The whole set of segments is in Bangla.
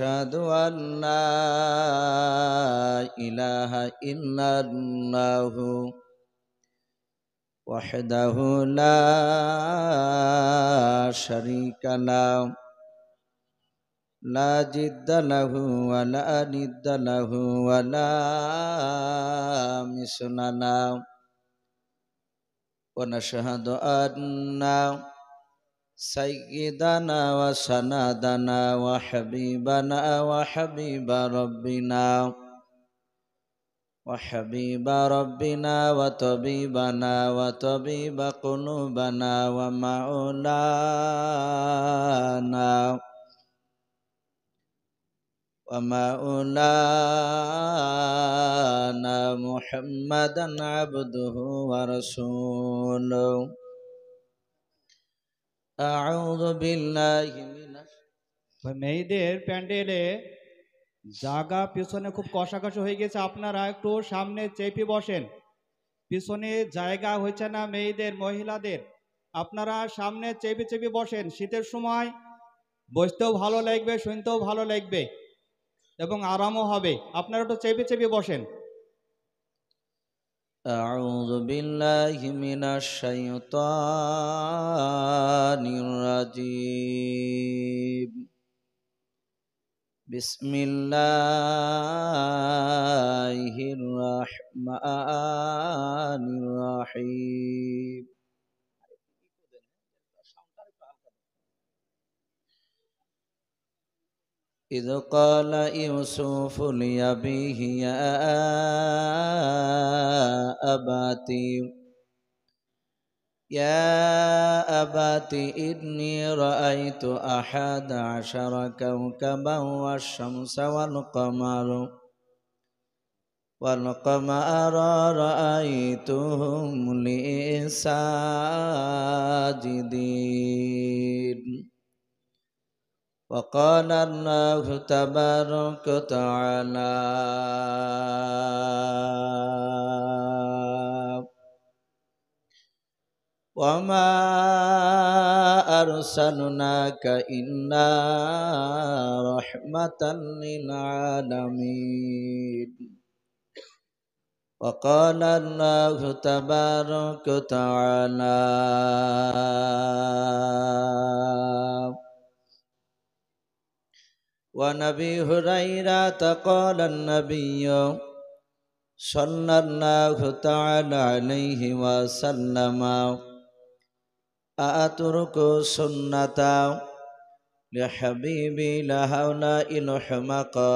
أشهد أن لا إله إلا الله وحده لا شريك له لا جد له ولا ند له ولا مثل له ونشهد أن سيدنا وسندنا وحبيبنا وحبيب ربنا وطبيبنا وطبيب قلوبنا ومولانا محمدا عبده ورسوله أعوذ بالله من মেয়েদের প্যান্ডেলে জায়গা পিছনে খুব কষাকষি হয়ে গেছে, আপনারা একটু সামনে চেপে বসেন। পিছনে জায়গা হচ্ছে না মেয়েদের মহিলাদের, আপনারা সামনে চেপে চেপে বসেন। শীতের সময় বসতেও ভালো লাগবে, শুনতেও ভালো লাগবে এবং আরামও হবে। আপনারা একটু চেপে চেপে বসেন। أعوذ بالله من الشيطان الرجيم بسم الله الرحمن الرحيم إذ قال يوسف لأبيه يا أبت إني رأيت 11 كوكبا والشمس والقمر رأيتهم لي ساجدين وقال الله تبارك وتعالى وما أرسلناك إلا رحمة للعالمين وقال الله تبارك وتعالى وعن أبي هريرة قال النبي صلى الله تعالى عليه وسلم أترك سنة لحبيبي لهؤلاء الحمقاء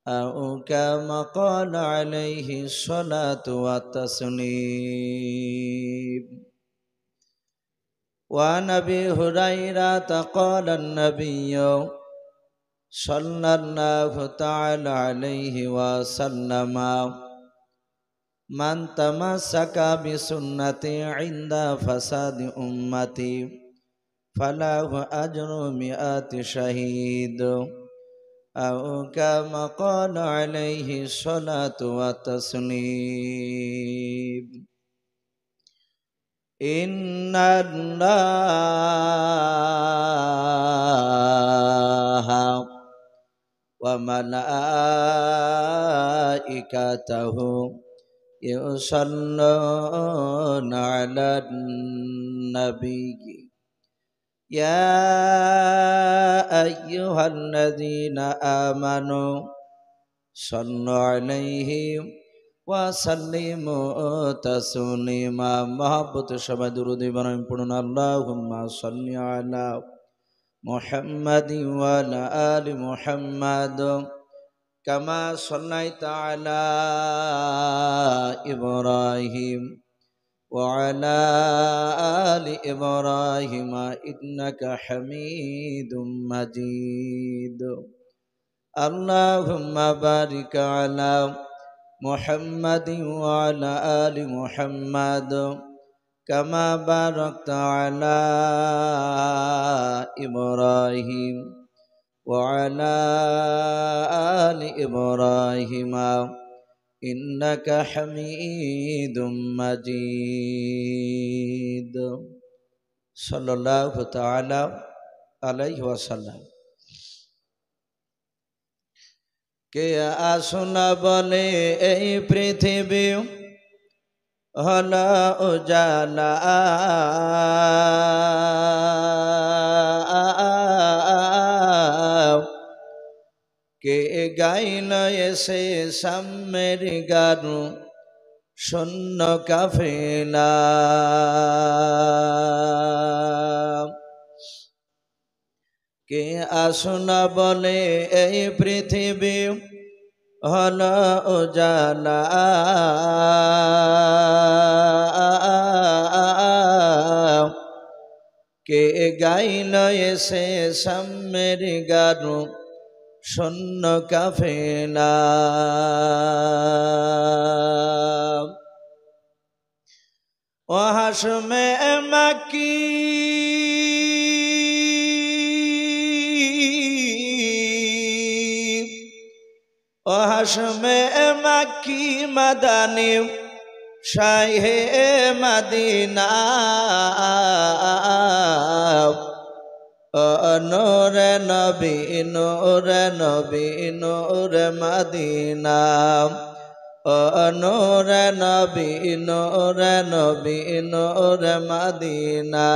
أو كما قال عليه الصلاة والتسليم وعن أبي هريرة قال النبي صلى الله تعالى عليه وسلم من تمسك بسنتي عند فساد أمتي فله أجر 100 شهيد أو كما قال عليه الصلاة والتسليم إن الله وملائكته يصلون على النبي يا أيها الذين آمنوا صلوا عليه وسلموا تسليما محبت شبه درود إبراهيم پڑھنا اللهم صل على محمد وعلى آل محمد كما صليت على إبراهيم وعلى آل إبراهيم إنك حميد مجيد اللهم بارك على محمد وعلى آل محمد كما باركت على إبراهيم وعلى آل إبراهيم إنك حميد مجيد صلى الله تعالى আলাইহি ওয়াসাল্লাম। কে আসনা বলে এই পৃথিবী হলো উজালা, কে গাইল এসে সাম্যের গান শূন্য কাফেলা। কে আসনা বলে এই পৃথিবী হলো উজালা, কে গাইল এসে সাম্যের গান শূন্য কাফেলা। ও হাশমে মাকি ও হাশমে মাকি মাদানি শাহে মদিনা, নূরে নবী নূরে নবী নূরে মদিনা, নূরে নবী নূরে নবী নূরে মদিনা।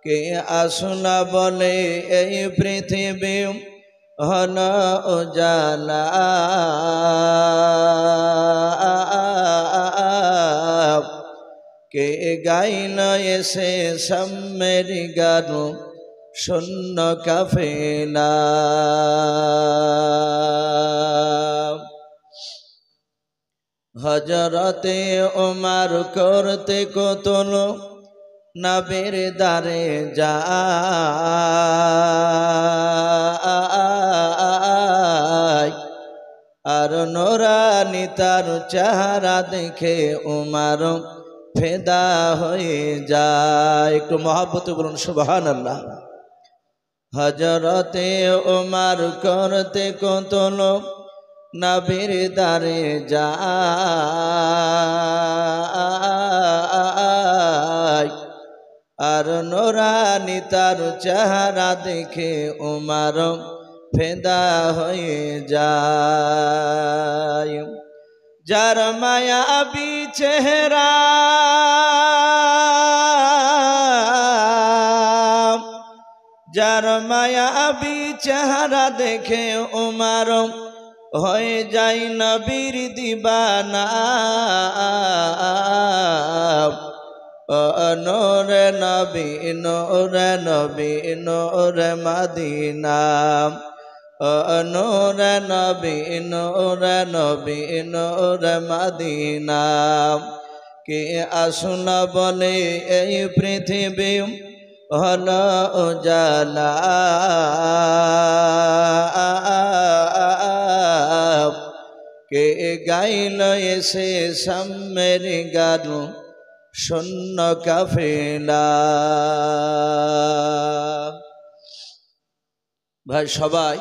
কে আসনা বলে এই পৃথিবী হলো উজালা, কে গাইল এসে সাম্যের গান শূন্য কাফেলা। হযরতে ওমর করতে কতল নবীর দারে যায়, আর নূরানী তার চেহারা দেখে ওমর ফেদা হয়ে যায়। একটু মহব্বতে বলুন সুবহানাল্লাহ। হযরতে ওমর করতে কতল নবীর দারে যায়, আর নূরানী তার চেহারা দেখে ওমর ফেদা হয়ে যায়। যার মায়াবী চেহারা যার মায়াবী চেহারা দেখে ওমর হয়ে যায় নবীর দিবানা, নূরে নবী নূরে নবী নূরে মদিনা, নূরে নবী নূরে নবী নূরে মদিনা। কে আসনা বলে এই পৃথিবী হলো উজালা, কে গাইল এসে সাম্যের গান শূন্য কাফেলা। ভাই সবাই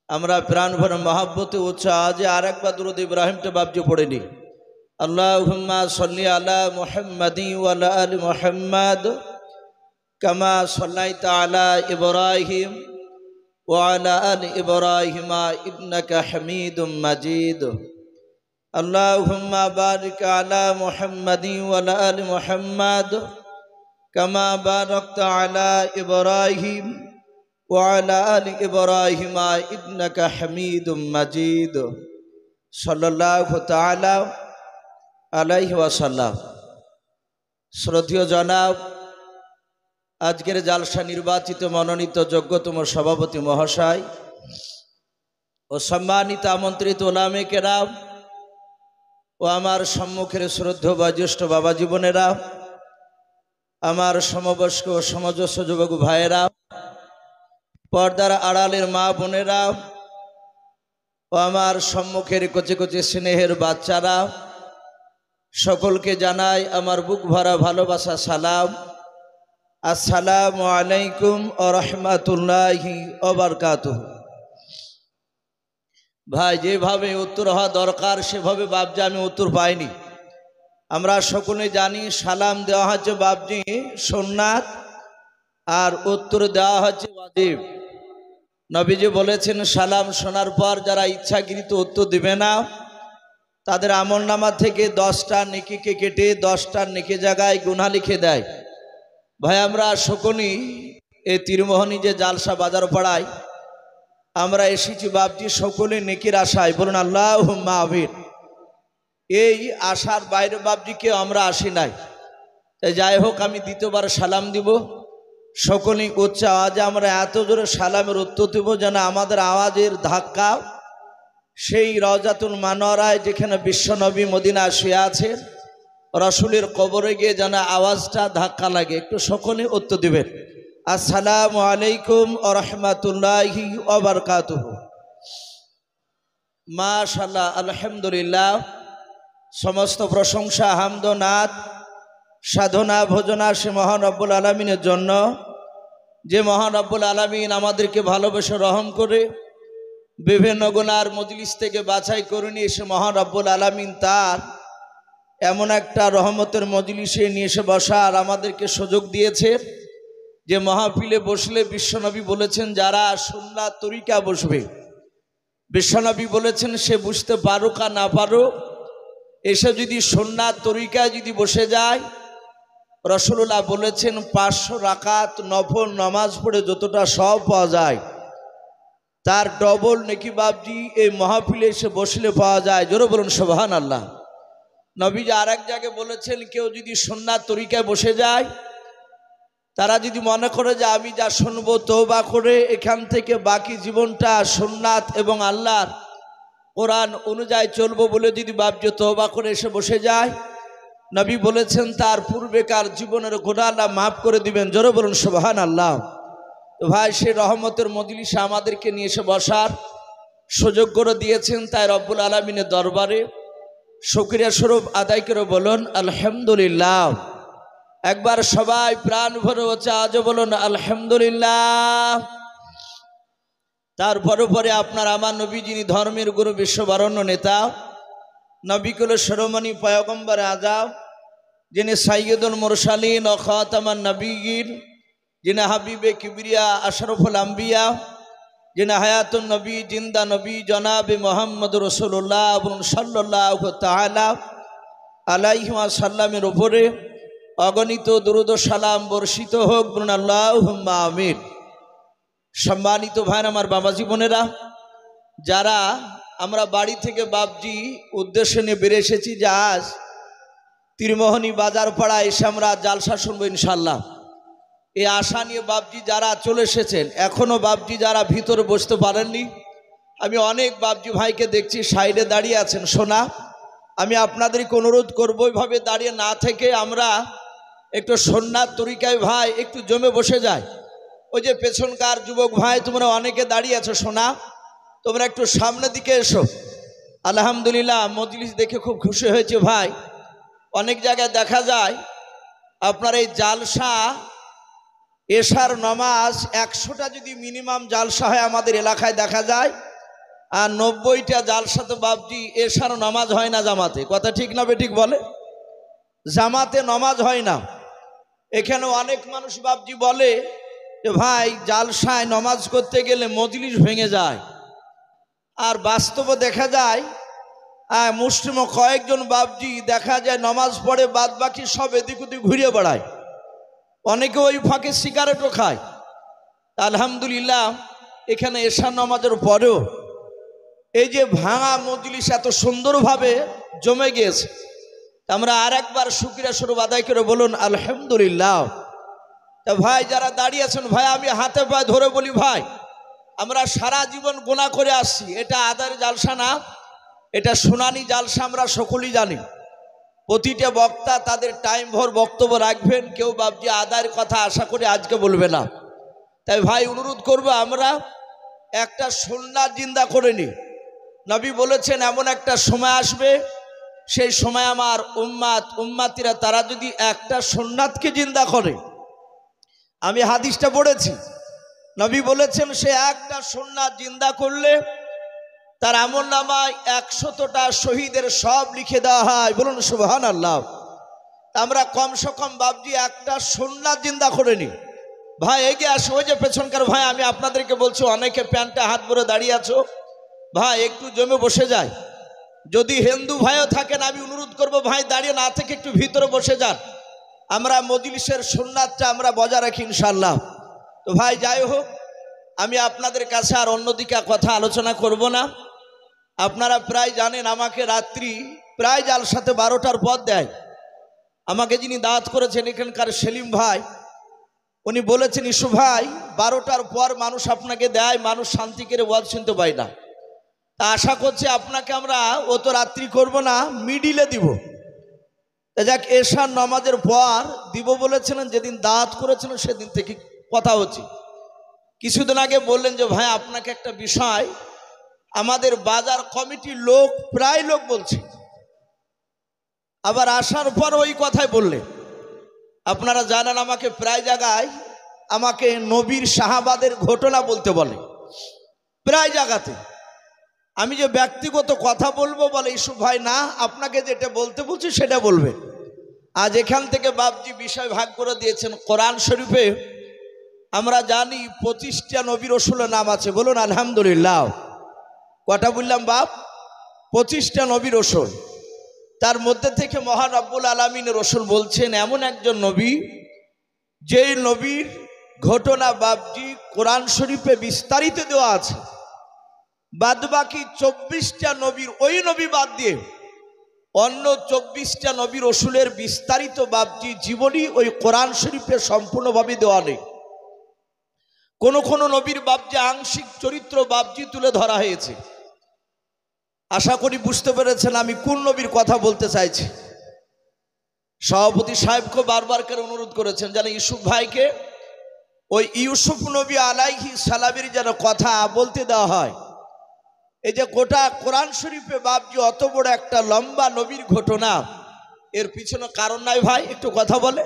আমরা প্রাণ ভরে মহব্বতে উৎসাহ আজে আর একবার দুরূদ ইব্রাহিমটা বাবজি পড়ে নি। আল্লাহুম্মা সাল্লি আলা মুহাম্মাদি ওয়া আলা আলি মুহাম্মাদ কামা সাল্লাইতা আলা ইব্রাহিম ওয়া আলা আলি ইব্রাহিম ইন্নাকা হামিদুম মাজিদ। আল্লাহুম্মা বারিক আলা মুহাম্মাদি ওয়া আলা আলি মুহাম্মাদ কামা বারাকতা আলা ইব্রাহিম ওয়া আলা আলি ইব্রাহিম ইন্নাকা হামিদুম মাজিদ। সাল্লাল্লাহু তাআলা আলাইহি ওয়াসাল্লাম। শ্রদ্ধেয় জনাব, আজকের জালসা নির্বাচিত মনোনীত যোগ্যতম সভাপতি মহাশয় ও সম্মানিত আমন্ত্রিত ওলামে কেরাম ও আমার সম্মুখের শ্রদ্ধেয় বয়োজ্যেষ্ঠ বাবা জীবনেরা, আমার সমবয়স্ক ও সমজস্ব যুবক ভাইয়েরা, পর্দার আড়ালের মা বোনেরা ও আমার সম্মুখের কচি কচি স্নেহের বাচ্চারা, সকলকে জানাই আমার বুক ভরা ভালোবাসা সালাম। আসসালামু আলাইকুম ওয়া রাহমাতুল্লাহি ওয়া বারাকাতুহু। ভাই, যেভাবে উত্তর হওয়া দরকার সেভাবে বাবজি আমি উত্তর পাইনি। আমরা সকলে জানি সালাম দেওয়া হচ্ছে বাবজি সুন্নাত, আর উত্তর দেওয়া হচ্ছে ওয়াজিব। নবীজি বলেছেন সালাম শোনার পর যারা ইচ্ছাকৃত উত্তর দিবে না তাদের আমলনামা থেকে 10টা নেকিকে কেটে 10টা নেকি জায়গায় গুনাহ লিখে দেয়। ভাই আমরা সকলেই এই তীরমোহনী যে জালসা বাজার পাড়ায় আমরা এসেছি বাপজি সকলে নেকির আশায়, বলুন আল্লাহুম্মা আমিন। এই আশার বাইরে বাপজিকে আমরা আসি নাই। তাই যাই হোক, আমি দ্বিতীয়বার সালাম দিব। সকলেই উচ্চ আওয়াজে আমরা এত জোরে সালামের উত্তর দেব যেন আমাদের আওয়াজের ধাক্কা সেই রওজাতুল মানোয়ারায় যেখানে বিশ্বনবী মদিনা শুয়ে আছেন রাসূলের কবরে গিয়ে যেন আওয়াজটা ধাক্কা লাগে। একটু সকলে উত্তর দিবেন, আসসালামু আলাইকুম ওয়া রাহমাতুল্লাহি ওয়া বারাকাতুহু। মাশাআল্লাহ, আলহামদুলিল্লাহ। সমস্ত প্রশংসা হামদ ও নাত সাধনা ভোজনা সে মহান রব্বুল আলামিনের জন্য, যে মহান রব্বুল আলামিন আমাদেরকে ভালোবেসে রহম করে বিভিন্ন গুনার মজলিস থেকে বাছাই করে নিয়ে এসে মহান রব্বুল আলামিন তার এমন একটা রহমতের মজলিসে নিয়ে এসে বসার আমাদেরকে সুযোগ দিয়েছে যে মাহফিলে বসলে বিশ্বনবী বলেছেন যারা সুন্নাত তরিকা বসবে, বিশ্বনবী বলেছেন সে বুঝতে পারুক আর না পারুক, এসে যদি সুন্নাত তরিকায় যদি বসে যায়, রাসূলুল্লাহ বলেছেন 500 রাকাত নফল নামাজ পড়ে যতটা সওয়াব পাওয়া যায় তার ডবল নেকি বাপজি এই মাহফিলে এসে বসলে পাওয়া যায়। জোরে বলুন সুবহানাল্লাহ। নবীজি আরেক জায়গায় বলেছেন কেউ যদি সুন্নাত তরিকায় বসে যায়, তারা যদি মনে করে যে আমি যা শুনবো তওবা করে এখান থেকে বাকি জীবনটা সুন্নাত এবং আল্লাহর কোরআন অনুযায়ী চলবো বলে যদি বাপজি তওবা করে এসে বসে যায়, নবী বলেছেন তার পূর্বেকার জীবনের গুনাহ আল্লাহ মাফ করে দিবেন। জোরে বলুন সুবহানাল্লাহ। তো ভাই, সেই রহমতের মজলিসে আমাদেরকে নিয়ে এসে বসার সুযোগ করে দিয়েছেন, তাই রব্বুল আলামিনের দরবারে শুকরিয়া স্বরূপ আদায় করে বলুন আলহামদুলিল্লাহ। একবার সবাই প্রাণ ভরে হচ্ছে আজও বলুন আলহামদুলিল্লাহ। তারপরে পরে আপনার আমার নবী, যিনি ধর্মের গুরু বিশ্ববরণ্য নেতা, নবীকুলের শিরোমণি পয়গম্বর আযম, যিনি সাইয়্যিদুল মুরসালিন ও খাতামান নবিয়্যিন, যিনি হাবিবে কিবরিয়া আশরাফুল আম্বিয়া, যিনি হায়াতুন নবী জিন্দা নবী জনাবে মুহাম্মদ রাসূলুল্লাহ সাল্লাল্লাহু তাআলা আলাইহি ওয়াসাল্লামের উপরে অগণিত দুরূদ ও সালাম বর্ষিত হোক, বলুন আল্লাহুম্মা আমিন। সম্মানিত ভাই আমার বাবাজি বোনেরা, যারা আমরা বাড়ি থেকে বাপজি উদ্দেশ্য নিয়ে বেরিয়ে এসেছি যে আজ তীরমোহনী বাজার পাড়ায় এসে আমরা জালসা শুনবো ইনশাল্লাহ, এই আশা নিয়ে বাপজি যারা চলে এসেছেন, এখনও বাপজি যারা ভিতরে বসতে পারেননি, আমি অনেক বাপজি ভাইকে দেখছি সাইডে দাঁড়িয়ে আছেন। শোনা, আমি আপনাদেরকে অনুরোধ করবো ওইভাবে দাঁড়িয়ে না থেকে আমরা একটু সুন্নাত তরিকায় ভাই একটু জমে বসে যায়। ওই যে পেছনকার যুবক ভাই তোমরা অনেকে দাঁড়িয়ে আছো, শোনা তোমরা একটু সামনের দিকে এসো। আলহামদুলিল্লাহ, মজলিস দেখে খুব খুশি হয়েছে ভাই। অনেক জায়গায় দেখা যায় আপনার এই জালসা এশার নামাজ 100টা যদি মিনিমাম জালসা হয় আমাদের এলাকায় দেখা যায়, আর 90টা জালসাতে বাপজি এশার নামাজ হয় না জামাতে। কথা ঠিক না বেঠিক বলে? জামাতে নামাজ হয় না। এখানে অনেক মানুষ বাপজি বলে যে ভাই জালসায় নামাজ করতে গেলে মজলিস ভেঙে যায়, আর বাস্তবে দেখা যায় মুসলিম কয়েকজন বাপজি দেখা যায় নামাজ পড়ে বাদ বাকি সব এদিক ওদিক ঘুরে বেড়ায়, অনেকে ওই ফাঁকে সিগারেটও খায়। আলহামদুলিল্লাহ, এখানে এশার নামাজের পরেও এই যে ভাঙা মজলিস এত সুন্দরভাবে জমে গিয়েছে, আমরা আর একবার শুকরিয়া স্বরূপ আদায় করে বলুন আলহামদুলিল্লাহ। তা ভাই যারা দাঁড়িয়ে আছেন ভাই, আমি হাতে পায়ে ধরে বলি ভাই, আমরা সারা জীবন গুনাহ করে আসছি, এটা আদায়ের জালসা না, এটা শুনানি জালসা। আমরা সকলেই জানি প্রতিটা বক্তা তাদের টাইম ভর বক্তব্য রাখবেন, কেউ বাপজি আদায়ের কথা আশা করে আজকে বলবে না। তাই ভাই অনুরোধ করবো আমরা একটা সুন্নাত জিন্দা করে নিই। নবী বলেছেন এমন একটা সময় আসবে, সেই সময় আমার উম্মাতিরা তারা যদি একটা সুন্নাতকে জিন্দা করে, আমি হাদিসটা পড়েছি, নবী বলেছেন সে একটা সুন্নাত জিন্দা করলে তার আমলনামায় 100টা শহীদের সব লিখে দেওয়া হয়। বলুন সুবহানাল্লাহ। আমরা কমসে কম বাপজি একটা সুন্নাত জিন্দা করে নিই। ভাই এগিয়ে আসো, ওই যে পেছনকার ভাই, আমি আপনাদেরকে বলছি অনেকে প্যান্টে হাত ভরে দাঁড়িয়ে আছো, ভাই একটু জমে বসে যায়। যদি হিন্দু ভাইও থাকেন আমি অনুরোধ করব ভাই দাঁড়িয়ে না থেকে একটু ভিতরে বসে যান, আমরা মজলিসের সুন্নাতটা আমরা বজায় রাখি ইনশাআল্লাহ। তো ভাই যাই হোক, আমি আপনাদের কাছে আর অন্যদিকে কথা আলোচনা করব না। আপনারা প্রায় জানেন আমাকে রাত্রি প্রায় জালসাতে 12টার পর দেয়। আমাকে যিনি দাওয়াত করেছেন এখানকার সেলিম ভাই, উনি বলেছেন ইসু ভাই 12টার পর মানুষ আপনাকে দেয়, মানুষ শান্তি করে ওয়াজ শুনতে পায় না। তা আশা করছি আপনাকে আমরা অত রাত্রি করব না, মিডিলে দিব। যাক, এশার নামাজের পর দিব বলেছিলেন, যেদিন দাওয়াত করেছিলেন সেদিন থেকে কথা হচ্ছে। কিছুদিন আগে বললেন যে ভাই আপনাকে একটা বিষয় আমাদের বাজার কমিটির লোক প্রায় লোক বলছে, আবার আসার পর ওই কথাই বললেন। আপনারা জানেন আমাকে প্রায় জায়গায় আমাকে নবীর সাহাবাদের ঘটনা বলতে বলে, প্রায় জায়গাতে। আমি যে ব্যক্তিগত কথা বলবো বলে ইসু ভাই না, আপনাকে যেটা বলতে বলছি সেটা বলবেন। আজ এখান থেকে বাপজি বিষয় ভাগ করে দিয়েছেন। কোরআন শরীফে আমরা জানি 25টা নবী রসুলের নাম আছে, বলুন আলহামদুলিল্লাহ। কটা বললাম বাপ? 25টা নবী রসুল। তার মধ্যে থেকে মহান রব্বুল আলামিন রসুল বলছেন এমন একজন নবী, যেই নবীর ঘটনা বাপজি কোরআন শরীফে বিস্তারিত দেওয়া আছে। বাদ বাকি 24টা নবীর, ওই নবী বাদ দিয়ে অন্য 24টা নবী রসুলের বিস্তারিত বাপজি জীবনী ওই কোরআন শরীফে সম্পূর্ণভাবে দেওয়া নেই। কোন কোন নবীর বাপজি আংশিক চরিত্র বাপজি তুলে ধরা হয়েছে। আশা করি বুঝতে পেরেছেন আমি কোন নবীর কথা বলতে চাইছি। সভাপতি সাহেবকে বারবার করে অনুরোধ করেছেন যেন ইউসুফ ভাইকে ওই ইউসুফ নবী আলাইহিস সালামের যেন কথা বলতে দেওয়া হয়। এই যে গোটা কোরআন শরীফে বাপজি অত বড় একটা লম্বা নবীর ঘটনা, এর পিছনে কারণ নাই ভাই? একটু কথা বলে,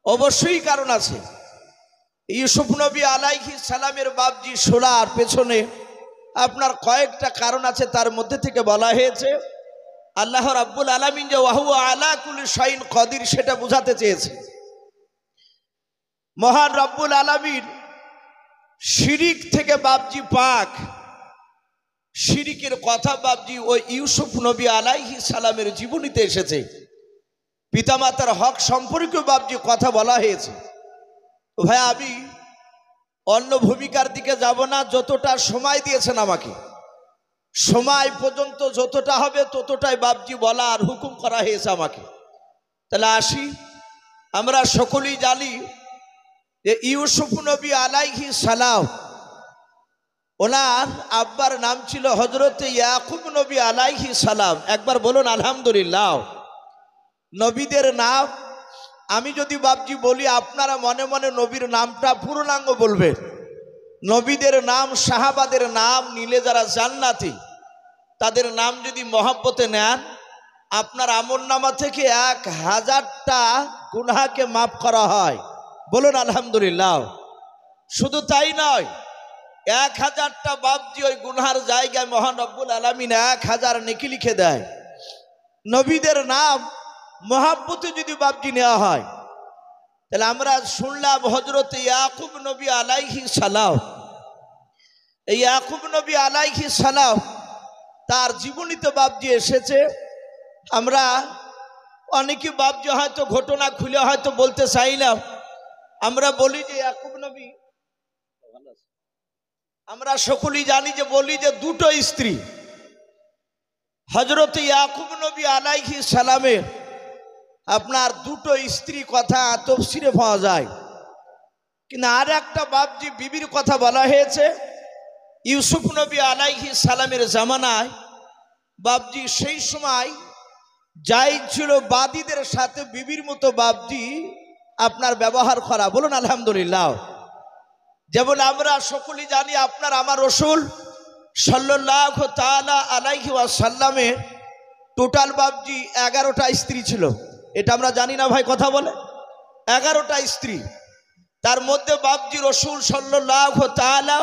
অবশ্যই কারণ আছে। ইউসুফ নবী আলাইহিস সালামের বাপজি শোনার পেছনে আপনার কয়েকটা কারণ আছে। তার মধ্যে থেকে বলা হয়েছে আল্লাহ রাব্বুল আলামিন যে ওয়া হুয়া আলা কুল্লি শাইইন কাদির, সেটা বোঝাতে চেয়েছে। মহান রব্বুল আলামিন শিরিক থেকে বাপজি পাক, শিরিকের কথা বাপজি ওই ইউসুফ নবী আলাইহিস সালামের জীবনীতে এসেছে। পিতামাতার হক সম্পর্কে বাপজি কথা বলা হয়েছে। ভাই আমি অন্য ভূমিকার দিকে যাব না, যতটা সময় দিয়েছেন আমাকে, সময় পর্যন্ত যতটা হবে ততটাই বাপজি বলা আর হুকুম করা হয়েছে আমাকে। তাহলে আসি, আমরা সকলেই জানি যে ইউসুফ নবী আলাইহিস সালাম, ওনার আব্বার নাম ছিল হযরত ইয়াকুব নবী আলাইহিস সালাম। একবার বলুন আলহামদুলিল্লাহ। নবীদের নাম আমি যদি বাপজি বলি, আপনারা মনে মনে নবীর নামটা পূর্ণাঙ্গ বলবেন। নবীদের নাম, সাহাবাদের নাম নিলে যারা জান্নাতি, তাদের নাম যদি মহব্বতে নেন, আপনার আমলনামা থেকে 1000টা গুনাহকে মাফ করা হয়। বলুন আলহামদুলিল্লাহ। শুধু তাই নয়, 1000টা বাপজি ওই গুনাহার জায়গায় মহান রব্বুল আলামিন 1000 নেকি লিখে দেয়। নবীদের নাম মহব্বতে যদি বাপজি নেওয়া হয়, তাহলে আমরা শুনলাম হযরত ইয়াকুব নবী আলাইহিস সালাম। এই ইয়াকুব নবী আলাইহিস সালাম তার জীবনীতে বাপজি এসেছে। আমরা অনেকে বাপজি হয়তো ঘটনা খুলে হয়তো বলতে চাইলাম, আমরা বলি যে ইয়াকুব নবী, আমরা সকলেই জানি যে বলি যে দুটো স্ত্রী। হযরত ইয়াকুব নবী আলাইহিস সালামের আপনার দুটো স্ত্রী কথা তাফসীরে পাওয়া যায়, কিন্তু আর একটা বাপজি বিবির কথা বলা হয়েছে। ইউসুফ নবী আলাইহিস সালামের জামানায় বাপজি সেই সময় যাই ছিল বাদীদের সাথে বিবির মতো বাপজি আপনার ব্যবহার করা। বলুন আলহামদুলিল্লাহ। যেমন আমরা সকলেই জানি আপনার আমার রাসূল সাল্লাল্লাহু তাআলা আলাইহি ওয়াসাল্লামের টোটাল বাপজি 11টা স্ত্রী ছিল। এটা আমরা জানি না ভাই? কথা বলে 11টা স্ত্রী। তার মধ্যে বাপজি রাসূল সাল্লাল্লাহু তাআলা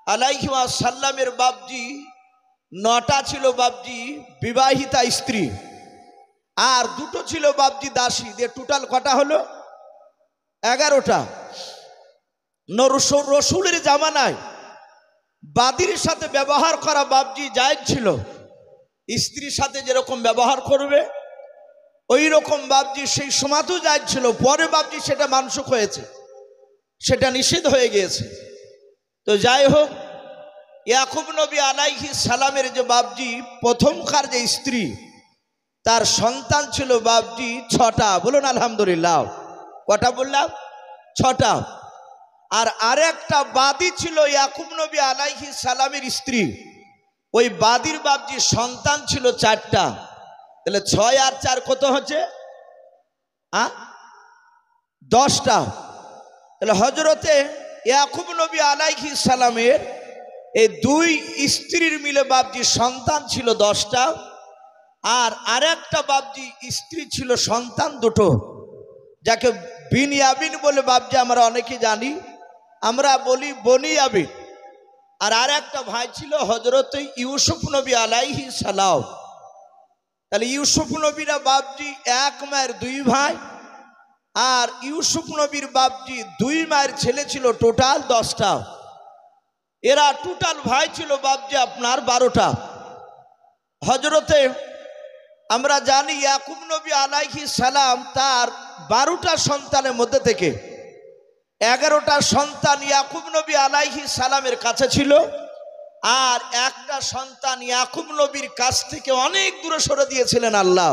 আলাইহি ওয়াসাল্লামের বাপজি 9টা ছিল বাপজি বিবাহিতা স্ত্রী, আর 2টো ছিল বাপজি দাসী। দিয়ে টোটাল কটা হলো? 11টা। রসুলের জামানায় বাদীর সাথে ব্যবহার করা বাবজি জায়েজ ছিল। স্ত্রীর সাথে যেরকম ব্যবহার করবে ওই রকম বাবজি সেই সময়তেও জায়েজ ছিল। পরে বাবজি সেটা মানসুখ হয়েছে, সেটা নিষেধ হয়ে গিয়েছে। তো যাই হোক, ইয়াকুব নবী আলাইহিস সালামের যে বাবজি প্রথমকার যে স্ত্রী, তার সন্তান ছিল বাবজি 6টা। বলুন আলহামদুলিল্লাহ। কটা বললাম? 6টা। আর আরেকটা বাদী ছিল ইয়াকুব নবী আলাইহিস সালামের স্ত্রী, ওই বাদীর বাবজি সন্তান ছিল 4টা। তাহলে 6 আর 4 কত হচ্ছে? 10টা। তাহলে হজরতে ইয়াকুব নবী আলাইহিস সালামের এই 2 স্ত্রীর মিলে বাবজি সন্তান ছিল 10টা। আর আরেকটা বাবজি স্ত্রী ছিল সন্তান 2টো, যাকে বিনয়ামিন বলে বাবজি আমরা অনেকে জানি, আমরা বলি বনিয়ামিন। আর আরেকটা ভাই ছিল হজরত ইউসুফ নবী আলাইহিস সালাম। তাহলে ইউসুফ নবীরা বাবজি 1 মায়ের 2 ভাই, আর ইউসুফ নবীর বাবজি 2 মায়ের ছেলে ছিল টোটাল 10টা। এরা টোটাল ভাই ছিল বাবজি আপনার 12টা। হজরতে আমরা জানি ইয়াকুব নবী আলাইহিস সালাম তার 12টা সন্তানের মধ্যে থেকে 11টা সন্তান ইয়াকুব নবী আলাইহিস সালামের কাছে ছিল, আর একটা সন্তান ইয়াকুব নবীর কাছ থেকে অনেক দূরে সরে দিয়েছিলেন আল্লাহ।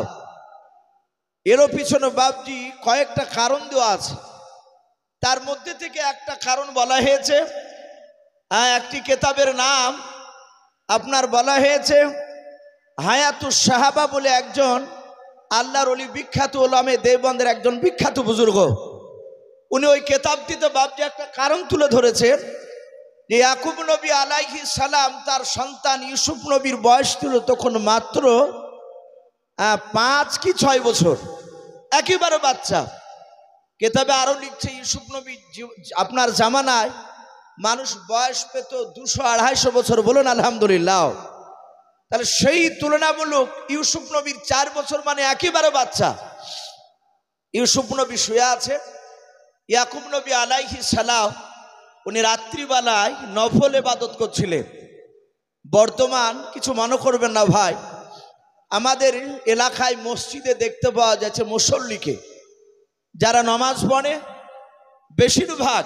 এরও পিছনে বাবজি কয়েকটা কারণ দেওয়া আছে। তার মধ্যে থেকে একটা কারণ বলা হয়েছে, একটি কিতাবের নাম আপনার বলা হয়েছে হায়াতুস সাহাবা বলে একজন আল্লাহর ওলি, বিখ্যাত ওলামে দেওবন্দের একজন বিখ্যাত বুজুর্গ। উনি ওই কিতাবটিতে বাবজি একটা কারণ তুলে ধরেছেন যে ইয়াকুব নবী আলাইহিস সালাম তার সন্তান ইউসুফ নবীর বয়স ছিল তখন মাত্র 5 কি 6 বছর, একেবারে বাচ্চা। কিতাবে আরো লিখছে ইউসুফ নবী আপনার জামানায় মানুষ বয়স পেত 200-250 বছর। বলুন আলহামদুলিল্লাহ। তাহলে সেই তুলনামূলক ইউসুফ নবীর 4 বছর মানে একেবারে বাচ্চা। ইউসুফ নবী শুয়ে আছে, ইয়াকুব নবী আলাইহিস সালাম উনি রাত্রিবেলায় নফল ইবাদত করছিলেন। বর্তমান কিছু মনে করবেন না ভাই, আমাদের এলাকায় মসজিদে দেখতে পাওয়া যাচ্ছে মুসল্লিকে, যারা নামাজ পড়ে বেশিরভাগ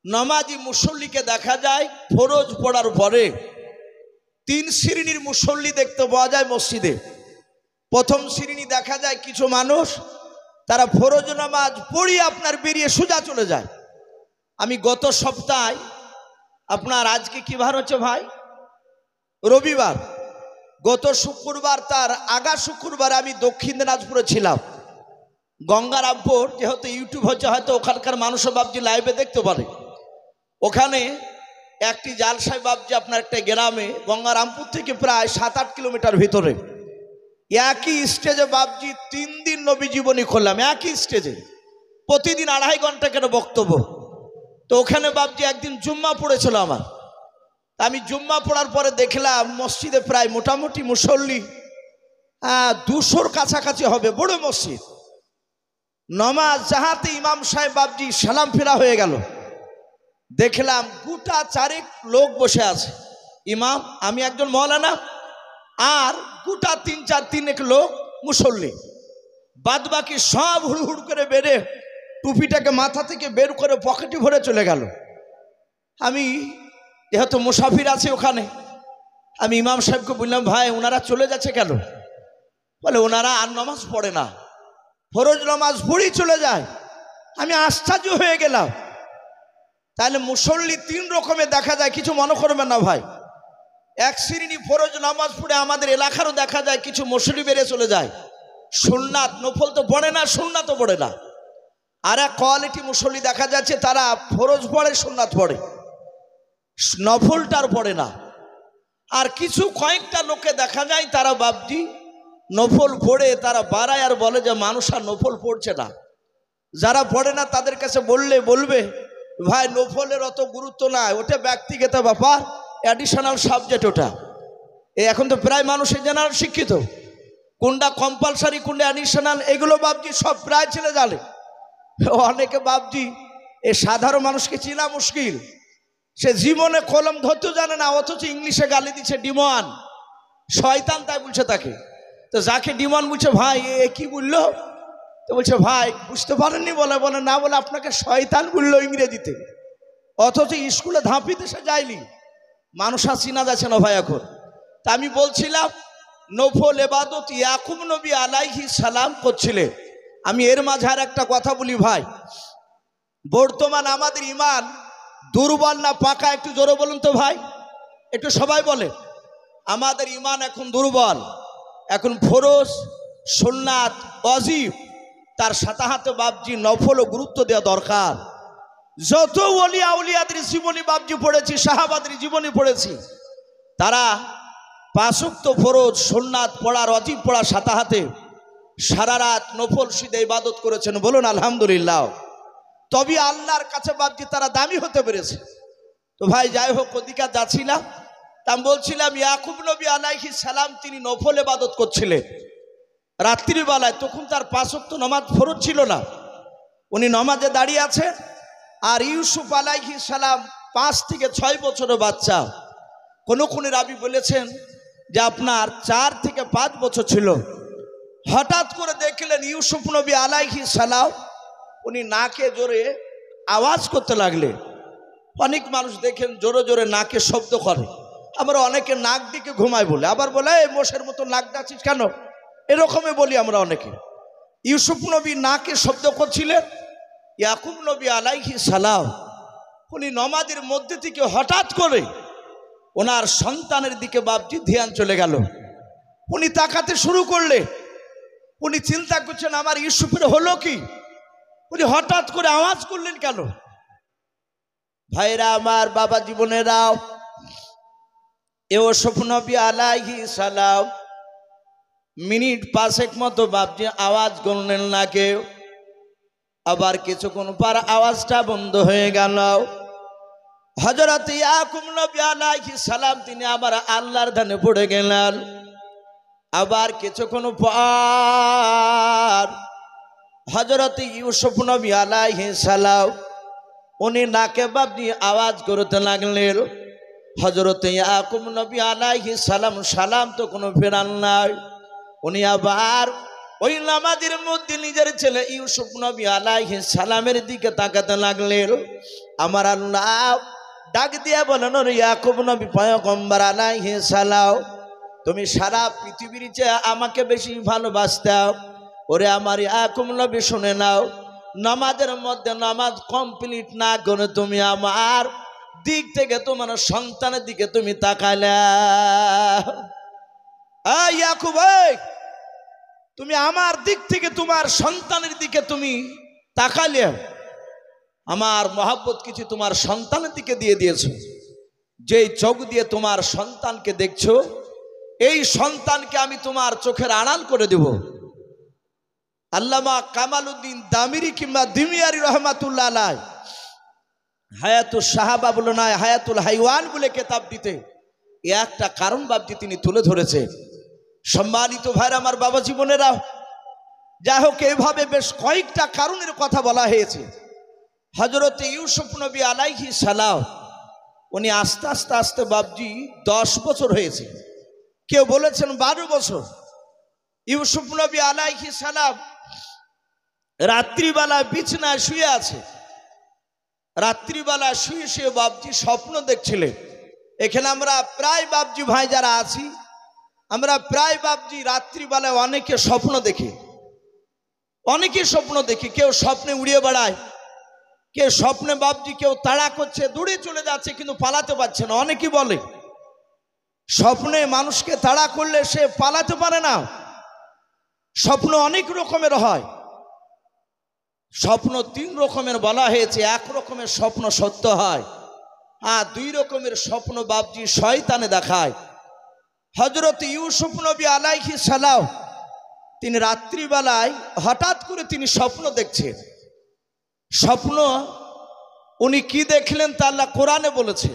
নামাজি মুসল্লিকে দেখা যায় ফরজ পড়ার পরে 3 শ্রেণীর মুসল্লি দেখতে পাওয়া যায় মসজিদে। প্রথম শ্রেণী দেখা যায় কিছু মানুষ, তারা ফরজ নামাজ পড়িয়ে আপনার বেরিয়ে সোজা চলে যায়। আমি গত সপ্তাহে আপনার, আজকে কি বার হচ্ছে ভাই? রবিবার। গত শুক্রবার তার আগা শুক্রবার আমি দক্ষিণ দিনাজপুরে ছিলাম। গঙ্গারামপুর, যেহেতু ইউটিউব হচ্ছে হয়তো ওখানকার মানুষও বাবজি লাইভে দেখতে পারে। ওখানে একটি জালসাই বাবজি আপনার একটা গ্রামে, গঙ্গারামপুর থেকে প্রায় 7-8 কিলোমিটার ভিতরে, একই স্টেজে বাবজি 3 দিন নবী জীবনী করলাম। একই স্টেজে প্রতিদিন 2.5 ঘন্টা কেন বক্তব্য। তো ওখানে বাবজি একদিন জুম্মা পড়েছিল আমার। আমি জুম্মা পড়ার পরে দেখলাম মসজিদে প্রায় মোটামুটি মুসল্লি 200-র কাছাকাছি হবে, বড় মসজিদ। নমাজ যাহাতে ইমাম সাহেব বাবজি সালাম ফেরা হয়ে গেল, দেখলাম গোটা 4 লোক বসে আছে। ইমাম, আমি একজন মৌলানা, আর গোটা 3-4 লোক মুসল্লি। বাদ বাকি সব হুড় করে বেড়ে টুপিটাকে মাথা থেকে বের করে পকেটে ভরে চলে গেল। আমি যেহেতু মুসাফির আছে ওখানে, আমি ইমাম সাহেবকে বললাম, ভাই ওনারা চলে যাচ্ছে কেন? বলে ওনারা আর নামাজ পড়ে না, ফরজ নামাজ পড়েই চলে যায়। আমি আশ্চর্য হয়ে গেলাম। তাহলে মুসল্লি 3 রকমের দেখা যায়, কিছু মনে করবেন না ভাই। 1 শ্রেণী ফরজ নামাজ পড়ে আমাদের এলাকারও দেখা যায় কিছু মুসল্লি বেড়ে চলে যায়, সুন্নাত নফল তো পড়ে না, সুন্নাত তো পড়ে না। আর এক কোয়ালিটি মুসল্লি দেখা যাচ্ছে তারা ফরজ পড়ে, সুন্নাত পড়ে, নফলটার পড়ে না। আর কিছু কয়েকটা লোকে দেখা যায় তারা বাবজি নফল পড়ে তারা বাড়ায় আর বলে যে মানুষ আর নফল পড়ছে না। যারা পড়ে না তাদের কাছে বলবে ভাই নফলের অত গুরুত্ব নাই, ওটা ব্যক্তিগত ব্যাপার, অ্যাডিশনাল সাবজেক্ট ওটা। এখন তো প্রায় মানুষ জেনারেল শিক্ষিত, কোনটা কম্পালসারি কোনটা অ্যাডিশনাল এগুলো বাবজি সব প্রায় ছেলে জানে। অনেকে বাবজি এ সাধারণ মানুষকে চেনা মুশকিল। সে জীবনে কলম ধরতে জানে না, অথচ ইংলিশে গালি দিচ্ছে ডিমন, শয়তান তাই বলছে তাকে। তো যাকে ডিমন বলছে, ভাই এ কি বললো? তো বলছে ভাই বুঝতে পারেননি? বলে বলে না, বলে আপনাকে শয়তান বললো ইংরেজিতে, অথচ স্কুলে ধাপিতে সে যায়নি। মানুষ আর চিনা যাচ্ছে না ভাই এখন। তা আমি বলছিলাম নফল ইবাদত ইয়াকুব নবী আলাইহিস সালাম করছিলেন। আমি এর মাঝে আর একটা কথা বলি ভাই, বর্তমান আমাদের ইমান দুর্বল না পাকা? একটু জোরে বলুন তো ভাই, একটু সবাই বলে। আমাদের ইমান এখন দুর্বল। এখন ফরজ, সুন্নাত, ওয়াজিব, তার সাথে সাথে বাপজি নফলও গুরুত্ব দেওয়া দরকার। যত ওলি আউলিয়াদের জীবনী বাপজি পড়েছি, সাহাবাদের জীবনী পড়েছি, তারা 5 ওয়াক্ত ফরজ সুন্নাত পড়ার, ওয়াজিব পড়ার সাথে সাথে সারা রাত নফল সিদে ইবাদত করেছেন। বলুন আলহামদুলিল্লাহ। তবে আল্লাহর কাছে বাপজি তারা দামি হতে পেরেছে। তো ভাই যাই হোক, ওদিকে যাচ্ছি না। তা আমি বলছিলাম ইয়াকুব নবী আলাইহিস সালাম তিনি নফল ইবাদত করছিলেন রাত্রিবেলায়। তখন তার 5 ওয়াক্ত নামাজ ফরজ ছিল না, উনি নামাজে দাঁড়িয়ে আছেন। আর ইউসুফ আলাইহিস সালাম 5 থেকে 6 বছরের বাচ্চা। কোন রাবি বলেছেন যে আপনার 4 থেকে 5 বছর ছিল। হঠাৎ করে দেখলেন ইউসুফ নবী আলাইহিস সালাম উনি নাকে জোরে আওয়াজ করতে লাগলেন। অনেক মানুষ দেখেন জোরে জোরে নাকে শব্দ করে, আমরা অনেকে নাক দিকে ঘুমায় বলে, আবার বলে এই মোষের মতো নাক ডাকছিস কেন, এরকমই বলি আমরা অনেকে। ইউসুফ নবী নাকে শব্দ করছিলেন। ইয়াকুব নবী আলাইহিস সালাম উনি নামাজের মধ্যে থেকে হঠাৎ করে ওনার সন্তানের দিকে বাপজি ধ্যান চলে গেল। উনি তাকাতে শুরু করলে, উনি চিন্তা করছেন আমার ইউসুফের হলো কি, উনি হঠাৎ করে আওয়াজ করলেন কেন? ভাইরা আমার, বাবা জীবনেরাও, ইউসুফ নবী আলাইহিস সালাম মিনিট 5 মতো বাপজি আওয়াজ করলেন না কেউ। আবার কিছুক্ষণ পর আওয়াজটা বন্ধ হয়ে গেল। হযরত ইয়াকুব নবী আলাইহিস সালাম তিনি আবার আল্লাহর ধ্যানে পড়ে গেলেন। আবার কিছুক্ষণ পর হযরত ইউসুফ নবী আলাইহিস সালাম উনি নাকে বাপজি আওয়াজ করতে লাগলেন। হযরত ইয়াকুব নবী আলাইহিস সালাম সালাম তো কোনো ফেরান নাই। উনি আবার ওই নামাজের মধ্যে নিজের ছেলে ইউসুফ নবী আলাইহিস সালামের দিকে তাকাতে লাগলেন। আমার আল্লাহ ডাক দিয়া বলেন, ইয়াকুব নবী পয়গম্বর আলাইহিস সালাম তুমি সারা পৃথিবীর চেয়ে আমাকে বেশি ভালোবাসতাও। ওরে আমার ইয়াকুব নবী শুনে নাও, নামাজের মধ্যে নামাজ কমপ্লিট না করে তুমি আমার দিক থেকে তোমার সন্তানের দিকে তুমি তাকাইলা। ইয়াকুব, তুমি আমার দিক থেকে তোমার সন্তানের দিকে তুমি তাকালে, আমার মহব্বত কিছু তোমার সন্তানের দিকে দিয়ে দিয়েছো। যেই চোখ দিয়ে তোমার সন্তানকে দেখছো, এই সন্তানকে আমি তোমার চোখের আড়াল করে দেব। আল্লামা কামালউদ্দিন দামিরি কিংবা দিমিয়ারি রহমাতুল্লাহ আলাইহি হায়াতুস সাহাবা বলে নয়, হায়াতুল হাইওয়ান বলে কেতাব দিতে একটা কারণ বাপজি তিনি তুলে ধরেছে। সম্মানিত ভাইরা আমার, বাবা জীবনেরা, যাই হোক এইভাবে বেশ কয়েকটা কারণের কথা বলা হয়েছে। হযরত ইউসুফ নবী আলাইহিস সালাম উনি আস্তে আস্তে আস্তে বাপজি 10 বছর হয়েছে, কেউ বলেছেন 12 বছর। ইউসুফ নবী আলাইহিস সালাম রাত্রিবেলা বিছানায় শুয়ে আছে। রাত্রিবেলা শুয়ে শুয়ে বাপজি স্বপ্ন দেখছিলেন। এখানে আমরা প্রায় বাপজি ভাই যারা আছি, আমরা প্রায় বাপজি রাত্রিবেলায় অনেকে স্বপ্ন দেখি, অনেকে স্বপ্ন দেখি। কেউ স্বপ্নে উড়িয়ে বেড়ায়, কেউ স্বপ্নে বাপজি কেউ তাড়া করছে, দূরে চলে যাচ্ছে কিন্তু পালাতে পারছে না। অনেকেই বলে স্বপ্নে মানুষকে তাড়া করলে সে পালাতে পারে না। স্বপ্ন অনেক রকমের হয়। স্বপ্ন 3 রকমের বলা হয়েছে। 1 রকমের স্বপ্ন সত্য হয়, আর 2 রকমের স্বপ্ন বাপজি শয়তানে দেখায়। হযরত ইউসুফ নবী আলাইহিস সালাম তিনি রাত্রিবেলায় হঠাৎ করে তিনি স্বপ্ন দেখছেন। স্বপ্ন উনি কি দেখলেন তা আল্লাহ কোরআনে বলেছে।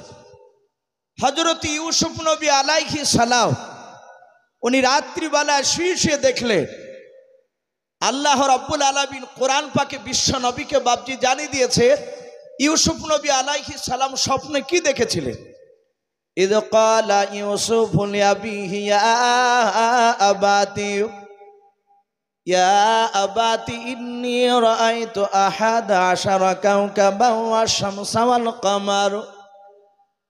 হযরত ইউসুফ নবী আলাইহিস সালাম উনি রাত্রিবেলায় শুয়ে শুয়ে দেখলেন। আল্লাহ রাব্বুল আলামিন কোরআন পাকে বিশ্ব নবীকে বাপজি জানিয়ে দিয়েছে ইউসুফ নবী আলাইহিস সালাম স্বপ্নে কি দেখেছিলেন? ইয ক্বালা ইউসুফ লিআবিহি ইয়া আবাতি ইন্নী রাআইতু আহাদা আশারা কাওকাবান ওয়াশ শামসা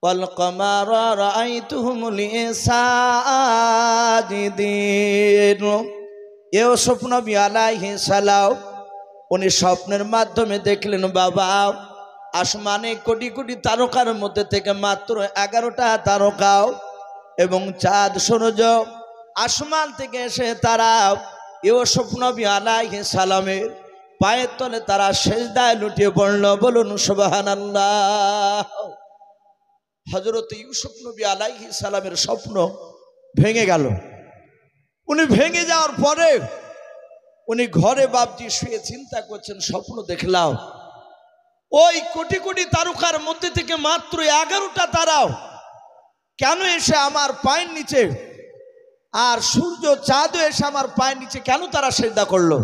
ওয়াল কমারা রাআইতুহুম লি সাজিদিন। ইউসুফ নবী আলাইহিস সালাম উনি স্বপ্নের মাধ্যমে দেখলেন, বাবা আসমানে কোটি কোটি তারকার মধ্যে থেকে মাত্র 11টা তারকা এবং চাঁদ সূর্য আসমান থেকে এসে তারা ইউসুফ নবী আলাইহিস সালামের পায়ের তলে তারা সিজদায় লুটিয়ে পড়ল। বলুন সুবহানাল্লাহ। হযরত ইউসুফ নবী আলাইহিস সালামের স্বপ্ন ভেঙে গেল। উনি ভেঙে যাওয়ার পরে উনি ঘরে বাপজি শুয়ে চিন্তা করছেন, স্বপ্ন দেখলাম ওই কোটি কোটি তারকার মধ্যে থেকে মাত্র 11টা তারাও কেন এসে আমার পায়ের নিচে, আর সূর্য চাঁদও এসে আমার পায়ের নিচে কেন তারা সিজদা করলো?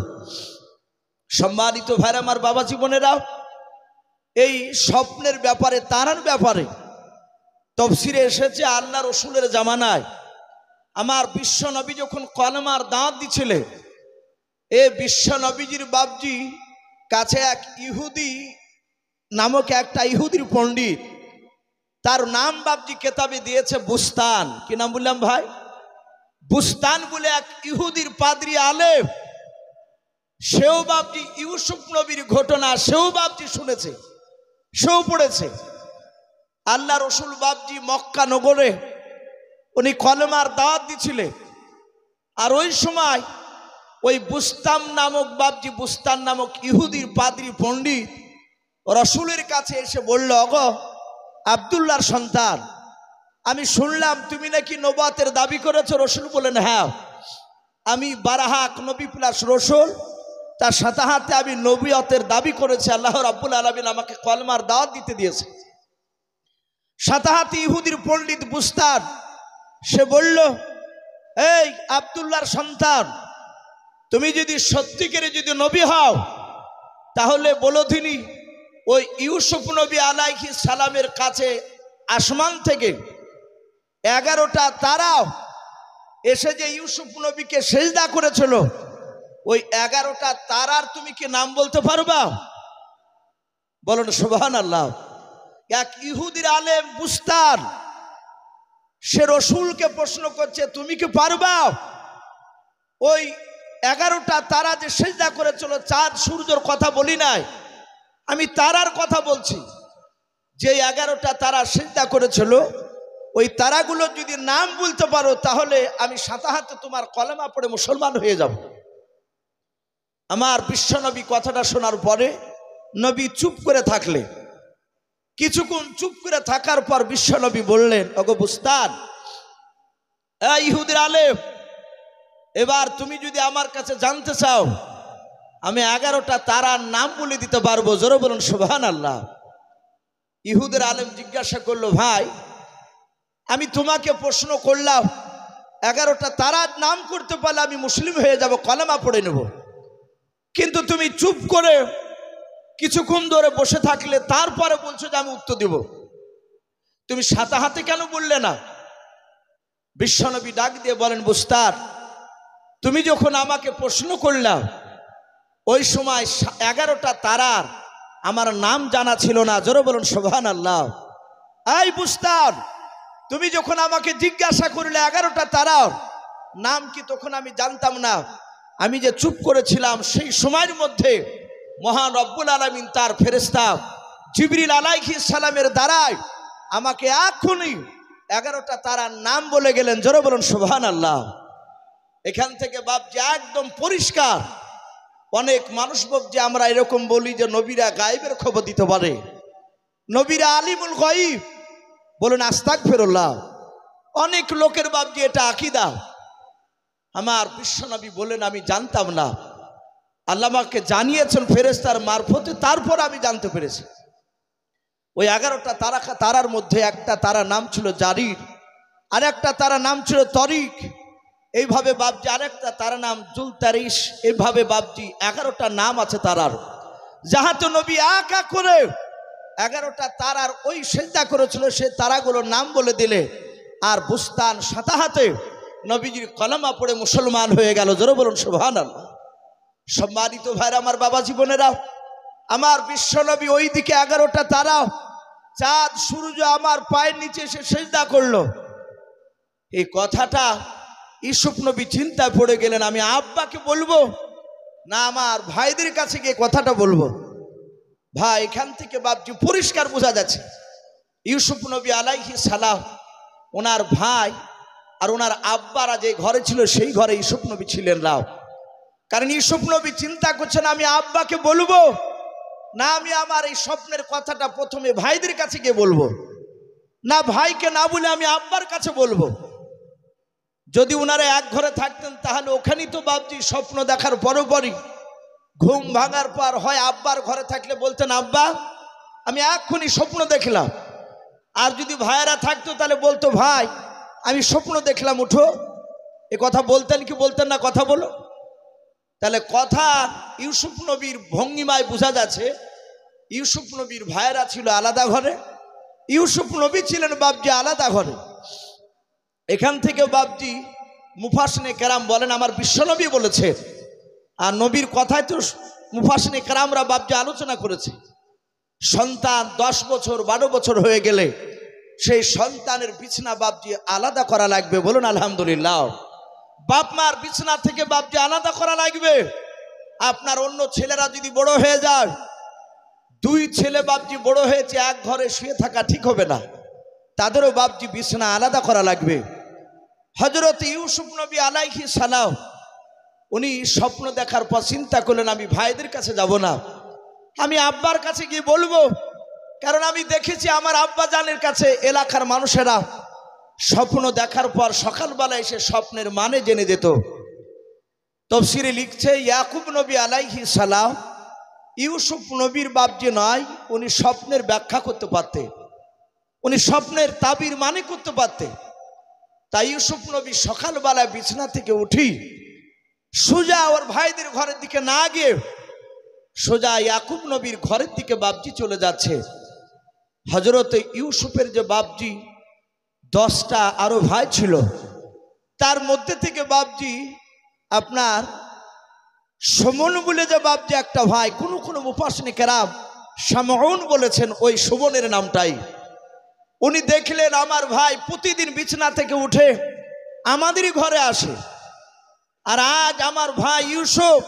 সম্মানিত ভাইরা আমার, বাবা জীবনেরা, এই স্বপ্নের ব্যাপারে, তারার ব্যাপারে তাফসীরে এসেছে আল্লাহ রসুলের জামানায় আমার বিশ্ব নবী যখন কলমার দাঁত দিছিলেন, এ বিশ্ব নবীজির বাপজি কাছে এক ইহুদি নামক একটা ইহুদির পণ্ডিত, তার নাম বাপজি কেতাবে দিয়েছে বুস্তান। কি নাম বললাম ভাই? বুস্তান বলে এক ইহুদির পাদ্রী আলেম, সেও বাপজি ইউসুফ নবীর ঘটনা সেও বাপজি শুনেছে, সেও পড়েছে। আল্লাহ রসুল বাপজি মক্কা নগরে উনি কলমার দাওয়াত দিছিলেন, আর ওই সময় ওই বুস্তান নামক বাপজি, বুস্তান নামক ইহুদির পাদ্রী পণ্ডিত রসুলের কাছে এসে বলল, ওগো আব্দুল্লাহর সন্তান, আমি শুনলাম তুমি নাকি নবুয়তের দাবি করেছো। রসুল বলেন, হ্যাঁ, আমি বারাহাক নবী প্লাস রসুল, তার সাথে সাথে আমি নবুয়তের দাবি করেছি। আল্লাহ রাব্বুল আলামিন আমাকে কলমার দাওয়াত দিতে দিয়েছে। সাথে সাথে ইহুদির পণ্ডিত বুস্তান সে বলল, এই আব্দুল্লাহর সন্তান, তুমি যদি সত্যিকারে যদি নবী হও তাহলে বলো তিনি ওই ইউসুফ নবী আলাইহিস সালামের কাছে আসমান থেকে 11টা তারাও এসে যে ইউসুফ নবীকে সিজদা করেছিল, ওই 11টা তারার তুমি কি নাম বলতে পারবা? বলুন সুবহানাল্লাহ। এক ইহুদির আলেম বুস্তান সে রসুলকে প্রশ্ন করছে, তুমি কি পারবা ওই 11টা তারা যে সিজদা করেছিল, চাঁদ সূর্যের কথা বলি নাই, আমি তারার কথা বলছি, যে 11টা তারা সিজদা করেছিল ওই তারাগুলো যদি নাম বলতে পারো তাহলে আমি সাথে সাথে তোমার কলেমা পড়ে মুসলমান হয়ে যাব। আমার বিশ্বনবী কথাটা শোনার পরে নবী চুপ করে থাকলে, কিছুক্ষণ চুপ করে থাকার পর বিশ্বনবী বললেন, ওগো বুস্তান, ইহুদির আলেম, এবার তুমি যদি আমার কাছে জানতে চাও আমি 11টা তারার নাম বলে দিতে পারবো। জোরে বলুন সুবহানাল্লাহ। ইহুদের আলেম জিজ্ঞাসা করলো, ভাই আমি তোমাকে প্রশ্ন করলাম, 11টা তারার নাম করতে পারলে আমি মুসলিম হয়ে যাব, কলেমা পড়ে নেব, কিন্তু তুমি চুপ করে কিছুক্ষণ ধরে বসে থাকলে তারপরে বলছো যে আমি উত্তর দেব, তুমি সাথে হাতে কেন বললে না? বিশ্বনবী ডাক দিয়ে বলেন, বুস্তান, তুমি যখন আমাকে প্রশ্ন করলাম ওই সময় 11টা তারার আমার নাম জানা ছিল না। জোরে বলুন সুবহানাল্লাহ। এই বুস্তান, তুমি যখন আমাকে জিজ্ঞাসা করলে 11টা তারার নাম কি, তখন আমি জানতাম না। আমি যে চুপ করেছিলাম সেই সময়ের মধ্যে মহান রব্বুল আলামিন তার ফেরেশতা জিবরিল আলাইহিস সালামের দ্বারায় আমাকে এখনই 11টা তারার নাম বলে গেলেন। জোরে বলুন সুবহানাল্লাহ। এখান থেকে বাপজি একদম পরিষ্কার। অনেক মানুষ যে আমরা এরকম বলি যে নবীরা গায়েবের খবর দিতে পারে, নবীরা আলিমুল গায়ব, বলুন আস্তাগফিরুল্লাহ। অনেক লোকের বাপজি এটা আকীদা। আমার বিশ্বনবী বলেন, আমি জানতাম না, আল্লাহ আমাকে জানিয়েছেন ফেরেশতার মারফতে, তারপর আমি জানতে পেরেছি। ওই 11টা তারার মধ্যে একটা তারা নাম ছিল জারির, আর একটা তারা নাম ছিল তরিক, এইভাবে বাপজি আরেকটা তারা নাম জুলতারিশ, এইভাবে বাপজি 11টা নাম আছে তারার। যাহাতে নবী একা করে 11টা তারার ওই সেজদা করেছিল, সেই তারাগুলোর নাম বলে দিলে আর বুস্তান সাতাহাতে নবীজির কলমা পড়ে মুসলমান হয়ে গেল। জোরে বলুন সুবহানাল্লাহ। সম্মানিত ভাইরা আমার, বাবা জীবনেরা আমার, বিশ্বনবী ওই দিকে 11টা তারা, চাঁদ সূর্য আমার পায়ের নিচে এসে সেজদা করলো। এই কথাটা ইউসুফ নবী চিন্তায় পড়ে গেলেন, আমি আব্বাকে বলবো না আমার ভাইদের কাছে গিয়ে কথাটা বলবো। ভাই, এখান থেকে বাপজি পরিষ্কার বোঝা যাচ্ছে ইউসুফ নবী আলাইহিস সালাম ওনার ভাই আর ওনার আব্বারা যে ঘরে ছিল সেই ঘরে ইউসুফ নবী ছিলেন না। কারণ ইউসুফ নবী চিন্তা করছেন, আমি আব্বাকে বলবো না আমি আমার এই স্বপ্নের কথাটা প্রথমে ভাইদের কাছে গিয়ে বলবো, না ভাইকে না বলে আমি আব্বার কাছে বলবো। যদি ওনারা এক ঘরে থাকতেন তাহলে ওখানেই তো বাপজি স্বপ্ন দেখার পরপরই ঘুম ভাঙার পর হয় আব্বার ঘরে থাকলে বলতেন, আব্বা আমি এক্ষুনি স্বপ্ন দেখলাম। আর যদি ভাইয়েরা থাকতো তাহলে বলতো, ভাই আমি স্বপ্ন দেখলাম, উঠো। এ কথা বলতেন কি বলতেন না? কথা বলো। তাহলে কথা ইউসুফ নবীর ভঙ্গিমায় বোঝা যাচ্ছে ইউসুফ নবীর ভাইয়েরা ছিল আলাদা ঘরে, ইউসুফ নবী ছিলেন বাপজি আলাদা ঘরে। এখান থেকে বাপজি মুফাসিনে কেরাম বলেন, আমার বিশ্বনবী বলেছে, আর নবীর কথায় তো মুফাসিনে কেরামরা বাপজি আলোচনা করেছে, সন্তান 10 বছর 12 বছর হয়ে গেলে সেই সন্তানের বিছনা বাপজি আলাদা করা লাগবে। বলুন আলহামদুলিল্লাহ। বাপ মার বিছনা থেকে বাপজি আলাদা করা লাগবে। আপনার অন্য ছেলেরা যদি বড় হয়ে যায়, 2 ছেলে বাপজি বড় হয়েছে, এক ঘরে শুয়ে থাকা ঠিক হবে না, তাদেরও বাপজি বিছনা আলাদা করা লাগবে। হযরত ইউসুফ নবী আলাইহিস সালাম উনি স্বপ্ন দেখার পর চিন্তা করলেন, আমি ভাইদের কাছে যাব না, আমি আব্বার কাছে গিয়ে বলবো। কারণ আমি দেখেছি আমার আব্বা জানের কাছে এলাকার মানুষেরা স্বপ্ন দেখার পর সকালবেলা এসে স্বপ্নের মানে জেনে যেত। তাফসীরে লিখছে, ইয়াকুব নবী আলাইহিস সালাম ইউসুফ নবীর বাপ যে নয়, উনি স্বপ্নের ব্যাখ্যা করতে পারতেন, উনি স্বপ্নের তাবির মানে করতে পারতেন। তাই ইউসুফ নবী সকালবেলা বিছানা থেকে উঠি সোজা ওর ভাইদের ঘরের দিকে না গিয়ে সোজা ইয়াকুব নবীর ঘরের দিকে বাপজি চলে যাচ্ছে। হযরত ইউসুফের যে বাপজি 10টা আরো ভাই ছিল, তার মধ্যে থেকে বাপজি আপনার সুমন বলে যে বাপজি একটা ভাই, কোন মুফাসসিরিন কেরাম শামউন বলেছেন ওই সুমনের নামটাই। উনি দেখলেন আমার ভাই প্রতিদিন বিছানা থেকে উঠে আমাদেরই ঘরে আসে, আর আজ আমার ভাই ইউসুফ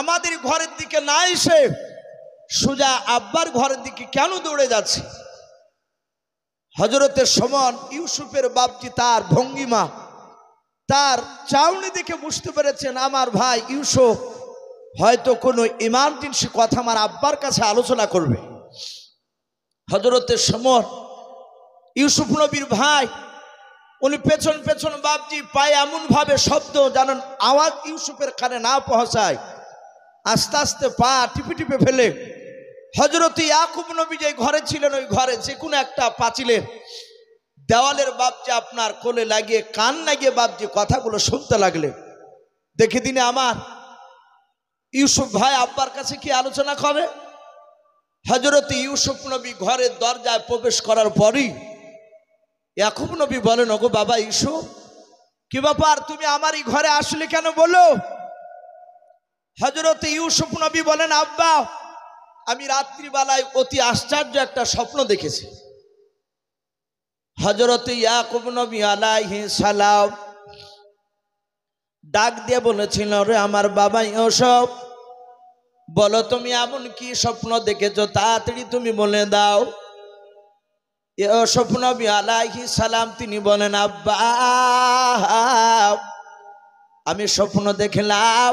আমাদের ঘরের দিকে না এসে সোজা আব্বার ঘরের দিকে কেন দৌড়ে যাচ্ছে। হযরতে সুমন ইউসুফের বাপজি তার ভঙ্গিমা, তার চাউনি দেখে বুঝতে পেরেছেন আমার ভাই ইউসুফ হয়তো কোনো ইমার্জেন্সি কথা আমার আব্বার কাছে আলোচনা করবে। হযরতে সুমন ইউসুফ নবীর ভাই, উনি পেছন পেছন বাপজি পায়ে এমন ভাবে শব্দ জানেন আওয়াজ ইউসুফের কানে না পৌঁছায়, আস্তে আস্তে পা টিপে টিপে ফেলে হযরত ইয়াকুব নবী যে ঘরে ছিলেন ওই ঘরে যে কোনো একটা পাঁচিলের দেওয়ালের বাপজি আপনার কোলে লাগিয়ে কান লাগিয়ে বাপজি কথাগুলো শুনতে লাগলে। দেখে দিনে আমার ইউসুফ ভাই আব্বার কাছে কি আলোচনা করে। হযরত ইউসুফ নবী ঘরের দরজায় প্রবেশ করার পরই ইয়াকুব নবী বলেন, ওগো বাবা ইউসুফ, কি ব্যাপার তুমি আমারই ঘরে আসলে কেন বলো। হযরত ইউসুফ নবী বলেন, আব্বা আমি রাত্রিবেলায় অতি আশ্চর্য একটা স্বপ্ন দেখেছি। হযরত ইয়াকুব নবী আলাইহিস সালাম ডাক দিয়ে বলেছিল, রে আমার বাবা ইউসুফ, বলো তুমি এমন কি স্বপ্ন দেখেছো, তাড়াতাড়ি তুমি বলে দাও। ইউসুফ নবী আলাইহিস সালাম তিনি বলেন, আব্বা আমি স্বপ্ন দেখলাম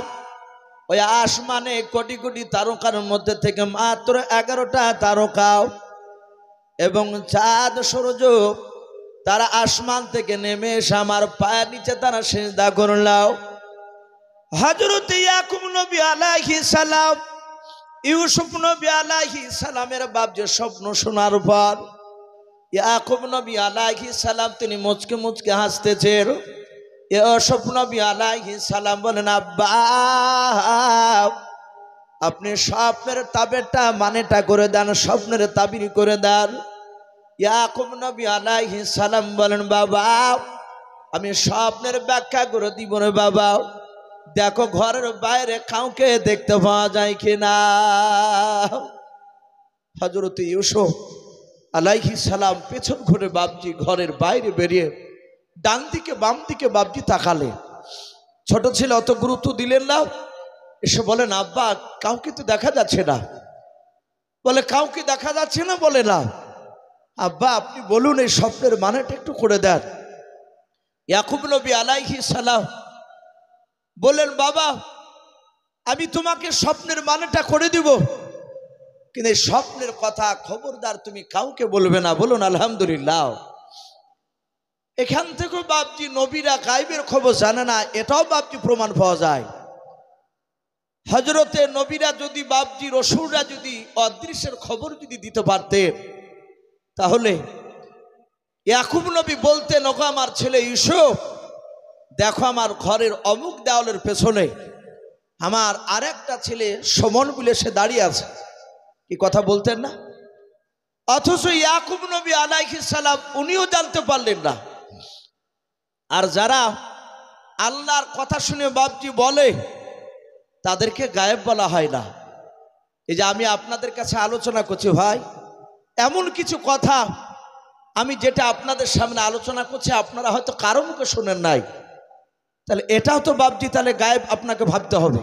ওই আসমানে কোটি কোটি তারকার মধ্যে থেকে মাত্র 11টা তারকা এবং চাঁদ সূর্য তারা আসমান থেকে নেমে এসে আমার পায়ের নিচে তারা সিজদা করলাম। হযরত ইয়াকুব নবী আলাইহিস সালাম ইউসুফ নবী আলাইহিস সালামের বাপ যে স্বপ্ন শোনার পর ইয়াকুব নবী আলাইহিস সালাম তিনি মুচকে মুচকে হাসতেছেন। ইউসুফ নবী আলাইহিস সালাম বলেন, আব্বা আপনি স্বপ্নের তাবিরটা মানেটা করে দেন, স্বপ্নের তাবির করে দেন। ইয়াকুব নবী আলাইহিস সালাম বলেন, বাবা আমি স্বপ্নের ব্যাখ্যা করে দিব রে বাবা। দেখো ঘরের বাইরে কাউকে দেখতে পাওয়া যায় কিনা। হযরত ইউসুফ আলাইহিস সালাম পেছন ঘুরে বাপজি ঘরের বাইরে বেরিয়ে ডান দিকে বাম দিকে বাপজি তাকালে। ছোট ছেলে অত গুরুত্ব দিলেন না, এসে বলেন, আব্বা কাউকে তো দেখা যাচ্ছে না। বলে, কাউকে দেখা যাচ্ছে না? বলে না। আব্বা আপনি বলুন এই স্বপ্নের মানেটা একটু করে দেন। ইয়াকুব নবী আলাইহিস সালাম বললেন, বাবা আমি তোমাকে স্বপ্নের মানেটা করে দিব, কিন্তু এই স্বপ্নের কথা খবরদার তুমি কাউকে বলবে না। বলুন আলহামদুলিল্লাহ। এখান থেকে বাপজি নবীরা গায়বের খবর জানে না, এটাও বাপজি প্রমাণ পাওয়া যায়। হযরতে নবীরা যদি বাপজি রাসূলরা যদি অদৃশ্যের খবর যদি দিতে পারতেন, তাহলে ইয়াকুব নবী বলতেন, ওগো আমার ছেলে ইউসুফ, দেখো আমার ঘরের অমুক দেওয়ালের পেছনে আমার আরেকটা ছেলে সমন বলে সে দাঁড়িয়ে আছে। কি কথা বলতেন না? অথচ ইয়াকুব নবী আলাইহিস সালাম উনিও জানতে পারলেন না। আর যারা আল্লাহর কথা শুনে বাপজি বলে তাদেরকে গায়েব বলা হয় না। এই যে আমি আপনাদের কাছে আলোচনা করছি ভাই, এমন কিছু কথা আমি যেটা আপনাদের সামনে আলোচনা করছি আপনারা হয়তো কারো মুখে শোনেন নাই, তাহলে এটাও তো বাপজি তাহলে গায়েব আপনাকে ভাবতে হবে।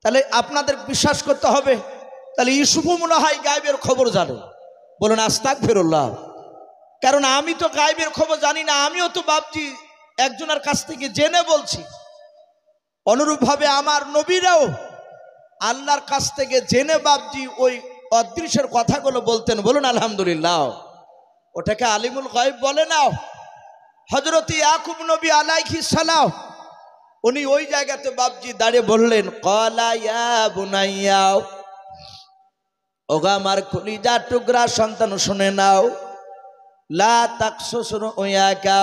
তাহলে আপনাদের বিশ্বাস করতে হবে তাহলে ইউসুফও মনে হয় গায়েবের খবর জানে। বলুন আস্তাগফিরুল্লাহ। কারণ আমি তো গায়েবের খবর জানি না, আমিও তো বাপজি একজনের কাছ থেকে জেনে বলছি। অনুরূপভাবে আমার নবীরাও আল্লাহর কাছ থেকে জেনে বাপজি ওই অদৃশ্যের কথাগুলো বলতেন। বলুন আলহামদুলিল্লাহ। ওটাকে আলিমুল গায়ব বলে না। হযরত ইয়াকুব নবী আলাইহিস সালাম উনি ওই জায়গাতে বাপজি দাঁড়িয়ে বললেন, ক্বালা ইয়া বুনাইয়া, ওগো আমার কলিজা টুকরা সন্তান শুনে নাও, লা তাকসুস রুয়াকা,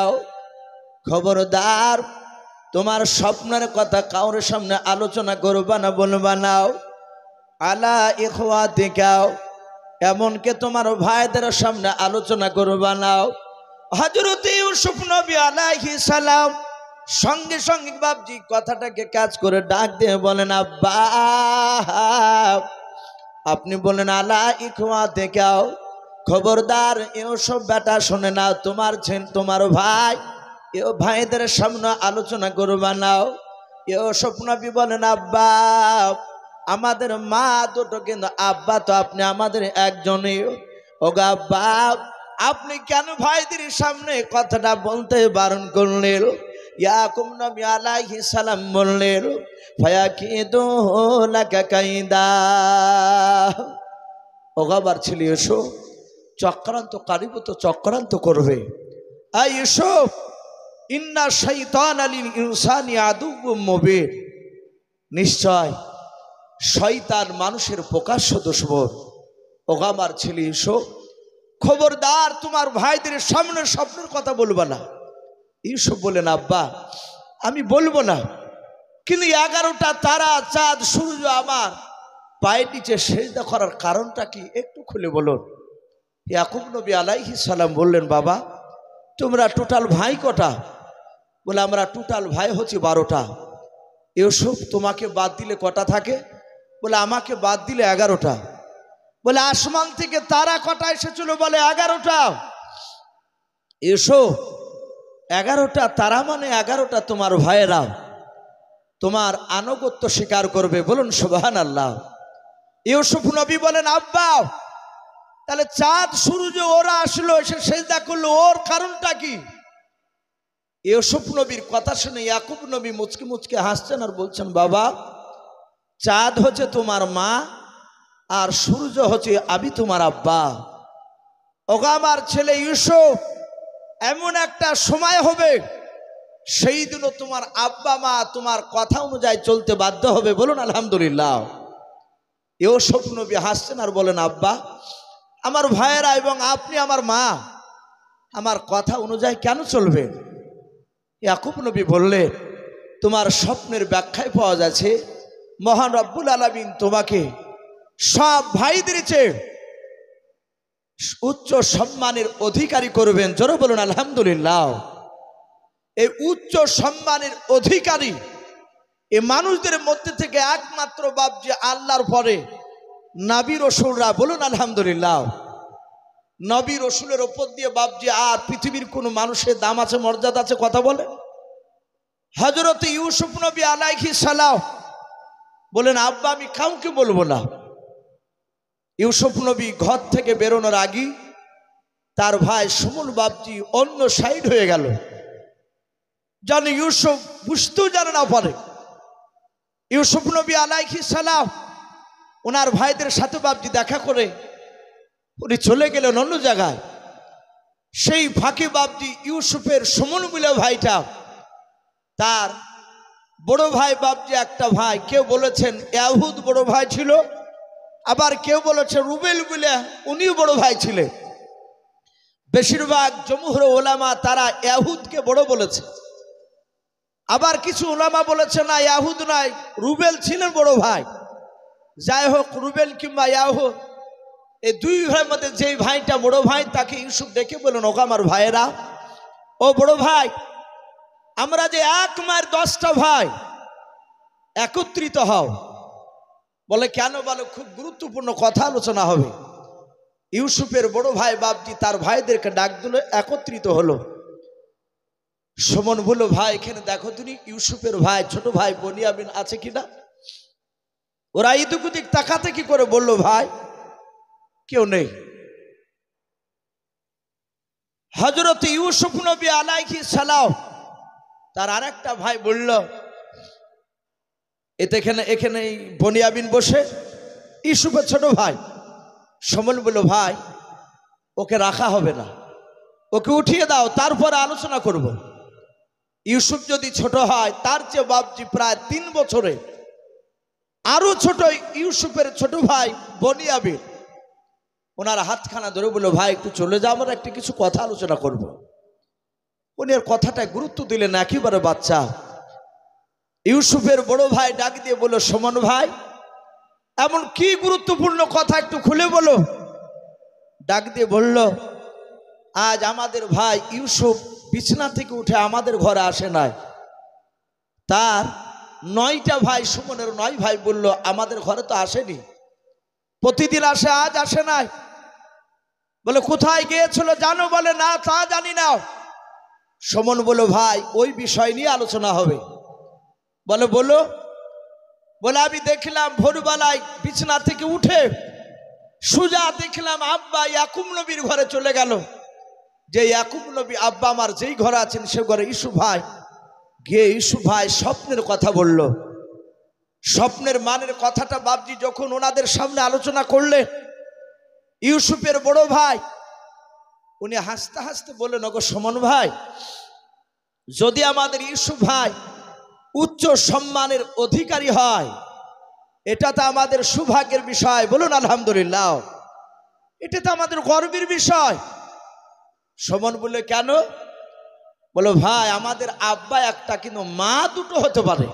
খবরদার তোমার স্বপ্নের কথা কাউর সামনে আলোচনা করবা না, বলবা না। আলা ইখওয়াতিকা, এমনকি তোমার ভাইদের সামনে আলোচনা করবা না। হযরত ইউসুফ নবী আলাইহিস সালাম সঙ্গে সঙ্গে বাপজি কথাটাকে কাজ করে ডাক দিয়ে বলেন, আব্বা আপনি বলেন আলা ইখওয়াতিকা, খবরদার ইউসুফ বেটা শুনে নাও, তোমার ভাই এও ভাইদের সামনে আলোচনা করবা নাও। ইউসুফ নবী বলেন, আব্বা আমাদের মা দুটো, কিন্তু আব্বা তো আপনি আমাদের একজনই। ওগো আব্বা আপনি কেন ভাইদের সামনে কথাটা বলতে বারণ করলেন? ইয়াকুব নবী আলাইহিস সালাম বললেন, ফায়াকিদু লাকা কাইদা, ওগো আমার ছেলে ইউসুফ চক্রান্তকারী তো চক্রান্ত করবে। আই ইউসুফ ইন্না শাইতানা লিল ইনসানি আদুউম মুবিন, নিশ্চয় শয়তান মানুষের প্রকাশ্য দুশমন। ওগো আমার ছেলে ইউসুফ খবরদার তোমার ভাইদের সামনে স্বপ্নের কথা বলবা না। ইউসুফ বলেন, আব্বা আমি বলবো না, কিন্তু 11টা তারা চাঁদ সূর্য আমার পায়ের নিচে সেজদা করার কারণটা কি একটু খুলে বলুন। ইয়াকুব নবী আলাইহিস সালাম বললেন, বাবা তোমরা টোটাল ভাই কটা? বলে আমরা টোটাল ভাই হচ্ছে 12টা। ইউসুফ তোমাকে বাদ দিলে কটা থাকে? বলে আমাকে বাদ দিলে 11টা। বলে আসমান থেকে তারা কটা এসেছিল? বলে 11টা। ইউসুফ 11টা তারা মানে 11টা তোমার ভাইয়েরা তোমার আনুগত্য স্বীকার করবে। বলুন সুবহানাল্লাহ। ইউসুফ নবী বলেন, আব্বা তাহলে চাঁদ সূর্য ওরা আসলো এসে সেজদা করলো, ওর কারণটা কি? ইউসুফ নবীর কথা শুনে ইয়াকুব নবী মুচকি মুচকি হাসছেন আর বলছেন, বাবা চাঁদ হচ্ছে তোমার মা আর সূর্য হচ্ছে আমি তোমার আব্বা। ওগো আমার ছেলে ইউসুফ এমন একটা সময় হবে সেই দিনও তোমার আব্বা মা তোমার কথা অনুযায়ী চলতে বাধ্য হবে। বলুন আলহামদুলিল্লাহ। ইউসুফ নবী হাসছেন আর বলেন, আব্বা আমার ভাইয়েরা এবং আপনি আমার মা আমার কথা অনুযায়ী কেন চলবে? ইয়াকুব নবী বললেন, তোমার স্বপ্নের ব্যাখ্যায় পাওয়া যাচ্ছে মহান রব্বুল আলামিন তোমাকে সব ভাইদের চেয়ে উচ্চ সম্মানের অধিকারী করবেন। জোরে বলুন আলহামদুলিল্লাহ। এই উচ্চ সম্মানের অধিকারী এই মানুষদের মধ্যে থেকে একমাত্র বাপ যে আল্লাহর পরে নবী রাসূলরা, বলুন আলহামদুলিল্লাহ। নবী রাসূলের উপর দিয়ে বাপ যে আর পৃথিবীর কোনো মানুষের দাম আছে, মর্যাদা আছে, কথা বলে? হযরত ইউসুফ নবী আলাইহিস সালাম বলেন, আব্বা আমি কাউকে বলবো না। ইউসুফ নবী ঘর থেকে বেরোনোর আগে তার ভাই সুমন বাপজি অন্য সাইড হয়ে গেল, জানে ইউসুফ বুঝতেও জানে না পারে। ইউসুফ নবী আলাইহিস সালাম ওনার ভাইদের সাথে বাপজি দেখা করে উনি চলে গেলেন অন্য জায়গায়। সেই ফাঁকে বাপজি ইউসুফের সুমন বলে ভাইটা, তার বড় ভাই বাপজি একটা ভাই, কেউ বলেছেন ইয়াহুদ বড় ভাই ছিল, আবার কেউ বলেছে রুবেল বলে উনিও বড় ভাই ছিলেন। বেশিরভাগ জমহুর ওলামা তারা ইয়াহুদকে বড় বলেছে, আবার কিছু ওলামা বলেছে না ইয়াহুদ নয়, রুবেল ছিলেন বড় ভাই। যাই হোক, রুবেল কিংবা ইয়াহুদ এই দুই ভাইয়ের মধ্যে যেই ভাইটা বড় ভাই, তাকে ইউসুফ ডেকে বলেন, ওগো আমার ভাইয়েরা, ও বড় ভাই, আমরা যে এক মায়ের 10টা ভাই, একত্রিত হও। বলে কেন? বলে খুব গুরুত্বপূর্ণ কথা আলোচনা হবে। ইউসুফের বড় ভাই বাপজি তার ভাইদেরকে ডাক দিল, একত্রিত হলো। সুমন বলল, ভাই এখানে দেখো তুমি ইউসুফের ভাই ছোট ভাই বনিয়ামিন আছে কিনা। ওরা এদিক ওদিক তাকাতে কি করে বলল, ভাই কেউ নেই। হযরত ইউসুফ নবী আলাইহিস সালাম তার আরেকটা ভাই বলল, এখানে বনিয়ামিন বসে, ইউসুফের ছোট ভাই। সুমন বলল, ভাই ওকে রাখা হবে না, ওকে উঠিয়ে দাও, তারপরে আলোচনা করব। ইউসুফ যদি ছোট হয়, তার চেয়ে বাপজি প্রায় 3 বছরে আরো ছোট ইউসুফের ছোট ভাই বনিয়ামিন ওনার হাতখানা ধরে বলল, ভাই একটু চলে যাও, আমরা একটু কিছু কথা আলোচনা করব। উনি আর কথাটায় গুরুত্ব দিলেন না, একেবারে বাচ্চা। ইউসুফের বড় ভাই ডাক দিয়ে বলল, সুমন ভাই এমন কি গুরুত্বপূর্ণ কথা একটু খুলে বলো। ডাক দিয়ে বলল, আজ আমাদের ভাই ইউসুফ বিছানা থেকে উঠে আমাদের ঘরে আসে নাই। তার 9টা ভাই, সুমনের 9 ভাই বলল, আমাদের ঘরে তো আসেনি, প্রতিদিন আসে, আজ আসে নাই। বলে কোথায় গিয়েছিল জানো? বলে না, তা জানি না। সুমন বলল, ভাই ওই বিষয় নিয়ে আলোচনা হবে। বলে বলো। বলে আমি দেখলাম ভোরবেলায় বিছানা থেকে উঠে সোজা দেখলাম আব্বা ইয়াকুব নবীর ঘরে চলে গেল। যে ইয়াকুব নবী আব্বা আমার যেই ঘরে আছেন সে ঘরে ইউসুফ ভাই গিয়ে ইউসুফ ভাই স্বপ্নের কথা বলল। স্বপ্নের মানের কথাটা বাপজি যখন ওনাদের সামনে আলোচনা করলে, ইউসুফের বড় ভাই উনি হাসতে হাসতে বললেন, ওগো সুমন ভাই, যদি আমাদের ইউসুফ ভাই উচ্চ সম্মানের অধিকারী হয়, এটা তো আমাদের সৌভাগ্যের বিষয়, বলুন আলহামদুলিল্লাহ। এটা তো আমাদের গর্বের বিষয়। সুমন বললে কেন? বলো ভাই আমাদের আব্বা একটা, কিন্তু মা দুটো হতে পারে,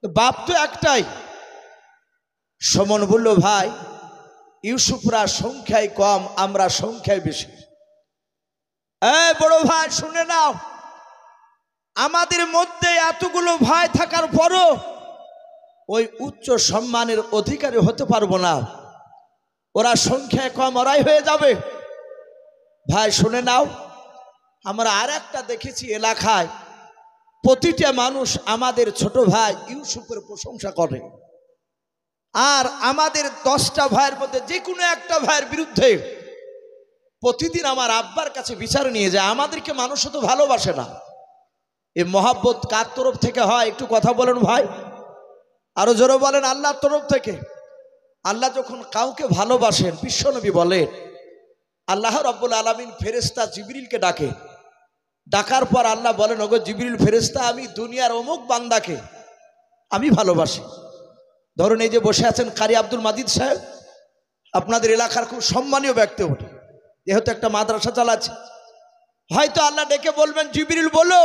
বাপ তো একটাই। সুমন বলল, ভাই ইউসুফরা সংখ্যায় কম, আমরা সংখ্যায় বেশি। বড় ভাই শুনে নাও, আমাদের মধ্যে এতগুলো ভাই থাকার পরও ওই উচ্চ সম্মানের অধিকারী হতে পারবো না, ওরা সংখ্যায় কম, ওরাই হয়ে যাবে। ভাই শুনে নাও, আমরা আর একটা দেখেছি এলাকায় প্রতিটা মানুষ আমাদের ছোট ভাই ইউসুফের প্রশংসা করে, আর আমাদের 10টা ভাইয়ের মধ্যে যে কোনো একটা ভাইয়ের বিরুদ্ধে প্রতিদিন আমার আব্বার কাছে বিচার নিয়ে যায়। আমাদেরকে মানুষ তো ভালোবাসে না। এই মহাব্বত কার তরফ থেকে হয় একটু কথা বলেন ভাই, আরো জোরে বলেন। আল্লাহর তরফ থেকে। আল্লাহ যখন কাউকে ভালোবাসেন, বিশ্বনবী বলেন আল্লাহ রাব্বুল আলামিন ফেরেশতা জিবরিলকে ডাকে। ডাকার পর আল্লাহ বলেন, ওগো জিবরিল ফেরেশতা, আমি দুনিয়ার অমুক বান্দাকে আমি ভালোবাসি। ধরুন এই যে বসে আছেন কারি আব্দুল মাজিদ সাহেব, আপনাদের এলাকার খুব সম্মানীয় ব্যক্তি ওঠে, যেহেতু একটা মাদ্রাসা চালাচ্ছে। হয়তো আল্লাহ ডেকে বলবেন, জিবরিল বলো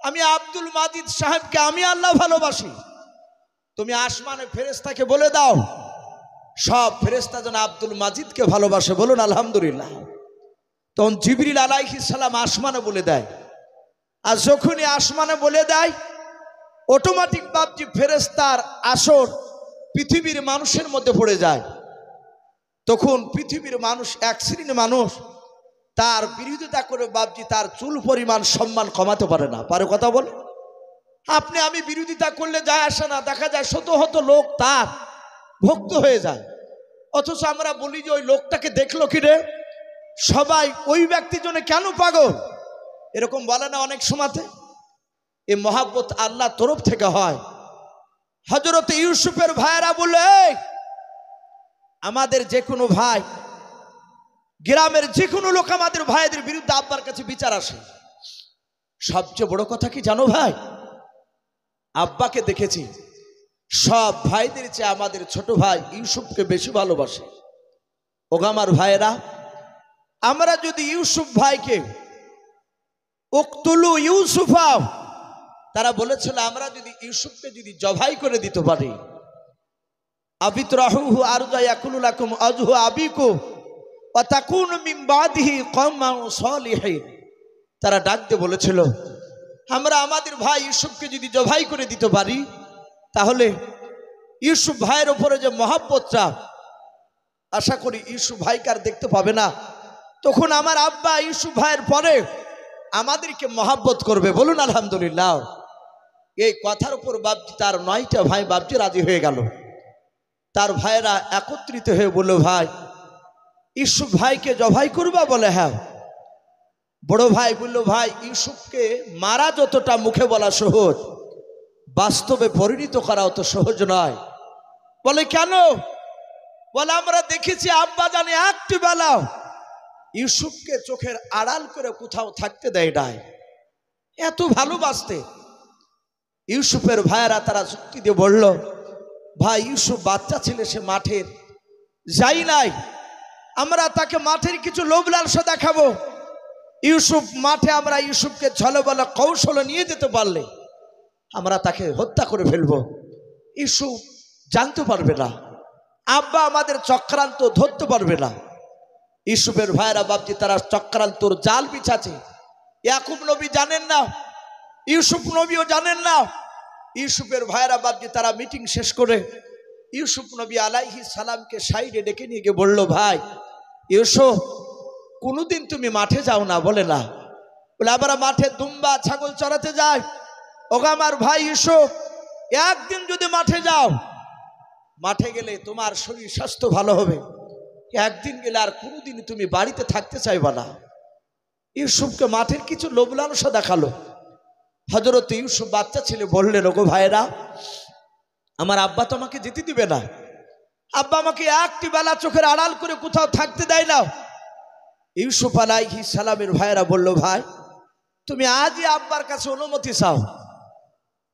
আমি আব্দুল মাজিদ সাহেবকে আমি আল্লাহ ভালোবাসি। তুমি আসমানে ফেরেশতাকে বলে দাও সব ফেরেশতা যেন আব্দুল মাজিদকে ভালোবাসে, বলুন আলহামদুলিল্লাহ। তখন জিবরিল আলাইহিস সালাম আসমানে বলে দেয়, আর যখনই আসমানে বলে দেয় অটোমেটিক বাপজি ফেরেশতার আসর পৃথিবীর মানুষের মধ্যে পড়ে যায়। তখন পৃথিবীর মানুষ, এক শ্রেণীর মানুষ তার বিরোধিতা করে বাপজি তার চুল পরিমাণ সম্মান কমাতে পারে না। পারে কথা বলে? আপনি আমি বিরোধিতা করলে যায় আসে না, দেখা যায় শত শত লোক তার ভক্ত হয়ে যায়, অথচ আমরা বলি যে ওই লোকটাকে দেখলো কি রে, সবাই ওই ব্যক্তির জন্য কেন পাগল, এরকম বলে না অনেক সময়তে। এই মহাব্বত আল্লাহ তরফ থেকে হয়। হযরত ইউসুফের ভাইয়েরা বলে, আমাদের যে কোনো ভাই, গ্রামের যে কোনো লোক আমাদের ভাইদের বিরুদ্ধে আব্বার কাছে বিচার আসে, সবচেয়ে বড় কথা কি জানো ভাই, আব্বাকে দেখেছি সব ভাইদের চেয়ে আমাদের ছোট ভাই ইউসুফকে বেশি ভালোবাসে। ওগো আমার ভাইয়েরা, আমরা যদি ইউসুফ ভাইকে উকতুলু ইউসুফা, তারা বলেছিল আমরা যদি ইউসুফকে যদি জবাই করে দিতে পারি, আবিতরাহুহু আরজা ইয়াকুলু লাকুম আজহু আবিকুম ওয়া তাকুনু মিন বাদিহি কওমান সালিহিন। তারা ডাক দিয়ে বলেছিল আমরা আমাদের ভাই ইউসুফকে যদি জবাই করে দিতে পারি, তাহলে ইউসুফ ভাইয়ের উপরে যে মহব্বতটা, আশা করি ইউসুফ ভাইকে আর দেখতে পাবে না। তখন আমার আব্বা ইউসুফ ভাইয়ের পরে আমাদেরকে মহব্বত করবে, বলুন আলহামদুলিল্লাহ। এই কথার উপর বাপজি তার 9টা ভাই বাপজি রাজি হয়ে গেল। তার ভাইয়েরা একত্রিত হয়ে বলল, ভাই ইউসুফ ভাইকে জবাই করবা? বলে হ্যাঁ। বড় ভাই বলল, ভাই ইউসুফকে মারা যতটা মুখে বলা সহজ, বাস্তবে পরিণত করা অত সহজ নয়। বলে কেন? বলে আমরা দেখেছি আব্বা জানে একটি বেলাও ইউসুফকে চোখের আড়াল করে কোথাও থাকতে দেয় নাই, এত ভালোবাসতে। ইউসুফের ভাইয়েরা তারা যুক্তি দিয়ে বলল, ভাই ইউসুফ বাচ্চা ছেলে, সে মাঠের যাই নাই, আমরা তাকে মাঠের কিছু লোভ লালসা দেখাবো। ইউসুফ মাঠে আমরা ইউসুফকে ছলে বলে কৌশলে নিয়ে যেতে পারলে আমরা তাকে হত্যা করে ফেলবো, ইউসুফ জানতে পারবে না, আব্বা আমাদের চক্রান্ত ধরতে পারবে না। ইউসুফের ভাইয়েরা বাপজি তারা চক্রান্তর জাল বিছাছে। ইয়াকুব নবী জানেন না, ইউসুফ নবীও জানেন না। ইউসুফের ভাইয়েরা বাপজি তারা মিটিং শেষ করে ইউসুফ নবী আলাইহিস সালামকে সাইডে ডেকে নিয়ে গিয়ে বলল, ভাই ইউসুফ কোনোদিন তুমি মাঠে যাও না? বলে না। বলে আমরা মাঠে দুম্বা ছাগল চড়াতে যাই। ওগো আমার ভাই ইউসুফ, একদিন যদি মাঠে যাও, মাঠে গেলে তোমার শরীর স্বাস্থ্য ভালো হবে, একদিন গেলে আর কোনোদিন তুমি বাড়িতে থাকতে চাইবা না। ইউসুফকে মাঠের কিছু লোভ লালসা দেখালো। হযরত ইউসুফ বাচ্চা ছেলে বললেন, ওগো ভাইরা, আমার আব্বা তো আমাকে যেতে দিবে না, আব্বা আমাকে একটি বেলা চোখের আড়াল করে কোথাও থাকতে দেয় না। ইউসুফ আলাইহিস সালামের ভাইয়েরা বলল, ভাই তুমি আজই আব্বার কাছে অনুমতি চাও,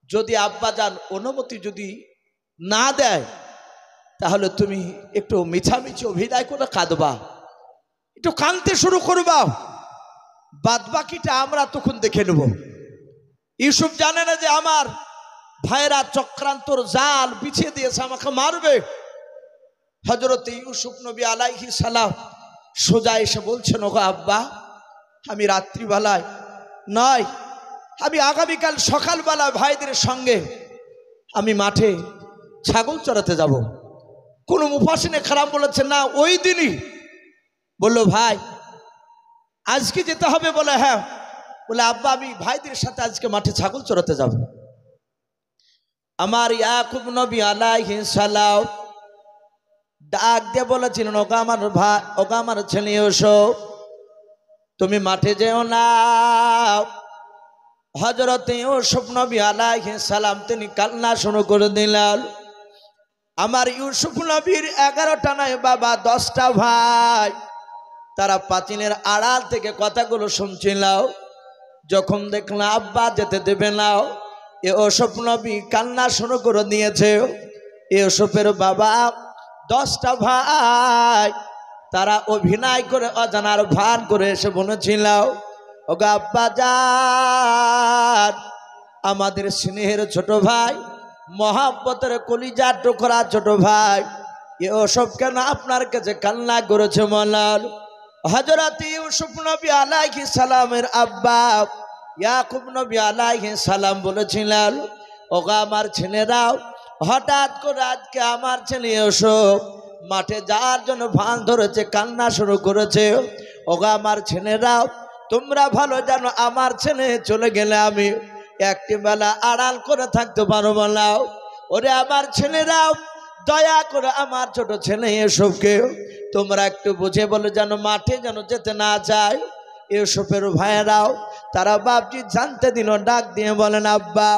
যদি আব্বা যান অনুমতি যদি না দেয়, তাহলে তুমি একটু মিছামিছি অভিনয় করে কাঁদবা, একটু কাঁদতে শুরু করবা, বাদ বাকিটা আমরা তখন দেখে নেব। ইউসুফ জানে না যে আমার ভাইয়েরা চক্রান্তর জাল বিছিয়ে দিয়েছে, আমাকে মারবে। হযরত ইউসুফ নবী আলাইহিস সালাম সোজা এসে বলছেন, ওগো আব্বা, আমি রাত্রিবেলায় নয়, আমি আগামীকাল সকালবেলা ভাইদের সঙ্গে আমি মাঠে ছাগল চড়াতে যাব। কোন মুফাসিরে খারাপ বলেছেন না, ওই দিনই বলল, ভাই আজকে যেতে হবে? বলে হ্যাঁ। বলে আব্বা আমি ভাইদের সাথে আজকে মাঠে ছাগল চড়াতে যাব। আমার ইয়াকুব নবী আলাইহিস সালাম ডাক দিয়ে বলেছিলেন, ওগো আমার ভাই, ওগো আমার ছেলে ইউসুফ, তুমি মাঠে যেও না। হযরত ইউসুফ নবী আলাইহিস সালাম তিনি কান্না শুরু করে দিলেন। আমার ইউসুফ নবীর 11টা নয় বাবা 10টা ভাই, তারা পাঁচিলের আড়াল থেকে কথাগুলো শুনছিল। যখন দেখলাম আব্বা যেতে দেবে না, ইউসুফ নবী কান্না শুরু করে দিয়েছে। ইউসুফের বাবা 10টা ভাই তারা অভিনয় করে অজানার ভান করে এসে বলেছিল, ওগো আব্বা জান, আমাদের স্নেহের ছোট ভাই মহাব্বতের কলিজার টুকরা ছোট ভাই ইউসুফ কেন আপনার কাছে কান্না করেছে মলাল? হযরত ইউসুফ নবী আলাইহিস সালামের আব্বা ইয়াকুব নবী আলাইহিস সালাম বলেছিলেন, ওগো আমার ছেলেরাও, হঠাৎ করে আজকে আমার ছেলে ইউসুফ মাঠে যাওয়ার জন্য ভান ধরেছে, কান্না শুরু করেছে। ওগো আমার ছেলেরাও, তোমরা ভালো জানো আমার ছেলে চলে গেলে আমি একটি বেলা আড়াল করে থাকতে পারবো না। ওরে আমার ছেলেরাও, দয়া করে আমার ছোট ছেলে ইউসুফকে তোমরা একটু বুঝে বলে যেন মাঠে যেন যেতে না যায়। ইউসুফের ভাইয়েরাও তারা বাপজি জানতে দিল, ডাক দিয়ে বলেন, আব্বা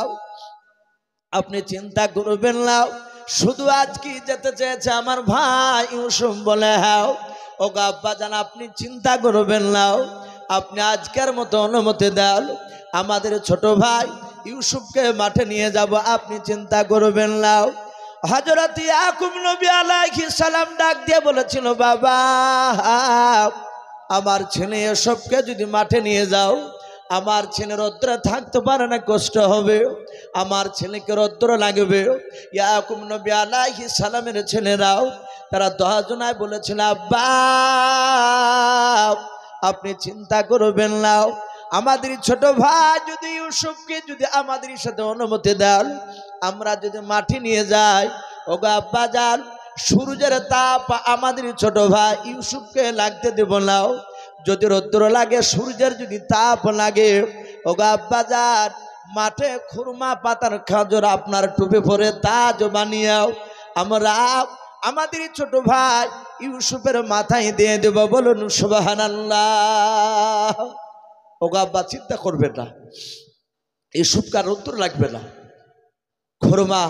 আপনি চিন্তা করবেন না, শুধু আজ কি যেতে চেয়েছে আমার ভাই ইউসুফ? বলে হ্যাঁ। ওগো আব্বা জান, আপনি চিন্তা করবেন না, আপনি আজকের মতো অনুমতি দেন, আমাদের ছোট ভাই ইউসুফকে মাঠে নিয়ে যাব, আপনি চিন্তা করবেন না। হযরত ইয়াকুব নবী আলাইহিস সালাম ডাক দিয়ে বলেছিল, বাবা আমার ছেলে ইউসুফকে যদি মাঠে নিয়ে যাও, আমার ছেলে রৌদ্রে থাকতে পারে না, কষ্ট হবে, আমার ছেলেকে রৌদ্র লাগবে। ইয়াকুব নবী আলাইহিস সালামের ছেলেরাও তারা 10 জনায় বলেছিল, আব্বা আপনি চিন্তা করবেন না, আমাদের ছোট ভাই যদি ইউসুফকে যদি আমাদের সাথে অনুমতি দেন, আমরা যদি মাঠে নিয়ে যাই, ওগো আব্বা জান সূর্যের তাপ আমাদের ছোট ভাই ইউসুফকে লাগতে দেব না। যদি রৌদ্র লাগে, সূর্যের যদি তাপ লাগে, ওগো আব্বা জান মাঠে খুরমা পাতার খাজর আপনার টুপি পরে তাজ বানিয়েও আমরা আমাদের ছোট ভাই ইউসুফের মাথায় দিয়ে দেব। বলুন সুবহানাল্লাহ। ওগো আব্বা চিন্তা করবে না, ইউসুফকে রৌদ্র লাগবে না, খুরমা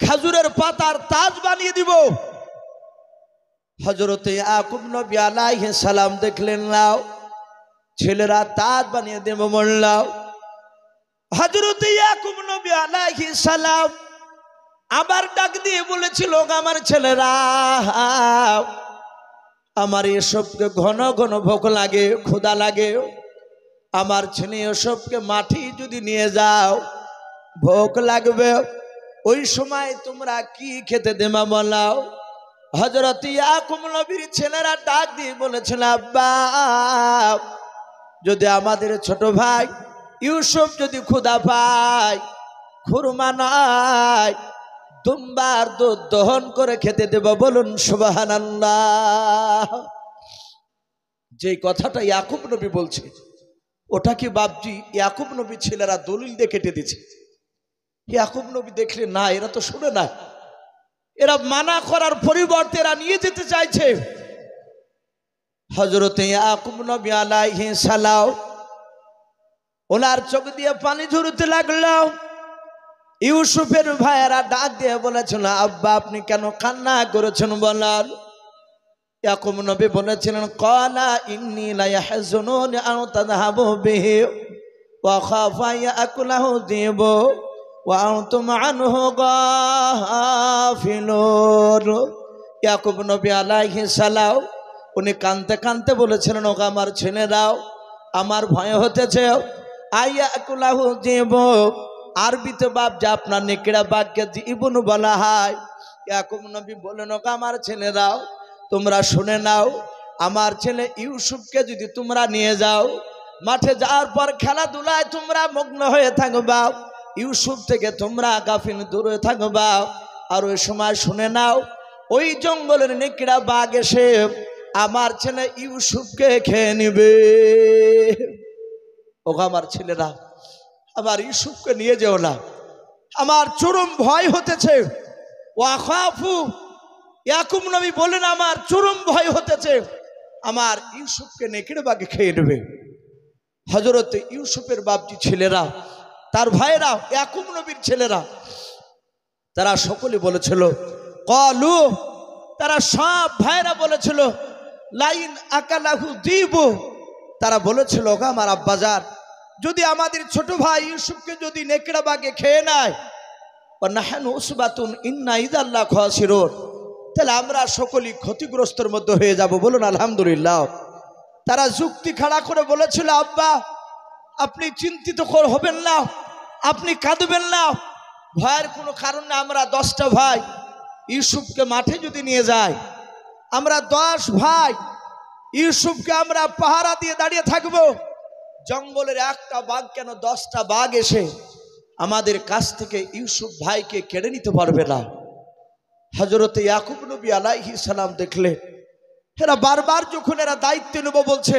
খাজুরের পাতার তাজ বানিয়ে দিব। হযরত ইয়াকুব নবী আলাইহিস সালাম দেখলেন, নাও ছেলেরা তাজ বানিয়ে দেব বললাম। হযরত ইয়াকুব নবী আলাইহিস সালাম আবার ডাক দিয়ে বলেছিল, আমার ছেলেরা, আমার ইউসুফকে ঘন ঘন ভোক লাগে, ক্ষুধা লাগে, আমার ছেলে ইউসুফকে মাঠে যদি নিয়ে যাও ভোক লাগবে, ওই সময় তোমরা কি খেতে দেবা বলাও। হযরত ইয়াকুব নবীর ছেলেরা ডাক দিয়ে বলেছিল, আব্বা যদি আমাদের ছোট ভাই ইউসুফ যদি ক্ষুধা পায়, খুরমা নাই, দুম্বার দুধ দহন করে খেতে দেব। বলুন সুবহানাল্লাহ। যে কথাটা ইয়াকুব নবী বলছে, ওটা কি বাপজি ইয়াকুব নবী ছেলেরা দলিল দিয়ে কেটে দিচ্ছে? ইয়াকুব নবী দেখলে না, এরা তো শুনে না, এরা মানা করার পরিবর্তে এরা নিয়ে যেতে চাইছে। হযরত ইয়াকুব নবী আলাইহিস সালাম ওনার চোখ দিয়ে পানি ঝরতে লাগলো। ইউসুফের ভাইয়েরা ডাক দিয়ে বলেছিল, আব্বা আপনি কেন কান্না করেছেন বলার? ইয়াকুব নবী বলেছিলেন, ক্বালা ইন্নী লা ইয়াহজুনুনি আন তাযহাবু বিহি ওয়া খাফা ইয়াকুলাহু যিবু ওয়া আনতুম আনহু গাফিলুন। ইয়াকুব নবী আলাইহিস সালাম উনি কাঁদতে কাঁদতে বলেছিলেন, ওগো আমার ছেলেরাও, আমার ভয় হতেছে, আইয়াকুলাহু যিবু, আরবিতে বাপ যা আপনার নেকড়া বাঘকে জীবন বলা হয়। ইয়াকুব নবী বলেন, ওগো আমার ছেলেরাও তোমরা শুনে নাও, আমার ছেলে ইউসুফকে যদি তোমরা নিয়ে যাও, মাঠে যাওয়ার পর খেলাধুলায় তোমরা মগ্ন হয়ে থাকবা, ইউসুফ থেকে তোমরা গাফিল দূরে থাকবা। আর ওই সময় শুনে নাও, ওই জঙ্গলের নেকড়া বাঘ এসে আমার ছেলে ইউসুফকে খেয়ে নিবে। ওগো আমার ছেলেরা, আমার ইউসুফকে নিয়ে যেও না, আমার চরম ভয় হতেছে। ওয়াখাফু, ইয়াকুব নবী বলেন, আমার চরম ভয় হতেছে, আমার ইউসুফকে নেকড়ে বাঘে খেয়ে নেবে। হযরত ইউসুফের বাপজি ছেলেরা, তার ভাইরা, ইয়াকুব নবীর ছেলেরা, তারা সকলে বলেছিল, ক্বালু, তারা সব ভাইরা বলেছিল, লাইন আকালাহু যিবু, তারা বলেছিল, ওগো আমার আব্বাজান যদি আমাদের ছোট ভাই ইউসুফকে যদি নেকড়া বাঘে খেয়ে নেয়, ওয়া নাহনু উসবাতুন ইন্না ইযাল লাখাসিরুন, তাহলে আমরা সকলেই ক্ষতিগ্রস্তের মধ্যে হয়ে যাব। বলুন আলহামদুলিল্লাহ। তারা যুক্তি খাড়া করে বলেছিল, আব্বা আপনি চিন্তিত হবেন না, আপনি কাঁদবেন না, ভয়ের কোনো কারণ না। আমরা 10টা ভাই ইউসুফকে মাঠে যদি নিয়ে যাই, আমরা 10 ভাই ইউসুফকে আমরা পাহারা দিয়ে দাঁড়িয়ে থাকবো, জঙ্গলের একটা বাঘ কেন 10টা বাঘ এসে আমাদের কাছ থেকে ইউসুফ ভাইকে কেড়ে নিতে পারবে না। হযরত ইয়াকুব নবী আলাইহিস সালাম দেখলেন এরা বারবার যখন এরা দায়িত্ব নেব বলছে,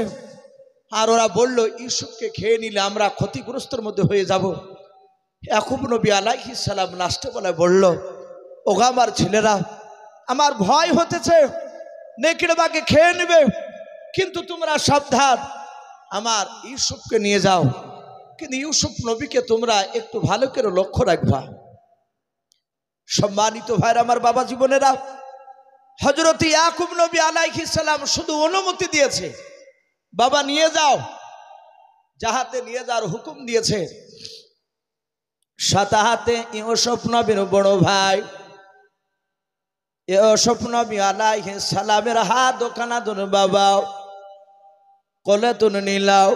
আর ওরা বলল ইউসুফকে খেয়ে নিলে আমরা ক্ষতিগ্রস্তের মধ্যে হয়ে যাব। ইয়াকুব নবী আলাইহিস সালাম লাস্টে বলল, ওগো আমার ছেলেরা, আমার ভয় হতেছে নেকড়ে বাঘে খেয়ে নেবে, কিন্তু তোমরা সাবধান, আমার ইউসুফকে নিয়ে যাও, কিন্তু ইউসুফ নবীকে তোমরা একটু ভালো করে লক্ষ্য রাখবা। সম্মানিত ভাইরা আমার, বাবা জীবনেরা, হযরত ইয়াকুব নবী আলাইহিস সালাম শুধু অনুমতি দিয়েছে, বাবা নিয়ে যাও, যাহাতে নিয়ে যাওয়ার হুকুম দিয়েছে। সাথে হাতে ইউসুফ নবীর বড় ভাই ইউসুফ নবী আলাইহিস সালামের হাত দোকানা ধরে বাবা কোলে তুলে নিলাও।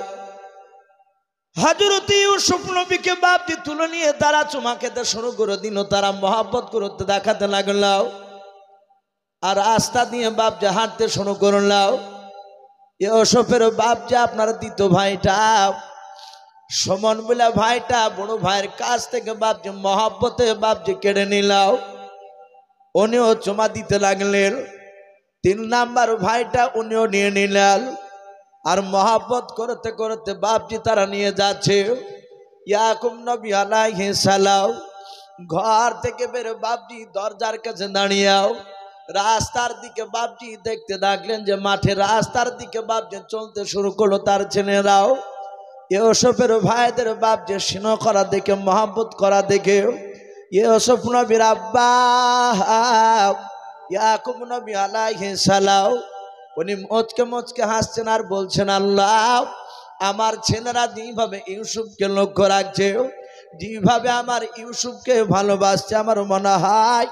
হযরত ইউসুফ নবীকে বাপজি তুলে নিয়ে তারা চুমা খেতে শুরু করে দিল, তারা মহব্বত করতে দেখাতে লাগলো, আর রাস্তা দিয়ে বাপজি হাঁটতে শুরু করলাও। ইউসুফের বাপজি আপনার দ্বিতীয় ভাইটা সুমন বলে ভাইটা বড় ভাইয়ের কাছ থেকে বাপজি মহব্বতে বাপজি কেড়ে নিলাও, উনিও চুমা দিতে লাগলেন। 3 নাম্বার ভাইটা উনিও নিয়ে নিলেন, আর মহব্বত করতে করতে বাপজি তারা নিয়ে যাচ্ছে। ইয়াকুব নবী আলাইহিস সালাম ঘর থেকে বেরো বাপজি দরজার কাছে দাঁড়িয়েও রাস্তার দিকে বাপজি দেখতে থাকলেন যে মাঠে রাস্তার দিকে বাপজি চলতে শুরু করলো তার ছেলেরাও। ইউসুফের ভাইদের বাপজি স্নেহ করা দেখে, মহব্বত করা দেখে ইউসুফ নবীর আব্বা ইয়াকুব নবী আলাইহিস সালাম উনি মুচকে মুচকে হাসছেন আর বলছেন, আল্লাহ, আমার ছেলেরা যেভাবে ইউসুফকে লক্ষ্য রাখছে, যেভাবে আমার ইউসুফকে ভালোবাসছে, আমার মনে হয়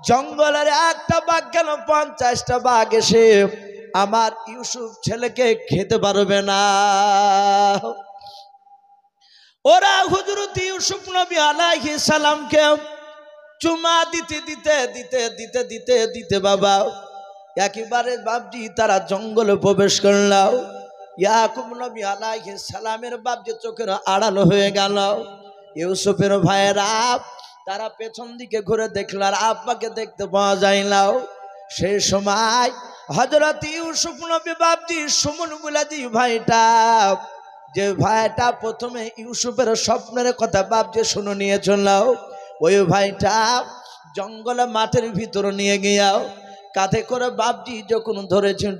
জঙ্গলের একটা বাঘ কেন 50টা বাঘ এসে আমার ইউসুফ ছেলেকে খেতে পারবে না। ওরা হযরত ইউসুফ নবী আলাইহিস সালামকে চুমা দিতে দিতে দিতে দিতে দিতে দিতে বাবা একেবারে বাপজি তারা জঙ্গলে প্রবেশ করলো। ইয়াকুব নবী আলাইহিস সালামের বাপজি চোখের আড়াল হয়ে গেল। ইউসুফের ভাইয়েরা তারা পেছন দিকে ঘুরে দেখল, আর আব্বাকে দেখতে পাওয়া যায় না। সেই সময় হযরত ইউসুফ নবী বাপজি সুমন বুলাজি ভাইটা, যে ভাইটা প্রথমে ইউসুফের স্বপ্নের কথা বাপজি শুনে নিয়েছিল, ওই ভাইটা জঙ্গলে মাঠের ভিতরে নিয়ে গিয়াও কাঁধে করে বাপজি যখন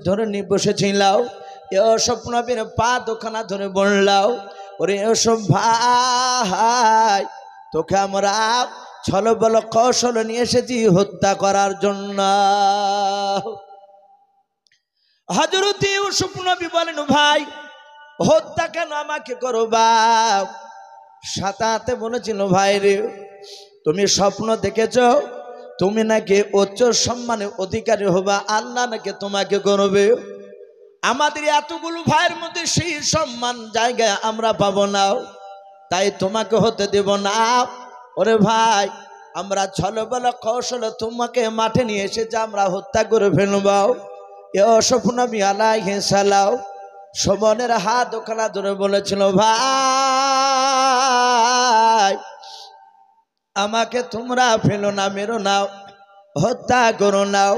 ধরে নিয়ে বসেছিল, ইউসুফ নবীর পা দোকানা ধরে বললাও, ওরে ইউসুফ ভাই, তোকে আমরা ছলবল কৌশল নিয়ে এসেছি হত্যা করার জন্য। হযরত ইউসুফ নবী বলেন, ভাই হত্যা কেন আমাকে করো বাপ? সাথে বলেছিল, ভাই রে, তুমি স্বপ্ন দেখেছ তুমি নাকি উচ্চ সম্মানের অধিকারী হবা, আল্লাহ নাকি তোমাকে করবে। আমাদের এতগুলো ভাইয়ের মধ্যে সেই সম্মান জায়গায় আমরা পাবো না, তাই তোমাকে হতে দেব না। ওরে ভাই, আমরা ছলবল কৌশলে তোমাকে মাঠে নিয়ে এসেছি, আমরা হত্যা করে ফেলব। ইউসুফ নবী আলাইহিস সালাম সুমনের হাত ওখানে ধরে বলেছিল, ভাই আমাকে তোমরা ফেলো না, মেরো না, হত্যা করো নাও।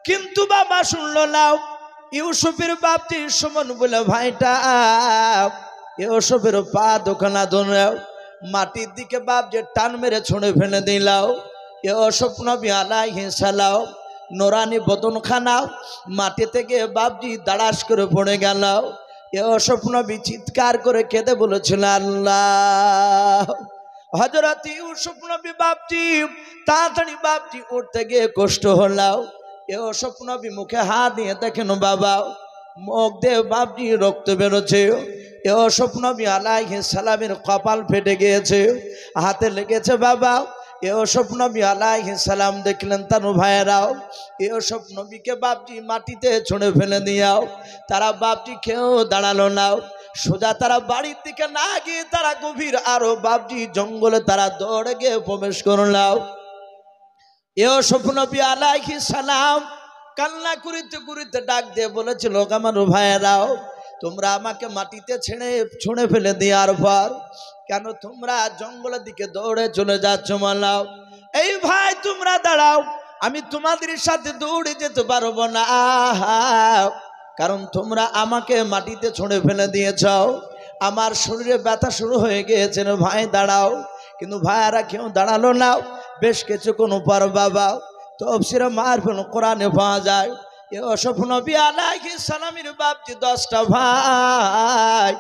কিন্তু বাবা শুনলো নাও। ইউসুফের বাপজি সুমন বলে ভাইটা ইউসুফের পা দোকানা ধরে মাটির দিকে বাপজি টান মেরে ছুঁড়ে ফেলে দিলাও। ইউসুফ নবী আলাইহিস সালাম নোরানি বদনখানা মাটি থেকে বাপজি দাঁড়াস করে পড়ে গেল। ইউসুফ নবী চিৎকার করে কেঁদে বলেছিল, আল্লাহ। হযরত ইউসুফ নবী বাপজি তাড়াতাড়ি বাপজি উঠতে গিয়ে কষ্ট হলো। ইউসুফ নবী মুখে হাত দিয়ে দেখেন বাবা, মুখ দিয়ে বাপজি রক্ত বেরোচ্ছে। ইউসুফ নবী আলাইহিস সালামের কপাল ফেটে গিয়েছে, হাতে লেগেছে বাবা। ইউসুফ নবী আলাইহিস সালাম দেখলেন তার ভাইয়েরাও ইউসুফ নবীকে বাপজি মাটিতে ছুঁড়ে ফেলে দিয়াও, তারা বাপজি কেউ দাঁড়ালো না। সোজা তারা বাড়ির দিকে না গিয়ে তারা গভীর আরো বাবজি জঙ্গলে তারা দৌড়ে গিয়ে প্রবেশ করলাম। ইউসুফ নবী আলাইহিস সালাম কান্না করিতে করিতে ডাক দিয়ে বলেছিল, আমার ভাইয়েরাও, তোমরা আমাকে মাটিতে ছুঁড়ে ফেলে দেওয়ার পর কেন তোমরা জঙ্গলের দিকে দৌড়ে চলে যাচ্ছ? মালাও, এই ভাই তোমরা দাঁড়াও, আমি তোমাদের সাথে দৌড়ে যেতে পারবো না, কারণ তোমরা আমাকে মাটিতে ছুঁড়ে ফেলে দিয়েছ, আমার শরীরে ব্যথা শুরু হয়ে গিয়েছে। ভাই দাঁড়াও। কিন্তু ভাইয়ারা কেউ দাঁড়ালো না। বেশ কিছুক্ষণ পর বাবা তাফসীরে মারফুল কোরআনে পাওয়া যায়, ইউসুফ নবী আলাইহিস সালামের বাপজি 10টা ভাই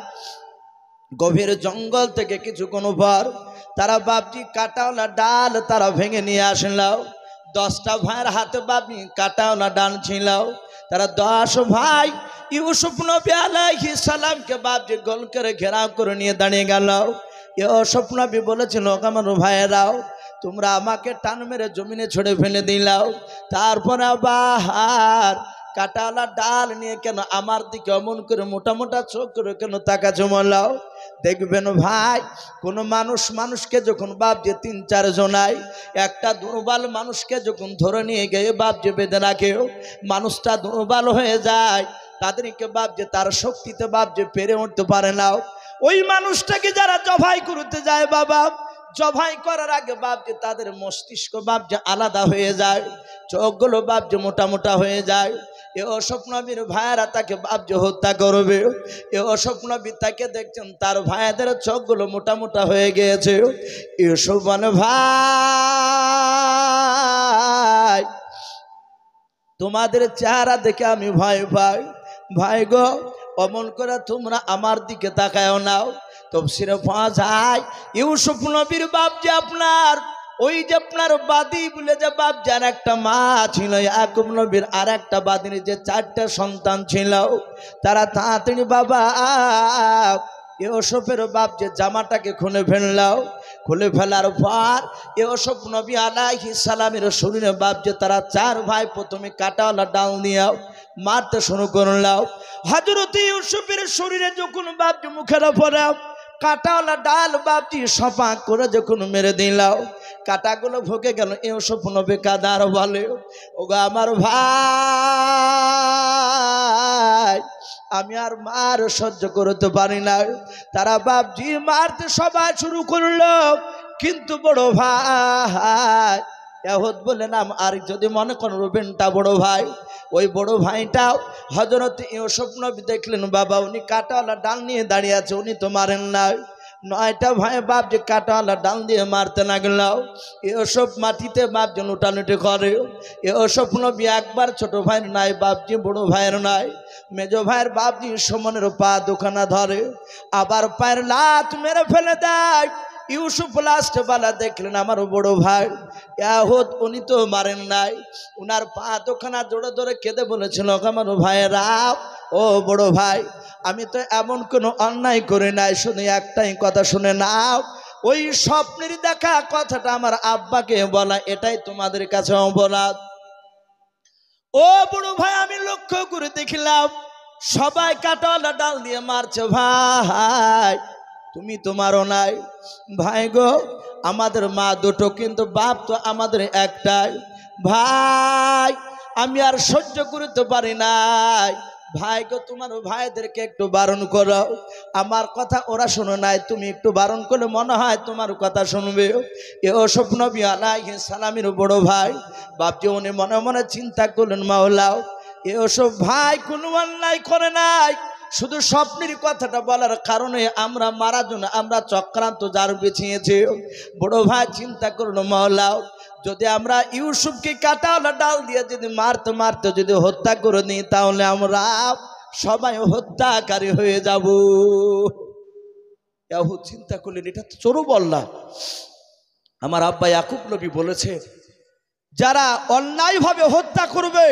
গভীর জঙ্গল থেকে কিছুক্ষণ পর তারা বাপজি কাটাওয়ালা ডাল তারা ভেঙে নিয়ে আসলো। 10টা ভাইয়ের হাতে বাপজি কাটাওয়ালা ডাল ছিল। তারা 10 ভাই ইউসুফ নবী আলাইহিস সালামকে বাপজি গোল করে ঘেরাও করে নিয়ে দাঁড়িয়ে গেল। ইউসুফ নবী বলেছিল, আমার ভাইয়েরাও, তোমরা আমাকে টান মেরে জমিনে ছড়ে ফেলে দিলাও, তারপরে আবার কাটাওয়ালা ডাল নিয়ে কেন আমার দিকে অমন করে মোটা মোটা চোখ করে কেন তাকা জমালাও? দেখবেন ভাই, কোনো মানুষকে যখন বাপজি 3-4 জনায় একটা দুর্বল মানুষকে যখন ধরে নিয়ে গিয়ে বাপজি বেঁধে রাখে, মানুষটা দুর্বল হয়ে যায়, তাদেরকে বাপজি তার শক্তিতে বাপজি পেরে উঠতে পারে না। ওই মানুষটাকে যারা জবাই করতে যায় বাবা, জবাই করার আগে বাপজি তাদের মস্তিষ্ক বাপজি আলাদা হয়ে যায়, চোখগুলো বাপজি মোটা মোটা হয়ে যায়। ইউসুফ নবীর ভাইয়েরা তাকে বাপজি হত্যা করবে। ইউসুফ নবী তাকে দেখছেন তার ভাইদের চোখগুলো মোটা মোটা হয়ে গিয়েছে। ইউসুফ বলে, ভাই তোমাদের চেহারা দেখে আমি ভয় পাই। ভাই গো, অমন করে তোমরা আমার দিকে তাকায়ও নাও। তাফসীরে পাওয়া যায় ইউসুফ নবীর বাপজি আপনার ওই যে আপনার বাদী বলে যে বাপজি আর একটা মা ছিল, ইয়াকুব নবীর আর একটা বাদীর যে 4টা সন্তান ছিল, তারা তাড়াতাড়ি বাবা ইউসুফের বাপজি জামাটাকে খুলে ফেললাও। খুলে ফেলার পর ইউসুফ নবী আলাইহিস সালামের শরীরে বাপজি তারা 4 ভাই প্রথমে কাটাওয়ালা ডাল নিয়ে মারতে শুরু করলাম। হযরত ইউসুফের শরীরে যখন বাপজি মুখের উপরে কাটাওয়ালা ডাল বাপজি সপা করে যখন মেরে দিলাও, কাটাগুলো ভুকে গেল। ইউসুফ নবী কাদার বলে, ওগো আমার ভাই, আমি আর মার সহ্য করতে পারি না। তারা বাপজি মারতে সবাই শুরু করলো, কিন্তু বড় ভাই এহদ বলে নাম, আর যদি মনে করেন রুবেনটা বড় ভাই, ওই বড় ভাইটাও হযরত ইউসুফ নবী দেখলেন বাবা উনি কাটাওয়ালা ডাল নিয়ে দাঁড়িয়ে আছে, উনি তো মারেন না। 9টা ভাই বাপজি কাটাওয়ালা ডাল দিয়ে মারতে লাগলো। ইউসুফ মাটিতে বাপজি লুটালুটি করে। ইউসুফ নবী একবার ছোট ভাইয়ের নাই বাপজি বড় ভাইয়ের নাই, মেজ ভাইয়ের বাপজি সমানের পা দুখানা ধরে, আবার পায়ের লাত মেরে ফেলে দেয়। ইউসুফ লাস্ট বেলা দেখলেন আমার বড় ভাই ইয়াহুদ উনি তো মারেন নাই, উনার পা দুখানা জোরে জোরে কেঁদে বলেছিল, আমার ভাইয়েরা, ও বড় ভাই, আমি তো এমন কোনো অন্যায় করি নাই, শুধু একটাই কথা শুনে নাও, ওই স্বপ্নের দেখা কথাটা আমার আব্বাকে বলা, এটাই তোমাদের কাছে অপরাধ। ও বড় ভাই, আমি লক্ষ্য করে দেখলাম সবাই কাটাওয়ালা ডাল দিয়ে মারছে, ভাই তুমি তোমারও নাই। ভাই গো, আমাদের মা দুটো কিন্তু বাপ তো আমাদের একটাই। ভাই আমি আর সহ্য করতে পারি নাই। ভাই গো, তোমার ভাইদেরকে একটু বারণ করো, আমার কথা ওরা শুনে নাই, তুমি একটু বারণ করলে মনে হয় তোমার কথা শুনবে। ইউসুফ নবী আলাইহিস সালামের বড় ভাই বাপজি উনি মনে মনে চিন্তা করলেন, মাওলাও ইউসুফ ভাই কোনো অন্যায় করে নাই, শুধু স্বপ্নের কথাটা বলার কারণে আমরা মারা জন্য আমরা চক্রান্ত যার বিছিয়েছি। বড় ভাই চিন্তা করলো, মাওলাও যদি আমরা ইউসুফকে কাটাওয়ালা ডাল দিয়ে যদি মারতে মারতে যদি হত্যা করে নিই, তাহলে আমরা সবাই হত্যাকারী হয়ে যাব। ইয়াহুদ চিন্তা করলেন, এটা তো চোরও বললা। আমার আব্বা ইয়াকুব নবী বলেছে, যারা অন্যায়ভাবে হত্যা করবে,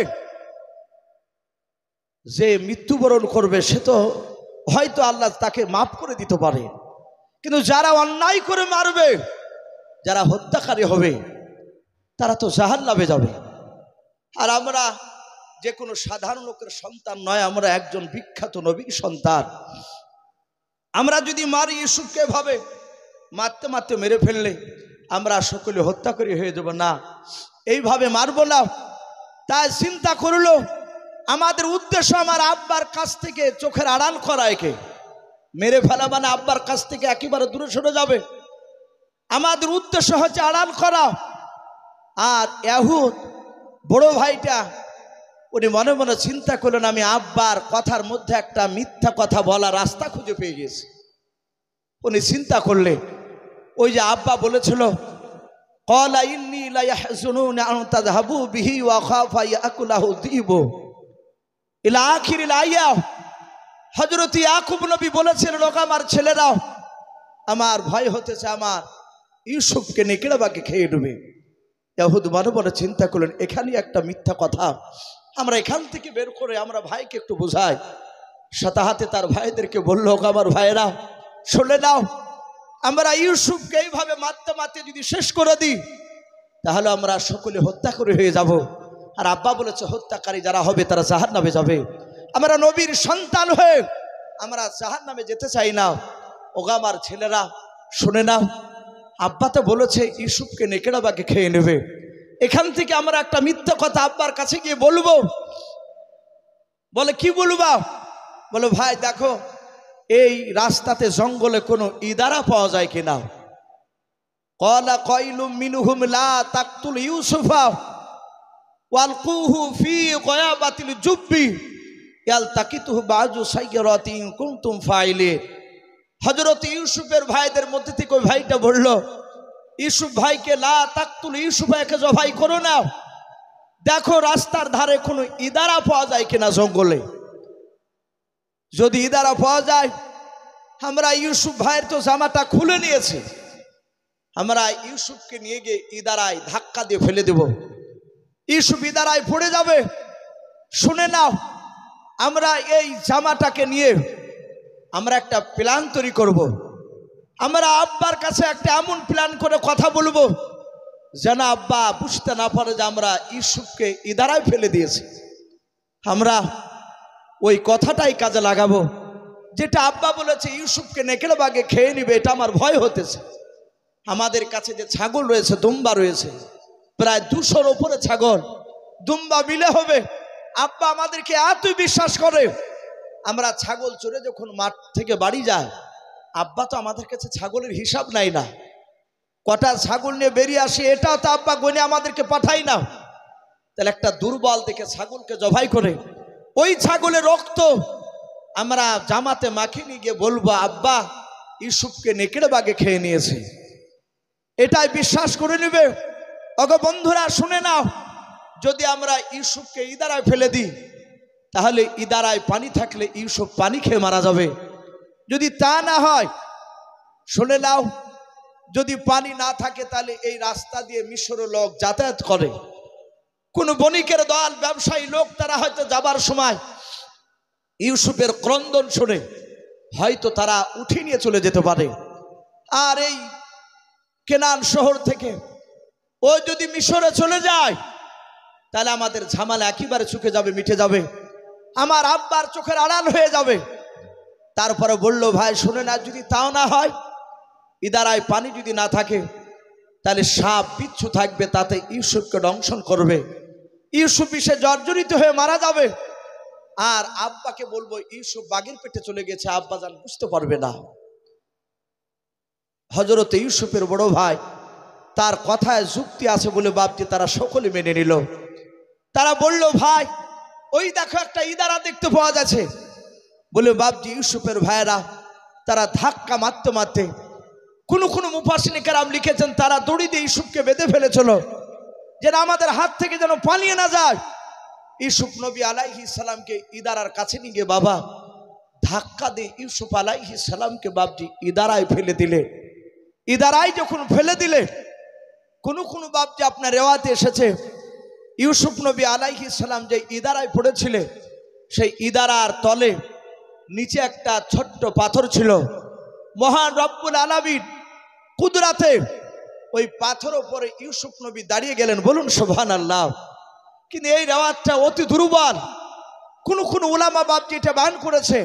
যে মৃত্যুবরণ করবে, সে তো হয়তো আল্লাহ তাকে মাফ করে দিতে পারে, কিন্তু যারা অন্যায় করে মারবে, যারা হত্যাকারী হবে, তারা তো জাহান্নামে যাবে। আর আমরা যে কোনো সাধারণ লোকের সন্তান নয়, আমরা একজন বিখ্যাত নবীর সন্তান। আমরা যদি মারি ইউসুফকে ভাবে মারতে মারতে মেরে ফেললে আমরা সকলে হত্যা করে হয়ে যাব, না, এইভাবে মারবো না। তাই চিন্তা করলো আমাদের উদ্দেশ্য আমার আব্বার কাছ থেকে চোখের আড়াল করা, একে মেরে ফেলা মানে আব্বার কাছ থেকে একেবারে দূরে সরে যাবে। আমাদের উদ্দেশ্য হচ্ছে আড়াল করা। আর ইয়াহুদ বড় ভাইটা উনি মনে মনে চিন্তা করলেন আমি আব্বার কথার মধ্যে একটা মিথ্যা কথা বলা রাস্তা খুঁজে পেয়ে গেছি। উনি চিন্তা করলে ওই যে আব্বা বলেছিল ক্বালা ইন্নী লা ইয়াহজুনুনি আন তাযহাবু বিহি ওয়া খাফা ইয়াকুলাহু যিবু ইলা আখিরিল আয়া। হযরত ইয়াকুব নবী বলেছেন লোক আমার ছেলেরাও আমার ভয় হতেছে আমার ইউসুফকে নেকড়েবাগে খেয়ে নেবে। ইয়াহুদ মনে মনে চিন্তা করলেন এখানে একটা মিথ্যা কথা, আমরা এখান থেকে বের করে আমরা ভাইকে একটু বোঝাই। সাথে হাতে তার ভাইদেরকে বললো আমার ভাইয়েরা শুনে নাও, আমরা ইউসুফকে এইভাবে মারতে মারতে যদি শেষ করে দিই তাহলে আমরা সকলে হত্যা করে হয়ে যাব। আর আব্বা বলেছে হত্যাকারী যারা হবে তারা জাহান্নামে যাবে। আমরা নবীর সন্তান হয়ে আমরা জাহান্নামে যেতে চাই না। ওগা আমার ছেলেরা শুনে নাও, আব্বা তো বলেছে ইউসুফকে নেকড়েবাগে খেয়ে নেবে। এখান থেকে আমরা একটা মিথ্যা কথা আব্বার কাছে গিয়ে বলবো। বলে কি বলবা? বলে ভাই দেখো এই রাস্তাতে জঙ্গলে কোনো ইদারা পাওয়া যায় কিনা। ক্বালা কাইলুম মিনহুম লা তাকতুল ইউসুফা ওয়ালকুহু ফি গয়াবাতিল জুব্বি ইয়ালতাকিতুহু বাযু সাইয়্যারাতি ইন কুনতুম ফাইলিন। হযরত ইউসুফের ভাইদের মধ্যে থেকে ওই ভাইটা বলল ইউসুফ ভাইকে লা তাকতুল ইউসুফাকে জবাই করো না, দেখো রাস্তার ধারে কোনো ইদারা পাওয়া যায় কিনা জঙ্গলে। যদি ইদারা পাওয়া যায় আমরা ইউসুফ ভাইয়ের তো জামাটা খুলে নিয়েছে, আমরা ইউসুফকে নিয়ে গিয়ে ইদারায় ধাক্কা দিয়ে ফেলে দেব, ইউসুফ ইদারায় পড়ে যাবে। শুনে নাও আমরা এই জামাটাকে নিয়ে আমরা একটা প্ল্যান তৈরি করব। আমরা আব্বার কাছে একটা এমন প্ল্যান করে কথা বলবো যেন আব্বা বুঝতে না পারে যে আমরা ইউসুফকে ইদারায় ফেলে দিয়েছি। আমরা ওই কথাটাই কাজে লাগাবো যেটা আব্বা বলেছে ইউসুফকে নেকড়েবাগে খেয়ে নিবে, এটা আমার ভয় হতেছে। আমাদের কাছে যে ছাগল রয়েছে, দুম্বা রয়েছে, প্রায় 200-র উপরে ছাগল দুম্বা মিলে হবে। আব্বা আমাদেরকে এতই বিশ্বাস করে, আমরা ছাগল চড়ে যখন মাঠ থেকে বাড়ি যায় আব্বা তো আমাদের কাছে ছাগলের হিসাব নাই না, কটা ছাগল নিয়ে বেরিয়ে আসে এটাও তো আব্বা গনে আমাদেরকে পাঠাই না। তাহলে একটা দুর্বল দেখে ছাগলকে জবাই করে ওই ছাগলের রক্ত আমরা জামাতে মাখিয়ে নিয়ে গিয়ে বলবো আব্বা ইউসুফকে নেকড়েবাগে খেয়ে নিয়েছে, এটাই বিশ্বাস করে নেবে। ওগো বন্ধুরা শুনে নাও, যদি আমরা ইউসুফকে ইদারায় ফেলে দিই তাহলে ইদারায় পানি থাকলে ইউসুফ পানি খেয়ে মারা যাবে। যদি তা না হয় শুনে নাও, যদি পানি না থাকে তাহলে এই রাস্তা দিয়ে মিশরের লোক যাতায়াত করে, কোন বণিকের দল ব্যবসায়ী লোক তারা হয়তো যাবার সময় ইউসুফের ক্রন্দন শুনে হয়তো তারা উঠিয়ে নিয়ে চলে যেতে পারে। আর এই কেনান শহর থেকে ও যদি মিশরে চলে যায় তাহলে আমাদের ঝামেলা একেবারে চুকে যাবে, মিটে যাবে, আমার আব্বার চোখের আড়াল হয়ে যাবে। তারপরে বলল ভাই শুনে না, যদি তাও না হয় ইদারায় পানি যদি না থাকে তাহলে সাপ বিচ্ছু থাকবে, তাতে ইউসুফকে দংশন করবে, ইউসুফ বিষে জর্জরিত হয়ে মারা যাবে। আর আব্বাকে বলবো ইউসুফ বাঘের পেটে চলে গেছে, আব্বা জান বুঝতে পারবে না। হযরত ইউসুফের বড় ভাই তার কথায় যুক্তি আছে বলে বাপজি তারা সকলে মেনে নিল। তারা বলল ভাই ওই দেখো একটা ইদারা দেখতে পাওয়া যাচ্ছে। বলে বাপজি ইউসুফের ভাইয়েরা তারা ধাক্কা মারতে মারতে কোন মুফাসসিরিনে কেরাম লিখেছেন তারা দড়ি দিয়ে ইউসুফকে বেঁধে ফেলেছিল যেন আমাদের হাত থেকে যেন পালিয়ে না যায়। ইউসুফ নবী আলাইহিস সালামকে ইদারার কাছে নিয়ে গিয়ে বাবা ধাক্কা দিয়ে ইউসুফ আলাইহিস সালামকে বাপজি ইদারায় ফেলে দিলে। ইদারায় যখন ফেলে দিলে কোন বাপজি আপনার রেওয়াতে এসেছে ইউসুফ নবী আলাইহিস সালাম যে ইদারায় পড়েছিলেন সেই ইদারার তলে নিচে একটা ছোট্ট পাথর ছিল। মহান রব্বুল আলামিন কুদরাতে ওই পাথর উপরে ইউসুফ নবী দাঁড়িয়ে গেলেন, বলুন সুবহানাল্লাহ। কিন্তু এই রেওয়াতটা অতি দুর্বল। কোন উলামা বাপজি এটা বয়ান করেছে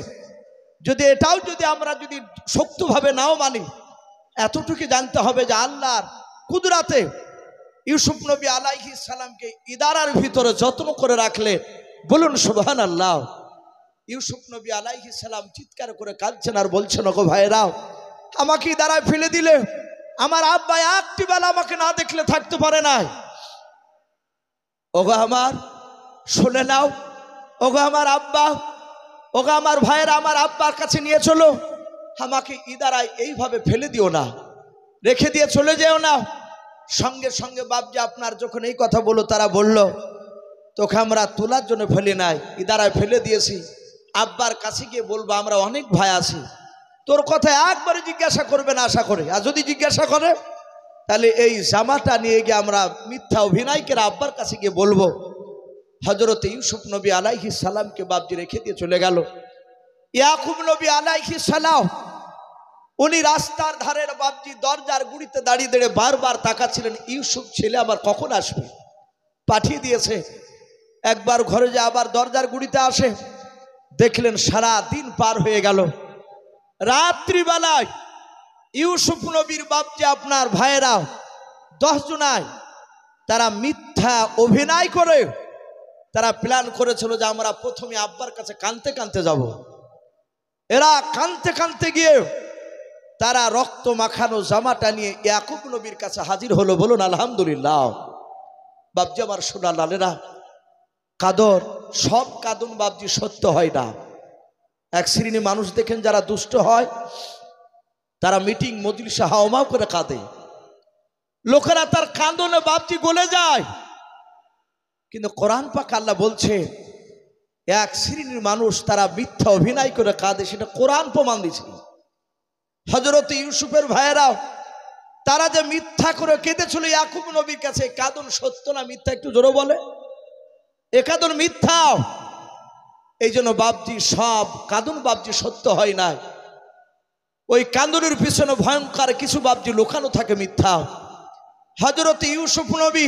যদি এটাও যদি আমরা যদি শক্তভাবে নাও মানি, এতটুকু জানতে হবে যে আল্লাহর কুদরাতে ইউসুফ নবী আলাইহিস সালামকে ইদারার ভিতরে যত্ন করে রাখলে। বলুন সুবহানাল্লাহ। ইউসুফ নবী আলাইহিস সালাম চিৎকার করে কাঁদছেন আর বলছেন, ওগো ভাইরাও, আমাকে ইদারায় ফেলে দিলে। আমার আব্বা একটি বেলা আমাকে না দেখলে থাকতে পারে না। ওগো আমার শুনে নাও, ওগো আমার আব্বা, ওগো আমার ভাইয়েরা, আমার আব্বার কাছে নিয়ে চলো, আমাকে ইদারায় এইভাবে ফেলে দিও না, রেখে দিয়ে চলে যেও না। সঙ্গে সঙ্গে বাপজি আপনার যখন এই কথা বলল, তারা বলল, তোকে আমরা তোলার জন্য ফেলে নাই, ইদারায় ফেলে দিয়েছি, আব্বার কাছে গিয়ে বলবো আমরা অনেক ভাই আছি, তোর কথা একবারে জিজ্ঞাসা করবে না আশা করে। আর যদি জিজ্ঞাসা করে তাহলে এই জামাটা নিয়ে গিয়ে আমরা মিথ্যা অভিনয় করে আব্বার কাছে গিয়ে বলবো। হযরত ইউসুফ নবী আলাইহিস সালামকে বাপজি রেখে দিয়ে চলে গেল। ইয়াকুব নবী আলাইহিস সালাম উনি রাস্তার ধারের বাপজি দরজার গুড়িতে দাঁড়িয়ে দাঁড়িয়ে বারবার তাকাচ্ছিলেন, ইউসুফ ছেলে আমার কখন আসবে। পাঠিয়ে দিয়েছে। একবার ঘরে যে আবার দরজার গুড়িতে আসে, দেখলেন সারা দিন পার হয়ে গেল। রাত্রিবেলায় ইউসুফ নবীর বাপজি আপনার ভাইয়েরা 10 জনায় তারা মিথ্যা অভিনয় করে তারা প্ল্যান করেছিল যে আমরা প্রথমে আব্বার কাছে কাঁদতে কাঁদতে যাব। এরা কাঁদতে কাঁদতে গিয়ে তারা রক্ত মাখানো জামাটা নিয়ে ইয়াকুব নবীর কাছে হাজির হলো। বলুন আলহামদুলিল্লাহ। বাপজি আমার সোনা লালেরা, কাদর সব কাঁদন বাপজি সত্য হয় না। এক শ্রেণী মানুষ দেখেন যারা দুষ্ট হয়, তারা মিটিং মজলিসে হাওমাও করে কাঁদে। লোকেরা তার কাঁদনে বাপজি গলে যায়। কিন্তু কোরআন পাক আল্লাহ বলছে এক শ্রেণীর মানুষ তারা মিথ্যা অভিনয় করে কাঁদে, সেটা কোরআন প্রমাণ দিচ্ছে। হযরত ইউসুফের ভাইয়েরাও তারা যে মিথ্যা করে কেঁদেছিল ইয়াকুব নবীর কাছে, কাঁদন সত্য না মিথ্যা একটু জোরে বলে? এ কাঁদন মিথ্যা। এই জন্য বাপজি সব কাঁদন বাপজি সত্য হয় না। ওই কাঁদনের পিছনে ভয়ঙ্কর কিছু বাপজি লুকানো থাকে মিথ্যা। হযরত ইউসুফ নবী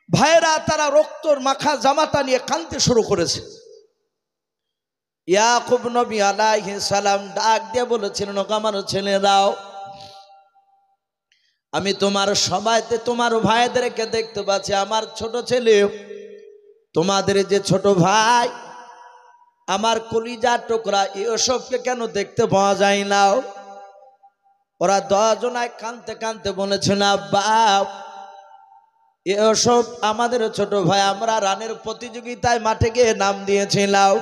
ভাইয়েরা তারা রক্তর মাখা জামাটা নিয়ে কাঁদতে শুরু করেছে। ইয়াকুব নবী আলাইহিস সালাম ডাক দিয়ে বলেছিলেন, ওগো আমার ছেলেরাও, আমি তোমার সবাইতে তোমার ভাইদেরকে দেখতে পাচ্ছি। আমার ছোট ছেলে, তোমাদের যে ছোট ভাই আমার কলিজার টুকরা ইউসুফকে কেন দেখতে পাওয়া যায় না? ওরা 10 জনায় কাঁদতে কাঁদতে বলেছেন, আব্বা ইউসুফ আমাদের ছোট ভাই, আমরা রানের প্রতিযোগিতায় মাঠে গিয়ে নাম দিয়েছিলাম।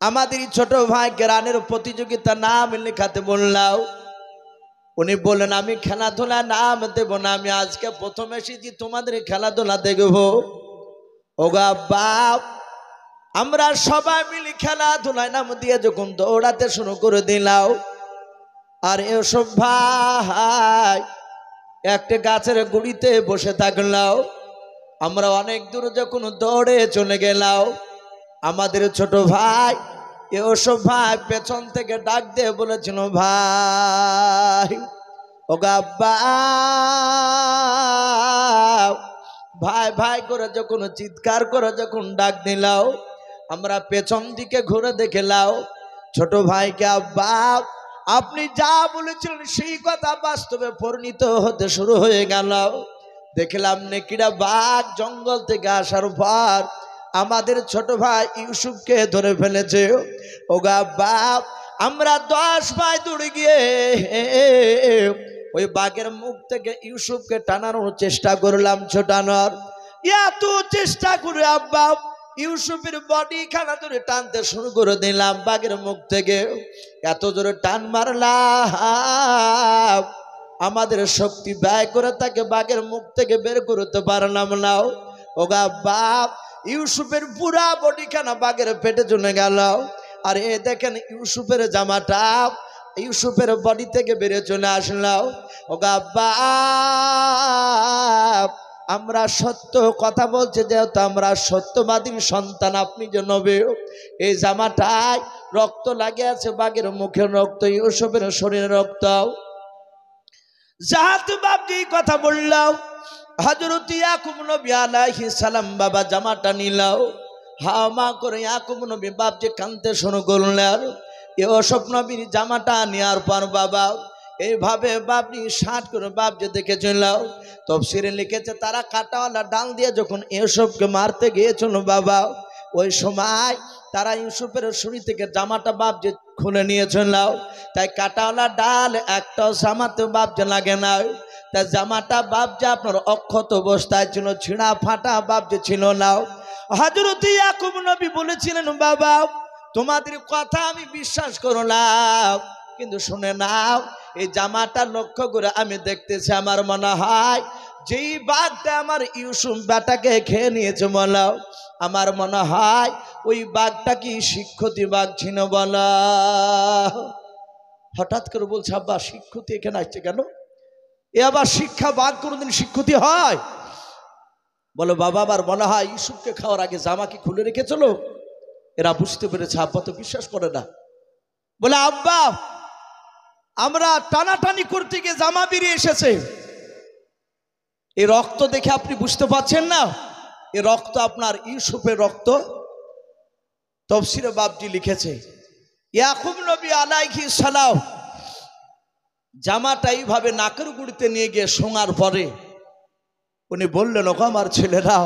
আমাদের ছোট ভাইকে রানের প্রতিযোগিতা নাম লেখাতে বললাম। উনি বললেন, আমি খেলাধুলা নাম দেব না, আমি আজকে প্রথম এসেছি তোমাদের খেলাধুলা দেখবো। ওগো আব্বা, আমরা সবাই মিলে খেলাধুলায় নাম দিয়ে যখন দৌড়াতে শুরু করে দিলাম, আর ইউসুফ ভাই একটা গাছের গুড়িতে বসে থাকলাম। আমরা অনেক দূর যখন দৌড়ে চলে গেলাম, আমাদের ছোট ভাই ইউসুফ ভাই পেছন থেকে ডাক দিয়ে বলেছিল, ভাই ওগো আব্বা, ভাই ভাই করে যখন চিৎকার করে যখন ডাক দিলাম, আমরা পেছন দিকে ঘুরে দেখলাম ছোট ভাইকে। আব্বা আপনি যা বলেছিলেন সেই কথা বাস্তবে পরিণত হতে শুরু হয়ে গেল। দেখলাম নেকিরা বাঘ জঙ্গল থেকে আসার পর আমাদের ছোট ভাই ইউসুফকে ধরে ফেলেছে। ওগো আব্বা, আমরা 10 ভাই দৌড়ে গিয়ে ওই বাঘের মুখ থেকে ইউসুফকে টানানোর চেষ্টা করলাম, ছোটানোর। এত চেষ্টা করে আব্বা ইউসুফের বডি খানা ধরে টানতে শুরু করে দিলাম বাঘের মুখ থেকে। এত জোরে টান মারলাম, আমাদের শক্তি ব্যয় করে তাকে বাঘের মুখ থেকে বের করতে পারলাম না। ওগো আব্বা, ইউসুফের পুরা বডি খানা বাঘের পেটে চলে গেল। আর এ দেখেন ইউসুফের জামাটা ইউসুফের বডি থেকে বেরিয়ে চলে আসলাম। ওগো আব্বা, আমরা সত্য কথা বলছি, যেহেতু আমরা সত্যবাদীর সন্তান, আপনি যে নবী, এই জামাটায় রক্ত লাগে আছে, বাঘের মুখের রক্ত, ইউসুফের শরীরের রক্ত। যাহাতে বাপজি কথা বললাম, হযরত ইয়াকুব নবী আলাইহিস সালাম বাবা জামাটা নিলাও, হামা করে ইয়াকুব নবী বাপজি কাঁদতে শুরু করলেন। ইউসুফ নবীর জামাটা নেওয়ার পর বাবা এইভাবে বাপনি ষাট করে বাপ যে দেখেছিল তফসিরে লিখেছে তারা কাঁটাওয়ালা ডাল দিয়ে যখন ইউসুফকে মারতে গিয়েছিল বাবা ওই সময় তারা ইউসুফের শরীর থেকে জামাটা বাপ যে খুলে নিয়েছিল তাই কাঁটাওয়ালা ডাল একটা জামাতে বাপ যে লাগে না তাই জামাটা বাপ যে আপনার অক্ষত অবস্থায় ছিল ছিঁড়া ফাটা বাপ যে ছিল না হযরত ইয়াকুব নবী বলেছিলেন বাবা তোমাদের কথা আমি বিশ্বাস করলাম কিন্তু শুনে নাও এই জামাটা লক্ষ্য করে আমি দেখতেছি আমার মনে হয় যেই বাঘটা আমার ইউসুফ বেটাকে খেয়ে নিয়েছে বলো আমার মনে হয় ওই বাঘটা কি শিক্ষতি বাঘ ছিল বলো হঠাৎ করে বলছে আব্বা শিক্ষতি এখানে আসছে কেন এ আবার শিক্ষা বাঘ কোনোদিন শিক্ষতি হয় বলো বাবা আবার মনে হয় ইউসুফকে খাওয়ার আগে জামা কি খুলে রেখেছিল এরা বুঝতে পেরেছে আব্বা তো বিশ্বাস করে না বলে আব্বা আমরা টানাটানি করতে গিয়ে জামা বেরিয়ে এসেছে এই রক্ত দেখে আপনি বুঝতে পারছেন না এই রক্ত আপনার ইউসুফের রক্ত তাফসীরে বাবজি লিখেছে ইয়াকুব নবী আলাইহিস সালাম জামাটা এইভাবে নাকের গুড়িতে নিয়ে গিয়ে শোঙার পরে উনি বললেন ওগো আমার ছেলেরা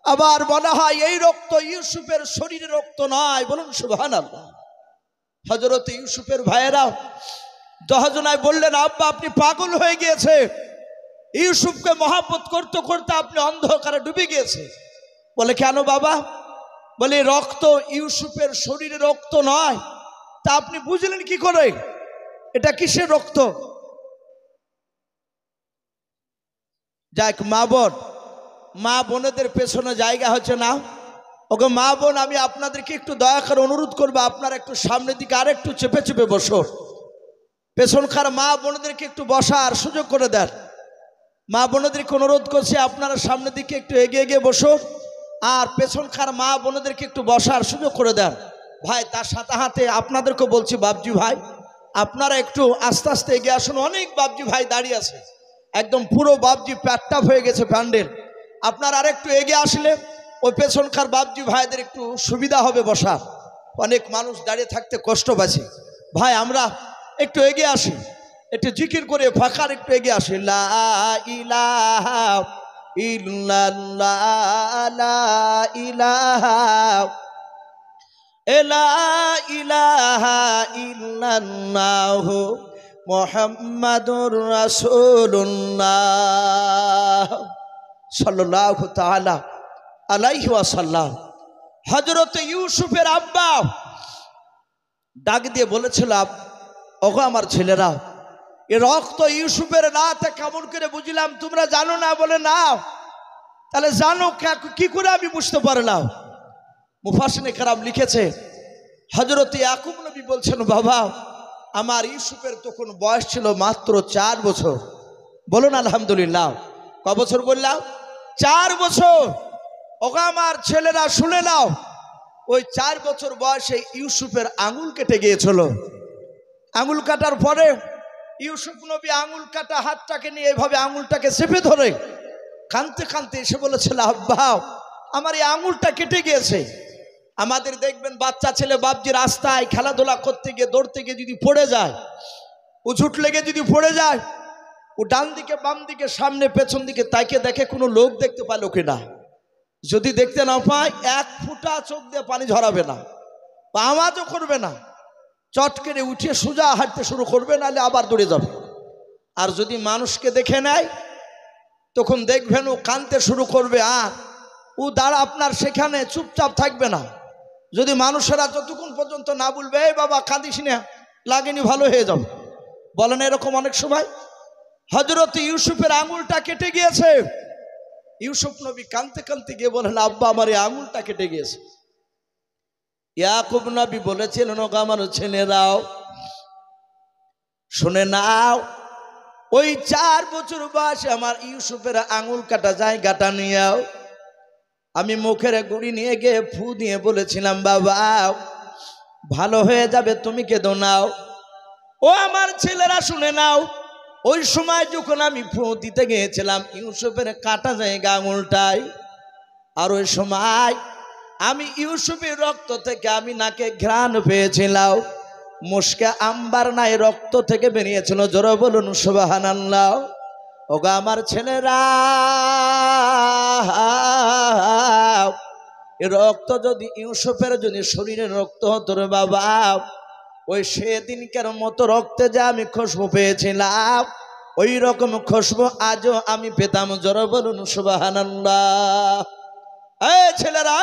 আবার মনে হয় এই রক্ত ইউসুফের শরীরের রক্ত নয় বলুন সুবহানাল্লাহ হযরত ইউসুফের ভাইয়েরা দহজনায় বললেন আব্বা আপনি পাগল হয়ে গিয়েছে ইউসুফকে মহব্বত করতে করতে আপনি অন্ধকারে ডুবে গিয়েছে বলে কেন বাবা বলে রক্ত ইউসুফের শরীরের রক্ত নয় তা আপনি বুঝলেন কি করে এটা কিসের রক্ত যাক মা বোনেদের পেছনে জায়গা হচ্ছে না ওকে মা বোন আমি আপনাদেরকে একটু দয়া করে অনুরোধ করবো আপনারা একটু সামনের দিকে আর একটু চেপে চেপে বসো পেছনকার মা বোনদেরকে একটু বসার সুযোগ করে দেন মা বোনদেরকে অনুরোধ করছে আপনারা সামনের দিকে একটু এগিয়ে এগিয়ে বসো আর পেছনকার মা বোনদেরকে একটু বসার সুযোগ করে দেন ভাই তার সাথে হাতে আপনাদেরকে বলছি বাবজি ভাই আপনারা একটু আস্তে আস্তে এগিয়ে আসুন অনেক বাবজি ভাই দাঁড়িয়ে আছে একদম পুরো বাবজি প্যাটটাপ হয়ে গেছে প্যান্ডেল আপনারা আর একটু এগিয়ে আসলে ওই পেছনকার বাবজি ভাইদের একটু সুবিধা হবে বসা অনেক মানুষ দাঁড়িয়ে থাকতে কষ্ট পাচ্ছে ভাই আমরা একটু এগিয়ে আসি একটু জিকির করে ফাঁকার একটু এগিয়ে আসি লা ইলাহা ইল্লাল্লাহ লা ইলাহা ইলাহা ইল্লাল্লাহ মুহাম্মাদুর রাসূলুল্লাহ সাল্লাল্লাহু তাআলা আলাইহি ওয়াসাল্লাম হযরত ইউসুফের আব্বা ডাক দিয়ে বলেছিল ওগো আমার ছেলেরা এ রক্ত ইউসুফের রাতে কেমন করে বুঝলাম তোমরা জানো না বলে না তাহলে জানো কি করে আমি বুঝতে পারলাম মুফাসসিরিনে কেরাম লিখেছে হযরত ইয়াকুব নবী বলছেন বাবা আমার ইউসুফের তখন বয়স ছিল মাত্র 4 বছর বলুন আলহামদুলিল্লাহ ক বছর বললাম 4 বছর ওগো আমার ছেলেরা শুনে নাও ওই 4 বছর বয়সে ইউসুফের আঙুল কেটে গিয়েছিল আঙুল কাটার পরে ইউসুফ নবী আঙুল কাটা হাতটাকে নিয়ে এইভাবে আঙুলটাকে চেপে ধরে কাঁদতে কাঁদতে এসে বলেছিল আব্বা আমার এই আঙুলটা কেটে গিয়েছে আমাদের দেখবেন বাচ্চা ছেলে বাপজি রাস্তায় খেলাধুলা করতে গিয়ে দৌড়তে গিয়ে যদি পড়ে যায় উঝুট লেগে যদি পড়ে যায় ও ডান দিকে বাম দিকে সামনে পেছন দিকে তাকিয়ে দেখে কোনো লোক দেখতে পায় কিনা যদি দেখতে না পায় 1 ফোঁটা চোখ দিয়ে পানি ঝরাবে না বা আওয়াজও করবে না চট করে উঠে সোজা হাঁটতে শুরু করবে নাহলে আবার দৌড়ে যাবে আর যদি মানুষকে দেখে নেয় তখন দেখবেন ও কাঁদতে শুরু করবে আর ও দাঁড়া আপনার সেখানে চুপচাপ থাকবে না যদি মানুষেরা যতক্ষণ পর্যন্ত না বলবে এই বাবা কাঁদিস না লাগেনি ভালো হয়ে যাবে বলেন এরকম অনেক সময় হযরত ইউসুফের আঙুলটা কেটে গিয়েছে ইউসুফ নবী কাঁদতে কাঁদতে গিয়ে বলেন আব্বা আমার এই আঙুলটা কেটে গিয়েছে ইয়াকুব নবী বলেছিলেন ওগো আমার ছেলেরাও শুনে নাও ওই 4 বছর বয়সে আমার ইউসুফের আঙুল কাটা জায়গাটা নিয়েও আমি মুখের গুড়ি নিয়ে গিয়ে ফু দিয়ে বলেছিলাম বাবা ভালো হয়ে যাবে তুমি কেঁদো নাও ও আমার ছেলেরা শুনে নাও ওই সময় যখন আমি ফু দিতে গিয়েছিলাম ইউসুফের কাটা জায়গা আঙুলটাই আর ওই সময় আমি ইউসুফের রক্ত থেকে আমি নাকে ঘ্রাণ পেয়েছিলাম মুশকে আম্বার নাই, রক্ত থেকে বেরিয়েছিল। জোরে বলুন সুবহানাল্লাহ। ওগো আমার ছেলেরা, এ রক্ত যদি ইউসুফের যদি শরীরের রক্ত হতো রে বাবা, ওই সেদিনকার মতো রক্তে যে আমি খুশবু পেয়েছিলাম, ওই রকম খুশবু আজও আমি পেতাম। জোরে বলুন সুবহানাল্লাহ। এই ছেলেরা,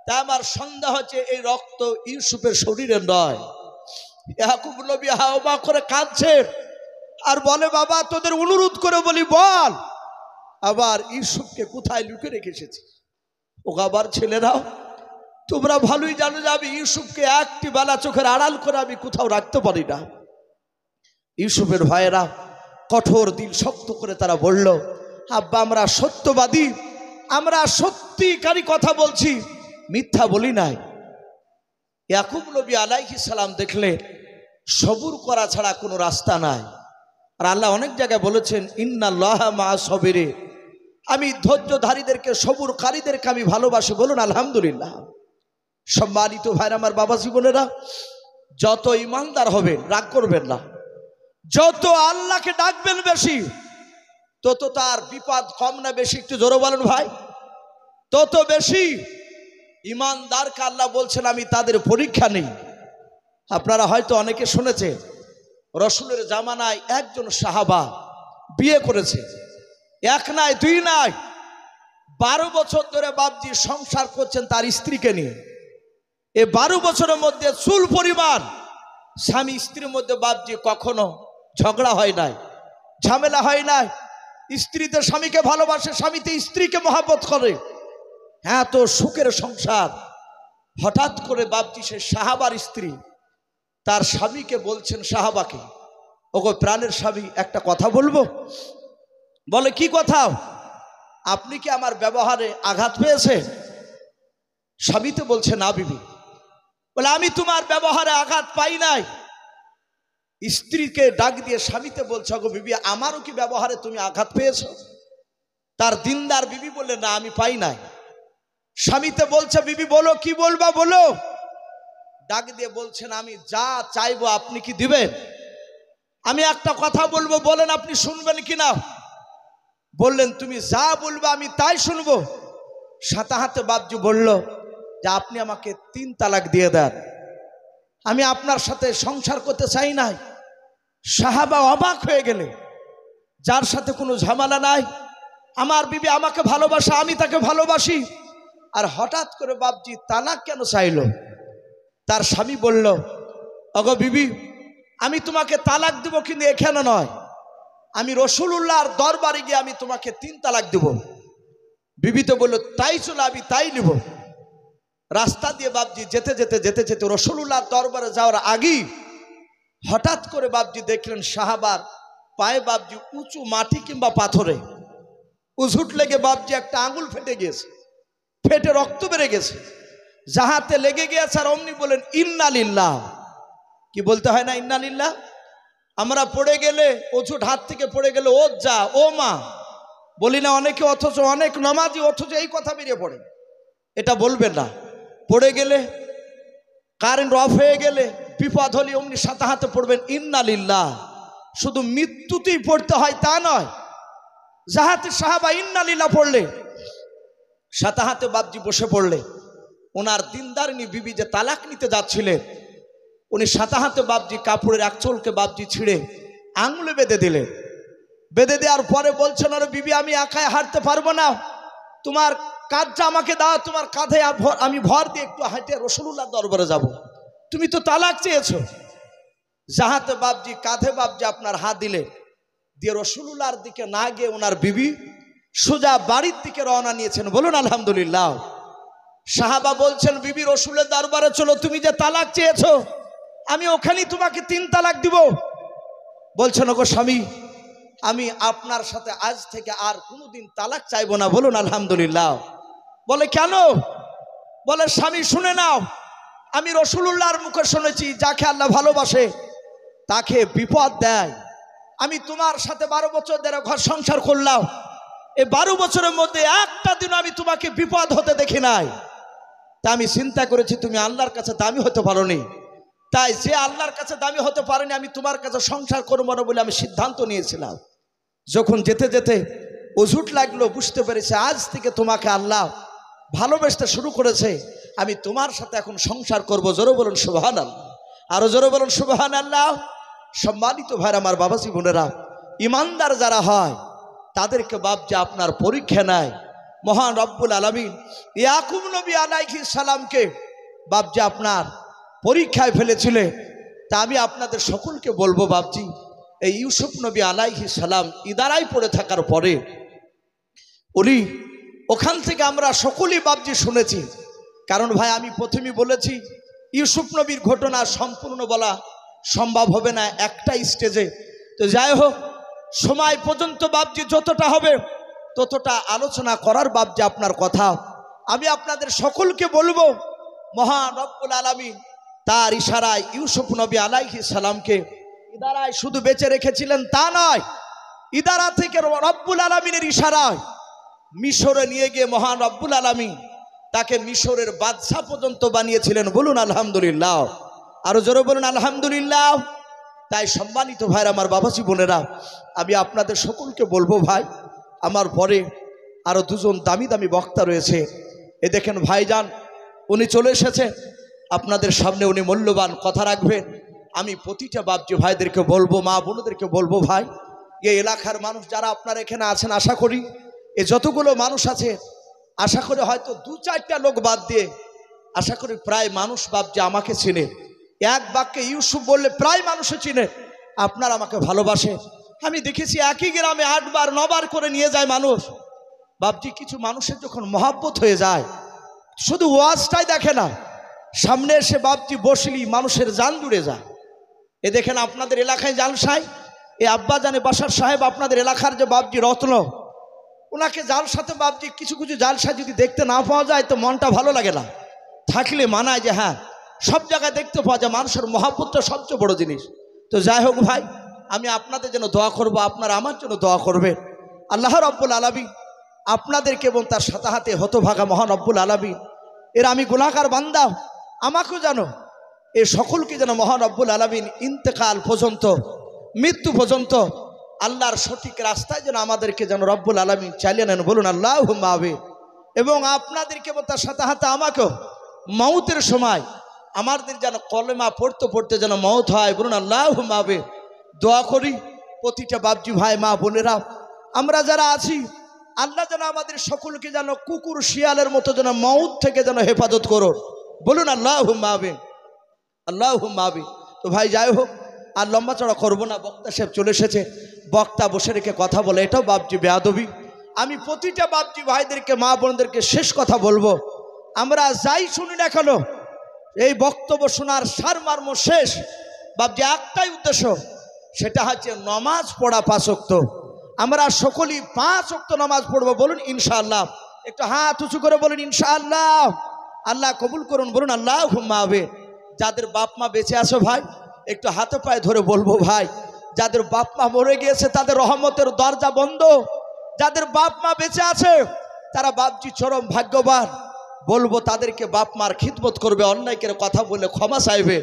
তা আমার সন্দেহ হচ্ছে এই রক্ত ইউসুফের শরীরে নয়। ইয়াকুব নবী হাওমা করে কাঁদছে আর বলে, বাবা তোদের অনুরোধ করে বলি বল, আবার ইউসুফকে কোথায় লুকিয়ে রেখে এসেছি। ও আবার ছেলেরাও, তোমরা ভালোই জানো যে আমি ইউসুফকে একটি বেলা চোখের আড়াল করে আমি কোথাও রাখতে পারি না। ইউসুফের ভাইয়েরা কঠোর দিল শক্ত করে তারা বলল, আব্বা আমরা সত্যবাদী, আমরা সত্যিকারী কথা বলছি, মিথ্যা বলি নাই। ইয়াকুব নবী আলাইহিস সালাম দেখলে সবুর করা ছাড়া কোনো রাস্তা নাই। আর আল্লাহ অনেক জায়গায় বলেছেন, ইন্নাল্লাহা মা'আস সাবিরিন, আমি ধৈর্যধারীদেরকে, সবুরকারীদেরকে আমি ভালোবাসি। বলুন আলহামদুলিল্লাহ। সম্মানিত ভাইরা আমার, বাবা জীবনেরা, যত ইমানদার হবেন রাগ করবেন না, যত আল্লাহকে ডাকবেন বেশি, তত তার বিপদ কম না বেশি? একটু জোরে বলেন ভাই। তত বেশি ইমানদারকে আল্লাহ বলছেন আমি তাদের পরীক্ষা নেই। আপনারা হয়তো অনেকে শুনেছে, রসুলের জামানায় একজন সাহাবা বিয়ে করেছে, এক নাই দুই নাই, 12 বছর ধরে বাপজি সংসার করছেন তার স্ত্রীকে নিয়ে। এই 12 বছরের মধ্যে চুল পরিমাণ স্বামী স্ত্রীর মধ্যে বাপজি কখনো ঝগড়া হয় নাই, ঝামেলা হয় নাই। স্ত্রীতে স্বামীকে ভালোবাসে, স্বামীতে স্ত্রীকে মহব্বত করে, হ্যাঁ তো সুখের সংসার। হঠাৎ করে বাপজি সে সাহাবার স্ত্রী তার স্বামীকে বলছেন, সাহাবাকে, ওগো প্রাণের স্বামী একটা কথা বলবো। বলে কি কথা? আপনি কি আমার ব্যবহারে আঘাত পেয়েছে? স্বামীতে বলছে, না বিবি। বলে আমি তোমার ব্যবহারে আঘাত পাই নাই। স্ত্রীকে ডাক দিয়ে স্বামীতে বলছে, ওগো বিবি আমারও কি ব্যবহারে তুমি আঘাত পেয়েছো? তার দিনদার বিবি বললে, না আমি পাই নাই। স্বামীতে বলছে, বিবি বলো কি বলবা বলো। ডাক দিয়ে বলছেন, আমি যা চাইবো আপনি কি দিবেন? আমি একটা কথা বলবো, বলেন আপনি শুনবেন কিনা? বললেন, তুমি যা বলবে আমি তাই শুনবো। সাথে হাতে বাপজি বলল যে আপনি আমাকে 3 তালাক দিয়ে দেন, আমি আপনার সাথে সংসার করতে চাই নাই। সাহাবা অবাক হয়ে গেলে, যার সাথে কোনো ঝামেলা নাই, আমার বিবি আমাকে ভালোবাসে, আমি তাকে ভালোবাসি, আর হঠাৎ করে বাপজি তালাক কেন চাইল? তার স্বামী বলল, ওগো বিবি আমি তোমাকে তালাক দিব, কিন্তু এখানে নয়, আমি রাসূলুল্লাহর দরবারে গিয়ে আমি তোমাকে 3 তালাক দেব। বিবি তো বলল, তাই চলো আমি তাই নিব। রাস্তা দিয়ে বাপজি যেতে যেতে যেতে যেতে রাসূলুল্লাহর দরবারে যাওয়ার আগেই হঠাৎ করে বাপজি দেখলেন সাহাবার পায়ে বাপজি উঁচু মাটি কিংবা পাথরে উঝুট লেগে বাপজি একটা আঙুল ফেটে গিয়েছে, ফেটে রক্ত বেড়ে গেছে, যাহাতে লেগে গিয়েছে। আর অমনি বলেন, ইন্না লিল্লাহ। কি বলতে হয় না ইন্না লিল্লাহ? আমরা পড়ে গেলে, উঁচুট হাত থেকে পড়ে গেলে ও যা ও মা বলি না অনেকে, অথচ অনেক নামাজি অথচ এই কথা বেরিয়ে পড়ে। এটা বলবেন না। পড়ে গেলে, কারেন্ট অফ হয়ে গেলে, বিপদ হলে অমনি সাথে হাতে পড়বেন ইন্না লিল্লাহ। শুধু মৃত্যুতেই পড়তে হয় তা নয়, যাহাতে সাহাবা ইন্না লিল্লাহ পড়লে সাথে হাতে বাপজি বসে পড়লে ওনার দিনদারিনী বিবি যে তালাক নিতে যাচ্ছিলেন, উনি সাথে হাতে বাপজি কাপড়ের একচলকে বাপজি ছিঁড়ে আঙুলে বেঁধে দিলেন। বেঁধে দেওয়ার পরে বলছেন, আরে বিবি আমি একাই হাঁটতে পারবো না, তোমার কাঁধটা আমাকে দাও, তোমার কাঁধে আমি ভর দিয়ে একটু হাঁটে রাসূলুল্লাহর দরবারে যাব। তুমি তো তালাক চেয়েছো। যাহাতে বাপজি কাঁধে বাপজি আপনার হাত দিলে দিয়ে রাসূলুল্লাহর দিকে না গিয়ে ওনার বিবি সোজা বাড়ির দিকে রওনা নিয়েছেন। বলুন আলহামদুলিল্লাহ। সাহাবা বলছেন, বিবি রাসূলের দরবারে চলো, তুমি যে তালাক চেয়েছো আমি ওখানেই তোমাকে 3 তালাক দিব। বলছেন, ওগো স্বামী আমি আপনার সাথে আজ থেকে আর কোনোদিন তালাক চাইবো না। বলুন আলহামদুলিল্লাহ। বলে কেন? বলে স্বামী শুনে নাও, আমি রাসূলুল্লাহর মুখে শুনেছি যাকে আল্লাহ ভালোবাসে তাকে বিপদ দেয়। আমি তোমার সাথে 12 বছর ধরে ঘর সংসার করলাম, এই 12 বছরের মধ্যে একটা দিন আমি তোমাকে বিপদ হতে দেখি নাই। তা আমি চিন্তা করেছি তুমি আল্লাহর কাছে দামি হতে পারোনি, তাই যে আল্লাহর কাছে দামি হতে পারেনি, আমি তোমার কাছে সংসার করবো না বলে আমি সিদ্ধান্ত নিয়েছিলাম। যখন যেতে যেতে অঝুট লাগলো, বুঝতে পেরেছে আজ থেকে তোমাকে আল্লাহ ভালোবাসতে শুরু করেছে, আমি তোমার সাথে এখন সংসার করব। জোরে বলুন সুবহানাল্লাহ, আরো জোরে বলুন সুবহানাল্লাহ। সম্মানিত ভাইরা আমার, বাবাজি বোনেরা, ইমানদার যারা হয় তাদেরকে বাপ যে আপনার পরীক্ষা নেয়। মহান রব্বুল আলামিন ইয়াকুব নবী আলাইহিস সালামকে বাপ যে আপনার পরীক্ষায় ফেলেছিলেন। তা আমি আপনাদের সকলকে বলবো বাপজি, এই ইউসুফ নবী আলাইহিস সালাম ইদারায় পড়ে থাকার পরে উনি ওখান থেকে আমরা সকলেই বাপজি শুনেছি। কারণ ভাই আমি প্রথমেই বলেছি ইউসুফ নবীর ঘটনা সম্পূর্ণ বলা সম্ভব হবে না একটা স্টেজে। তো যাই হোক, সময় পর্যন্ত বাপজি যতটা হবে ততটা আলোচনা করার বাপজি আপনার কথা। আমি আপনাদের সকলকে বলবো, মহান রব্বুল আলামিন তার ইশারায় ইউসুফ নবী আলাইহিস সালামকে ইদারায় শুধু বেঁচে রেখেছিলেন তা নয়, ইদারা থেকে রব্বুল আলামিনের ইশারায় মিশরে নিয়ে গিয়ে মহান রব্বুল আলামিন তাকে মিশরের বাদশা পর্যন্ত বানিয়েছিলেন। বলুন আলহামদুলিল্লাহ, আরো জোরে বলুন আলহামদুলিল্লাহ। তাই সম্মানিত ভাইরা আমার, বাবাজি বোনেরা, আমি আপনাদের সকলকে বলবো ভাই, আমার পরে আরো দুজন দামি দামি বক্তা রয়েছে। এ দেখেন ভাইজান, উনি চলে এসেছে আপনাদের সামনে, উনি মূল্যবান কথা রাখবেন। আমি প্রতিটা বাপজি ভাইদেরকে বলবো, মা বোনদেরকে বলবো, ভাই এই এলাকার মানুষ যারা আপনারা এখানে আছেন, আশা করি এ যতগুলো মানুষ আছে, আশা করি হয়তো দু চারটা লোক বাদ দিয়ে আশা করি প্রায় মানুষ বাপজি আমাকে চিনে। এক বাক্যে ইউসুফ বললে প্রায় মানুষে চিনে। আপনারা আমাকে ভালোবাসে। আমি দেখেছি একই গ্রামে 8 বার 9 বার করে নিয়ে যায় মানুষ। বাপজি কিছু মানুষের যখন মহব্বত হয়ে যায়, শুধু ওয়াজটাই দেখে না, সামনে এসে বাপজি বসলি মানুষের জান জুড়ে যায়। এ দেখেন আপনাদের এলাকায় জালসায় এ আব্বা জানে বাসার সাহেব, আপনাদের এলাকার যে বাপজি রত্ন, ওনাকে জালসাতে বাপজি কিছু কিছু জালসা যদি দেখতে না পাওয়া যায় তো মনটা ভালো লাগে না। থাকলে মানায় যে হ্যাঁ সব জায়গায় দেখতে পাওয়া যায়। মানুষের মহব্বতটা সবচেয়ে বড় জিনিস। তো যাই হোক ভাই, আমি আপনাদের জন্য দোয়া করব, আপনারা আমার জন্য দোয়া করবেন। আল্লাহ রব্বুল আলামিন আপনাদেরকে এবং তার সাথে হাতে হতভাগা মহান রব্বুল আলামিন এর আমি গুনাহগার বান্দা, আমাকেও জানো এ সকলকে যেন মহান রব্বুল আলামিন ইন্তেকাল পর্যন্ত, মৃত্যু পর্যন্ত আল্লাহর সঠিক রাস্তায় যেন আমাদেরকে যেন রব্বুল আলামিন চালিয়ে নেন। বলুন আল্লাহুম্মা আমিন। এবং আপনাদেরকে এবং তার সাথে হাতে আমাকেও মৌতের সময় আমাদের যেন কলেমা পড়তে পড়তে যেন মৌত হয়। বলুন আল্লাহুম্মা আমিন। দোয়া করি প্রতিটা বাপজি ভাই, মা বোনেরা, আমরা যারা আছি, আল্লাহ যেন আমাদের সকলকে যেন কুকুর শিয়ালের মতো যেন মৌত থেকে যেন হেফাজত করুন। বলুন আল্লাহুম্মা আমিন, আল্লাহুম্মা আমিন। তো ভাই যাই হোক, আর লম্বা চড়া করবো না, বক্তা সাহেব চলে এসেছে, বক্তা বসে রেখে কথা বলে এটাও বাপজি বেয়াদবি। আমি প্রতিটা বাপজি ভাইদেরকে, মা বোনদেরকে শেষ কথা বলবো, আমরা যাই শুনি না কেন এই বক্তব্য শোনার সারমর্ম শেষ বাপজি একটাই উদ্দেশ্য, সেটা হচ্ছে নমাজ পড়া 5 ওয়াক্ত। আমরা সকলেই 5 ওয়াক্ত নামাজ পড়বো। বলুন ইনশাআল্লাহ। একটু হাত উঁচু করে বলুন ইনশাআল্লাহ। আল্লাহ কবুল করুন। বলুন আল্লাহুম্মা আমিন। যাদের বাপ মা বেঁচে আছে ভাই, একটু হাতে পায়ে ধরে বলবো ভাই, যাদের বাপ মা মরে গিয়েছে তাদের রহমতের দরজা বন্ধ। যাদের বাপ মা বেঁচে আছে তারা বাপজি চরম ভাগ্যবান। বলবো তাদেরকে বাপ মার খিদমত করবে, অন্যায়কের কথা বলে ক্ষমা চাইবে।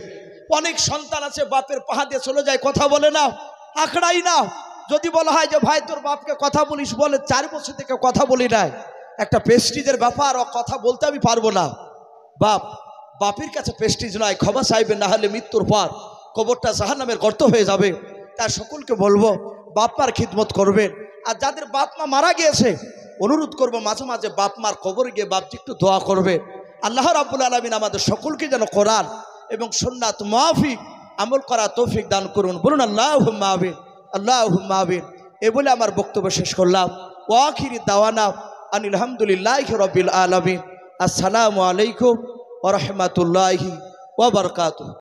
অনেক সন্তান আছে বাপের পাহা দিয়ে চলে যায়, কথা বলে না, আঁকড়াই না। যদি বলা হয় যে ভাই তোর বাপকে কথা বলিস, বলে 4 বছর থেকে কথা বলি নাই, একটা প্রেস্টিজের ব্যাপার, ও কথা বলতে আমি পারবো না। বাপের কাছে প্রেস্টিজ নয়, ক্ষমা চাইবে, না হলে মৃত্যুর পর কবরটা জাহান্নামের গর্ত হয়ে যাবে। তাই সকলকে বলবো বাপ মার খিদমত করবেন। আর যাদের বাপ মা মারা গিয়েছে অনুরোধ করবো মাঝে মাঝে বাপ মার কবরে গিয়ে বাপজি একটু দোয়া করবে। আল্লাহ রাব্বুল আলামিন আমাদের সকলকে যেন কোরআন এবং সুন্নাত মাফিক আমল করা তৌফিক দান করুন। বলুন আল্লাহুম্মা আমিন, আল্লাহুম্মা আমিন। এ বলে আমার বক্তব্য শেষ করলাম। ওয়া আখিরি দাওয়ানা আনিল হামদুলিল্লাহি রাব্বিল আলামিন। আসসালামু আলাইকুম ওয়া রাহমাতুল্লাহি ওয়া বারাকাতুহু।